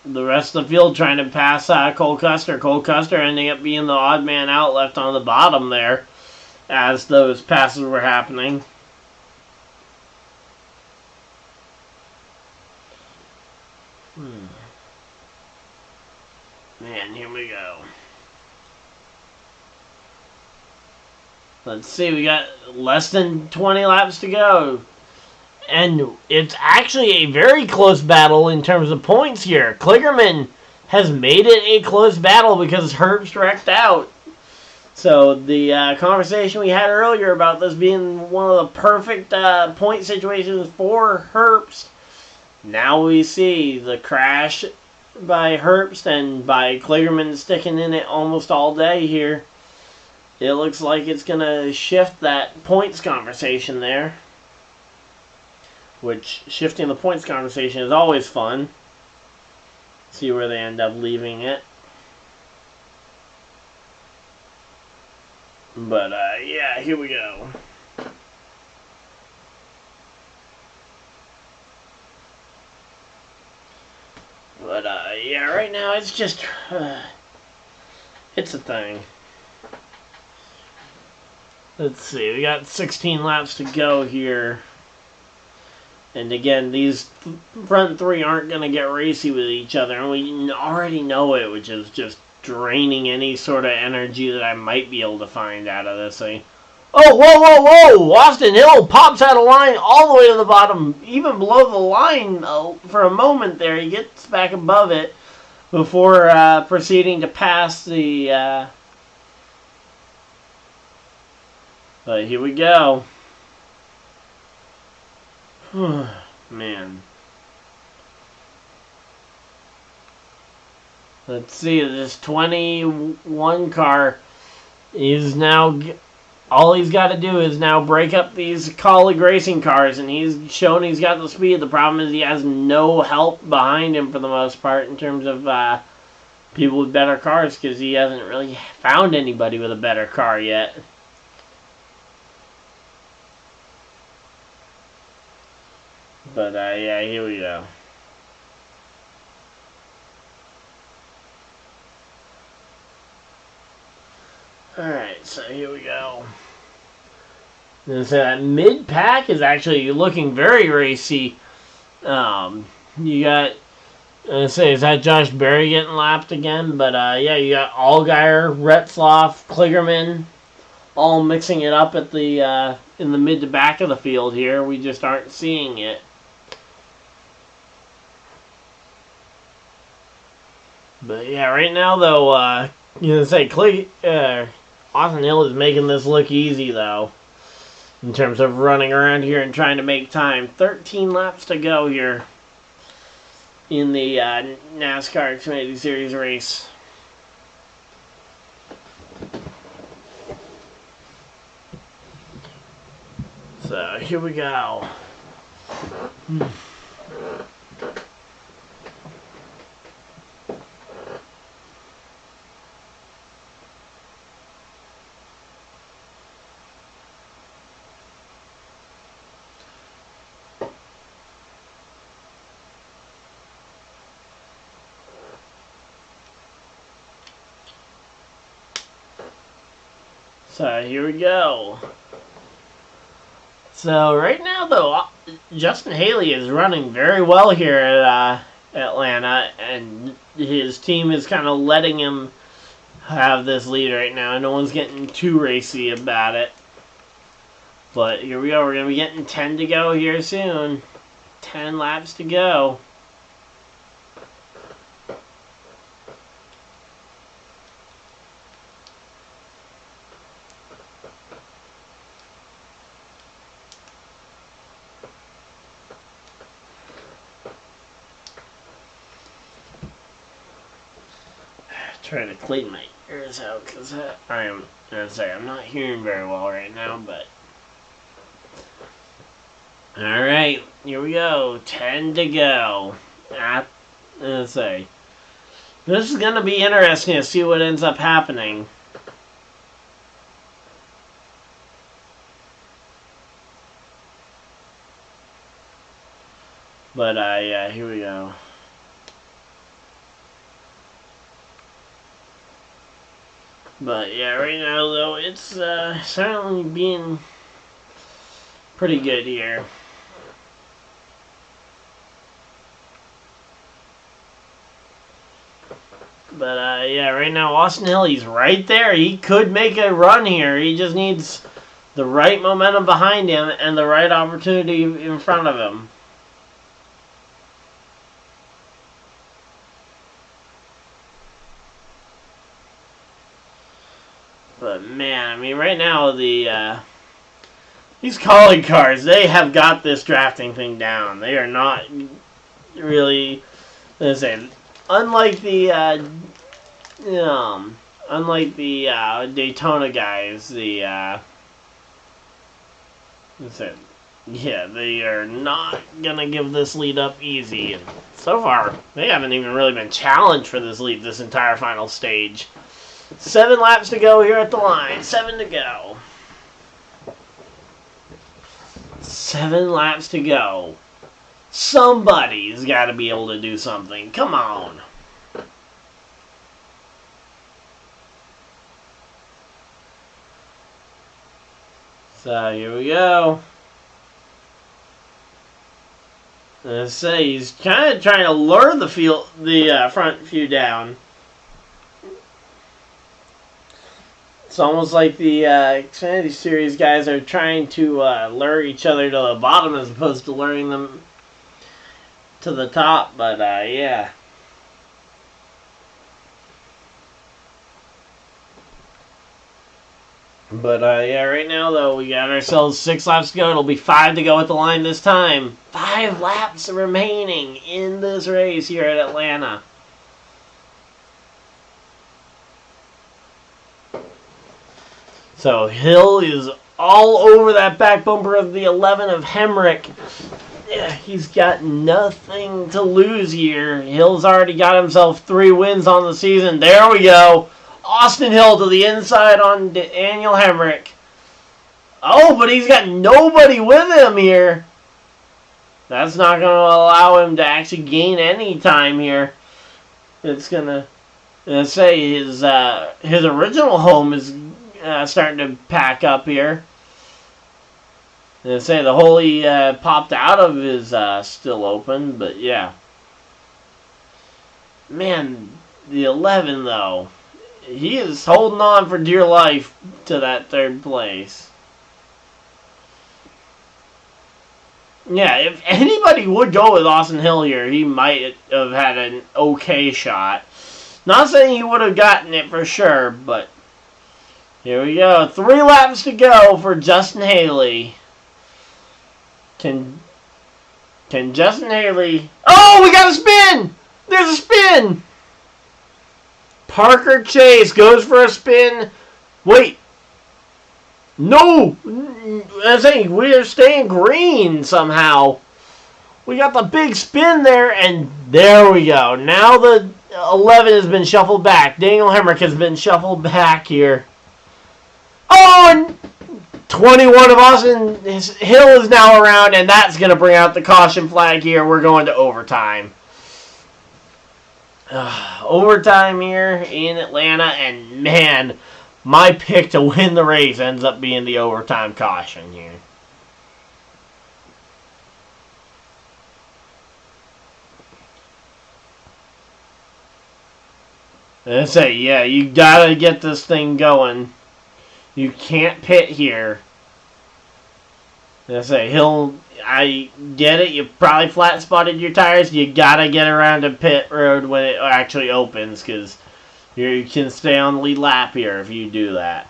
the rest of the field trying to pass Cole Custer. Cole Custer ending up being the odd man out, left on the bottom there as those passes were happening. Man, here we go. Let's see, we got less than 20 laps to go. And it's actually a very close battle in terms of points here. Kligerman has made it a close battle because Herbst wrecked out. So the conversation we had earlier about this being one of the perfect point situations for Herbst, now we see the crash by Herbst and by Kligerman sticking in it almost all day here. It looks like it's going to shift that points conversation there. Which, shifting the points conversation is always fun. See where they end up leaving it. But, yeah, here we go. But, yeah, right now it's just, it's a thing. Let's see, we got 16 laps to go here. And again, these front three aren't going to get racy with each other. And we already know it, which is just draining any sort of energy that I might be able to find out of this thing. Oh, whoa, whoa, whoa! Austin Hill pops out of line all the way to the bottom, even below the line for a moment there. He gets back above it before proceeding to pass the... But here we go. Man. Let's see, this 21 car is now... All he's got to do is now break up these colleague racing cars, and he's shown he's got the speed. The problem is he has no help behind him for the most part in terms of people with better cars, because he hasn't really found anybody with a better car yet. But, yeah, here we go. Alright, so here we go. And so that mid-pack is actually looking very racy. You got, is that Josh Berry getting lapped again? But, yeah, you got Allgaier, Retzloff, Kligerman, all mixing it up at the, in the mid to back of the field here. We just aren't seeing it. But yeah, right now though, Austin Hill is making this look easy though, in terms of running around here and trying to make time. 13 laps to go here in the NASCAR Xfinity Series race. So here we go. So here we go. So right now though, Justin Haley is running very well here at Atlanta, and his team is kind of letting him have this lead right now. No one's getting too racy about it. But here we go. We're going to be getting 10 to go here soon. 10 laps to go. try to clean my ears out because I'm not hearing very well right now, but. Alright, here we go. 10 to go. This is going to be interesting to see what ends up happening. But, yeah, here we go. But, yeah, right now, though, it's certainly being pretty good here. But, yeah, right now, Austin Hill, he's right there. He could make a run here. He just needs the right momentum behind him and the right opportunity in front of him. But, man, I mean, right now, these calling cars, they have got this drafting thing down. They are not really, unlike the Daytona guys, yeah, they are not gonna give this lead up easy. And so far, they haven't even really been challenged for this lead this entire final stage. 7 laps to go here at the line. 7 to go. 7 laps to go. Somebody's got to be able to do something. Come on. So here we go. Let's say he's kind of trying to lure the front few down. It's almost like the Xfinity Series guys are trying to lure each other to the bottom as opposed to luring them to the top. But, yeah. But, yeah, right now, though, we got ourselves 6 laps to go. It'll be 5 to go at the line this time. 5 laps remaining in this race here at Atlanta. So Hill is all over that back bumper of the 11 of Hemrick. Yeah, he's got nothing to lose here. Hill's already got himself 3 wins on the season. There we go. Austin Hill to the inside on Daniel Hemrick. Oh, but he's got nobody with him here. That's not going to allow him to actually gain any time here. It's going to say his original home is starting to pack up here. And say the hole he popped out of is still open, but yeah. Man, the 11 though, he is holding on for dear life to that 3rd place. Yeah, if anybody would go with Austin Hill here, he might have had an okay shot. Not saying he would have gotten it for sure, but here we go. 3 laps to go for Justin Haley. Can Justin Haley... Oh, we got a spin! There's a spin! Parker Chase goes for a spin. Wait. No! I think we are staying green somehow. We got the big spin there, and there we go. Now the 11 has been shuffled back. Daniel Hemrick has been shuffled back here. Oh, and 21 of Austin Hill is now around, and that's going to bring out the caution flag here. We're going to overtime. Overtime here in Atlanta, and man, my pick to win the race ends up being the overtime caution here. I say, yeah, you got to get this thing going. You can't pit here. I say, I get it. You probably flat spotted your tires. You gotta get around to pit road when it actually opens, because you can stay on the lead lap here if you do that.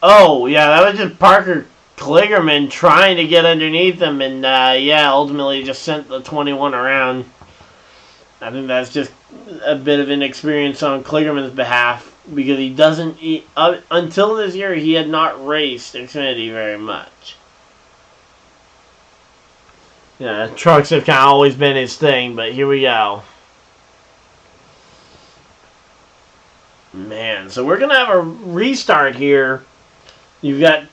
Oh, yeah, that was just Parker Kligerman trying to get underneath him, and yeah, ultimately just sent the 21 around. I think that's just a bit of inexperience on Kligerman's behalf because he doesn't. Until this year, he had not raced Xfinity very much. Yeah, trucks have kind of always been his thing, but here we go. Man, so we're going to have a restart here. You've got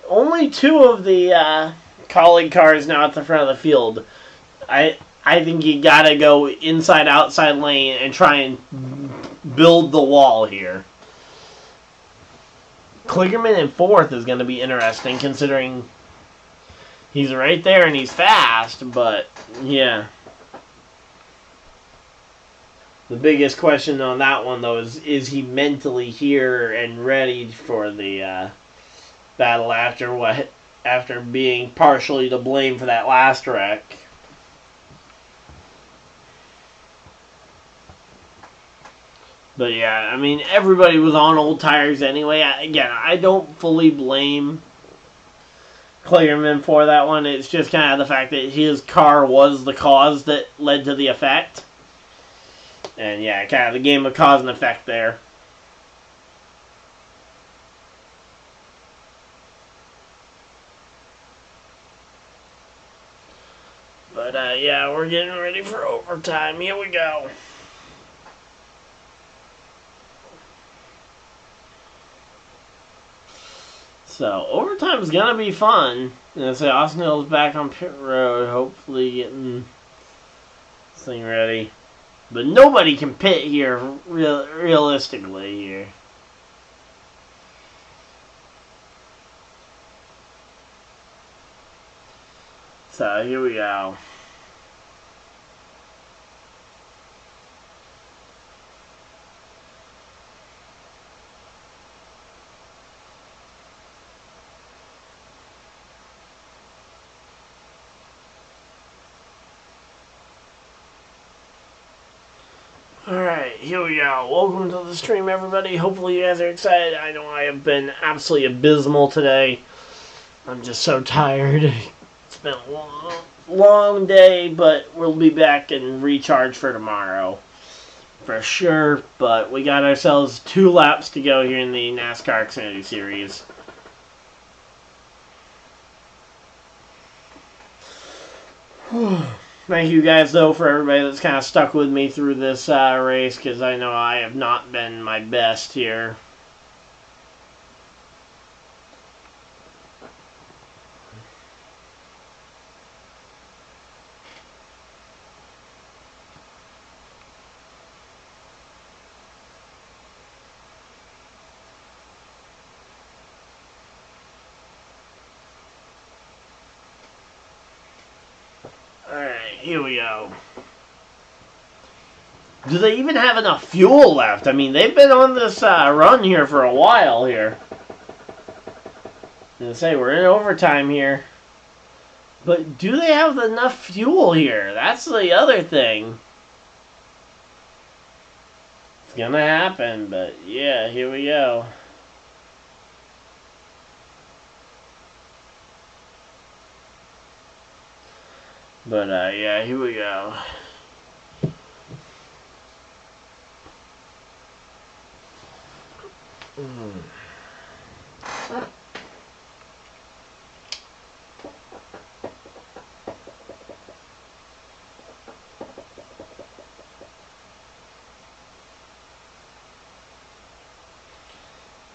only 2 of the colleague cars now at the front of the field. I think you got to go inside, outside lane and try and build the wall here. Kligerman in 4th is going to be interesting considering he's right there and he's fast, but yeah. The biggest question on that one, though, is he mentally here and ready for the battle after being partially to blame for that last wreck? But yeah, I mean, everybody was on old tires anyway. I don't fully blame Kligerman for that one. It's just kind of the fact that his car was the cause that led to the effect. And yeah, kind of the game of cause and effect there. But yeah, we're getting ready for overtime. Here we go. So, overtime is going to be fun. And so Austin Hill's back on pit road, hopefully getting this thing ready. But nobody can pit here, realistically here. So, here we go. Alright, here we go. Welcome to the stream, everybody. Hopefully you guys are excited. I know I have been absolutely abysmal today. I'm just so tired. It's been a long day, but we'll be back and recharge for tomorrow. For sure, but we got ourselves 2 laps to go here in the NASCAR Xfinity Series. Thank you guys, though, for everybody that's kind of stuck with me through this race, because I know I have not been my best here. Alright, here we go. Do they even have enough fuel left? I mean, they've been on this run here for a while here. I'm going to say, we're in overtime here. But do they have enough fuel here? That's the other thing. It's going to happen, but yeah, here we go. But yeah, here we go.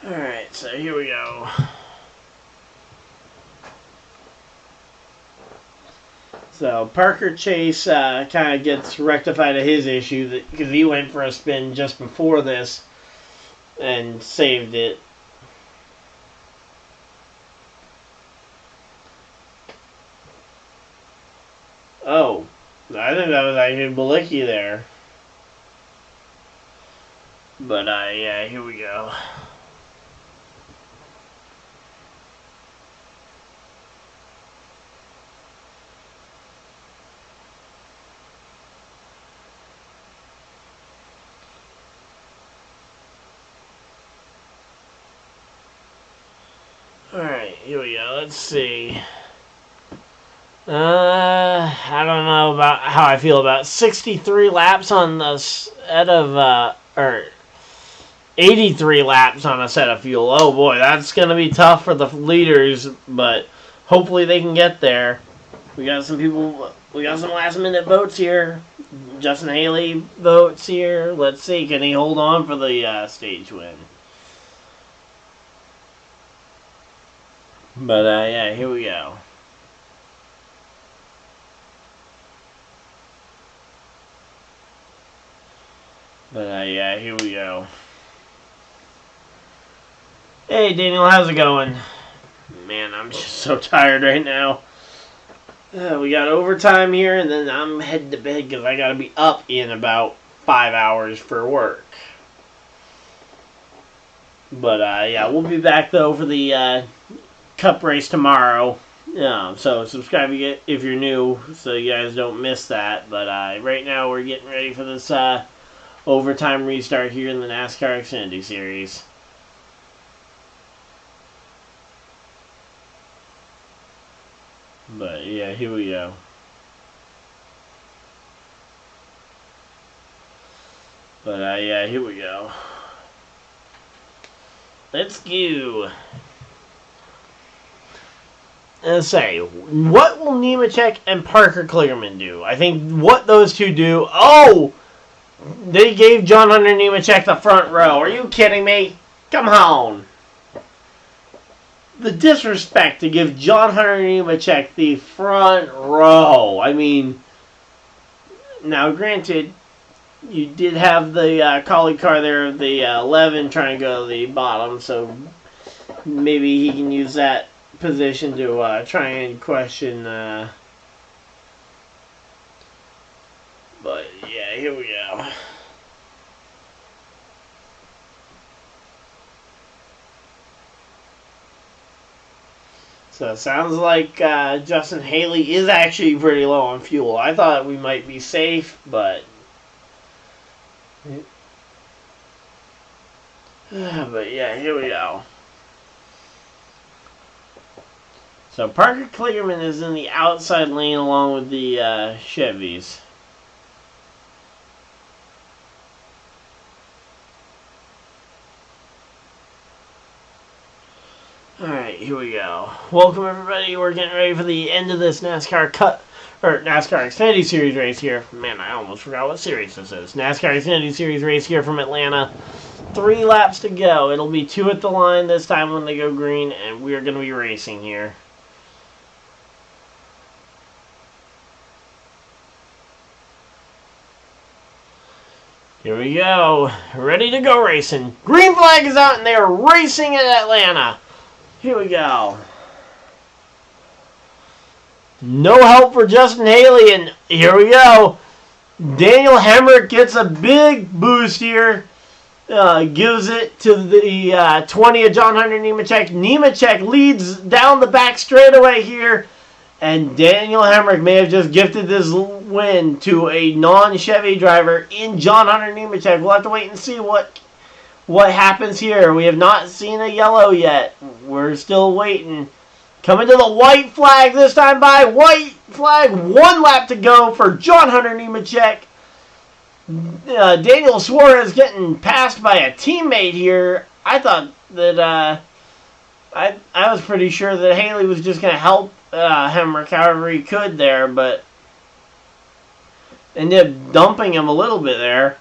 Alright, so here we go. So Parker Chase kind of gets rectified of his issue because he went for a spin just before this and saved it. Oh, I think that was actually Balicki there. But yeah, here we go. Alright, here we go. Let's see. I don't know about how I feel about 63 laps on the set of, or 83 laps on a set of fuel. Oh boy, that's going to be tough for the leaders, but hopefully they can get there. We got some last minute votes here. Justin Haley votes here. Let's see, can he hold on for the stage win? But yeah, here we go. But yeah, here we go. Hey Daniel, how's it going? Man, I'm just so tired right now. We got overtime here, and then I'm heading to bed because I gotta be up in about 5 hours for work. But yeah, we'll be back though for the Cup race tomorrow. So subscribe if you're new, so you guys don't miss that. But right now we're getting ready for this overtime restart here in the NASCAR Xfinity Series. But yeah, here we go. But yeah, here we go. Let's go. Let's say, what will Nemechek and Parker Kligerman do? I think what those two do... Oh! They gave John Hunter Nemechek the front row. Are you kidding me? Come on. The disrespect to give John Hunter Nemechek the front row. I mean, now granted, you did have the collie car there of the 11 trying to go to the bottom, so maybe he can use that position to try and question. But yeah, here we go. So it sounds like Justin Haley is actually pretty low on fuel. I thought we might be safe, but yeah, here we go. So Parker Kligerman is in the outside lane along with the Chevys. Alright, here we go. Welcome everybody. We're getting ready for the end of this NASCAR Xfinity Series race here. Man, I almost forgot what series this is. NASCAR Xfinity Series race here from Atlanta. 3 laps to go. It'll be 2 at the line this time when they go green, and we're going to be racing here. Here we go. Ready to go racing. Green flag is out, and they are racing in Atlanta. Here we go. No help for Justin Haley, and here we go. Daniel Hemrick gets a big boost here. Gives it to the 20 of John Hunter Nemechek. Nemechek leads down the back straightaway here. And Daniel Hemrick may have just gifted this win to a non-Chevy driver in John Hunter Nemechek. We'll have to wait and see what happens here. We have not seen a yellow yet. We're still waiting. Coming to the white flag this time by. White flag, 1 lap to go for John Hunter Nemechek. Daniel Suarez getting passed by a teammate here. I thought that I was pretty sure that Haley was just going to help Hemrick however he could there, but ended up dumping him a little bit there.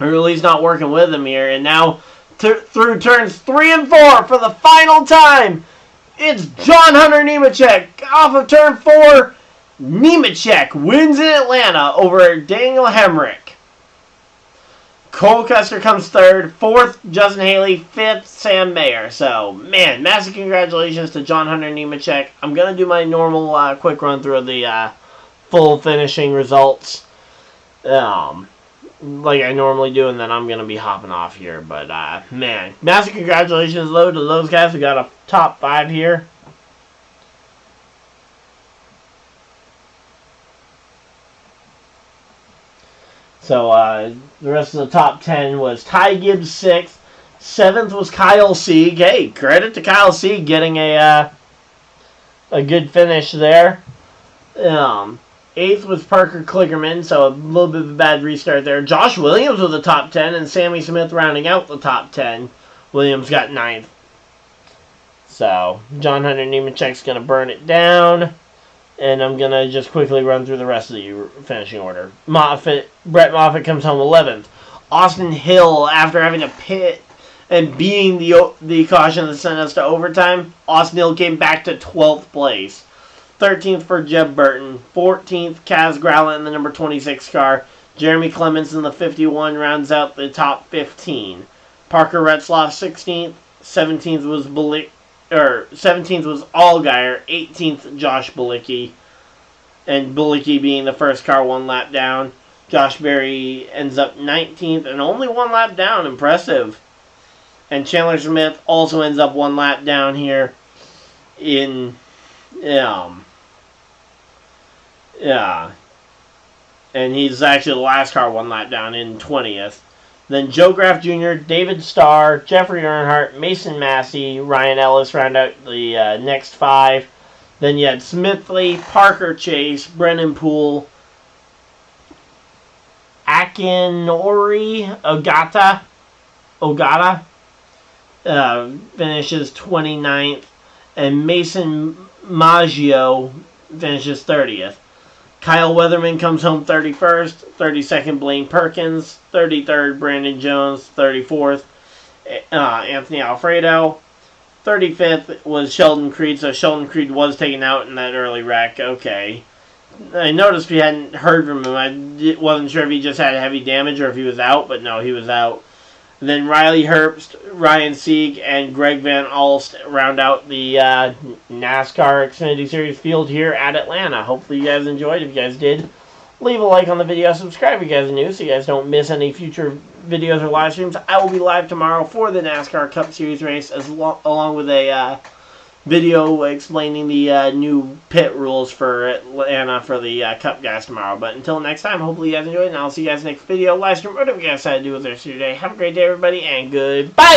Or at least not working with him here. And now through turns 3 and 4 for the final time, it's John Hunter Nemechek off of turn 4. Nemechek wins in Atlanta over Daniel Hemrick. Cole Custer comes 3rd. 4th, Justin Haley. 5th, Sam Mayer. So, man, massive congratulations to John Hunter Nemechek. I'm going to do my normal quick run through of the full finishing results. Like I normally do, and then I'm going to be hopping off here. But, man, massive congratulations, though, to those guys who got a top 5 here. So, the rest of the top 10 was Ty Gibbs 6th. 7th was Kyle Sieg. Hey, credit to Kyle Sieg getting a a good finish there. 8th was Parker Kligerman, so a little bit of a bad restart there. Josh Williams with the top 10, and Sammy Smith rounding out the top 10. Williams got 9th. So, John Hunter Nemechek's going to burn it down. And I'm going to just quickly run through the rest of the finishing order. Brett Moffitt comes home 11th. Austin Hill, after having to pit and being the caution that sent us to overtime, Austin Hill came back to 12th place. 13th for Jeb Burton. 14th, Kaz Growlett in the number 26 car. Jeremy Clements in the 51 rounds out the top 15. Parker Retzloff 16th. 17th was 17th was Allgaier. 18th, Josh Bilicki. And Bilicki being the first car 1 lap down. Josh Berry ends up 19th and only 1 lap down. Impressive. And Chandler Smith also ends up 1 lap down here in... Yeah. And he's actually the last car 1 lap down in 20th. Then Joe Graff Jr., David Starr, Jeffrey Earnhardt, Mason Massey, Ryan Ellis round out the next 5. Then you had Smithley, Parker Chase, Brennan Poole, Akinori Ogata finishes 29th. And Mason Maggio finishes 30th. Kyle Weatherman comes home 31st, 32nd Blaine Perkins, 33rd Brandon Jones, 34th Anthony Alfredo, 35th was Sheldon Creed, so Sheldon Creed was taken out in that early wreck. Okay. I noticed we hadn't heard from him. I wasn't sure if he just had heavy damage or if he was out, but no, he was out. Then Riley Herbst, Ryan Sieg, and Greg Van Alst round out the NASCAR Xfinity Series field here at Atlanta. Hopefully you guys enjoyed. If you guys did, leave a like on the video. Subscribe if you guys are new so you guys don't miss any future videos or live streams. I will be live tomorrow for the NASCAR Cup Series race along with a video explaining the new pit rules for Atlanta for the Cup guys tomorrow. But until next time, hopefully you guys enjoyed, and I'll see you guys next video, live stream, whatever you guys decide to do with the rest of your day. Have a great day, everybody, and goodbye!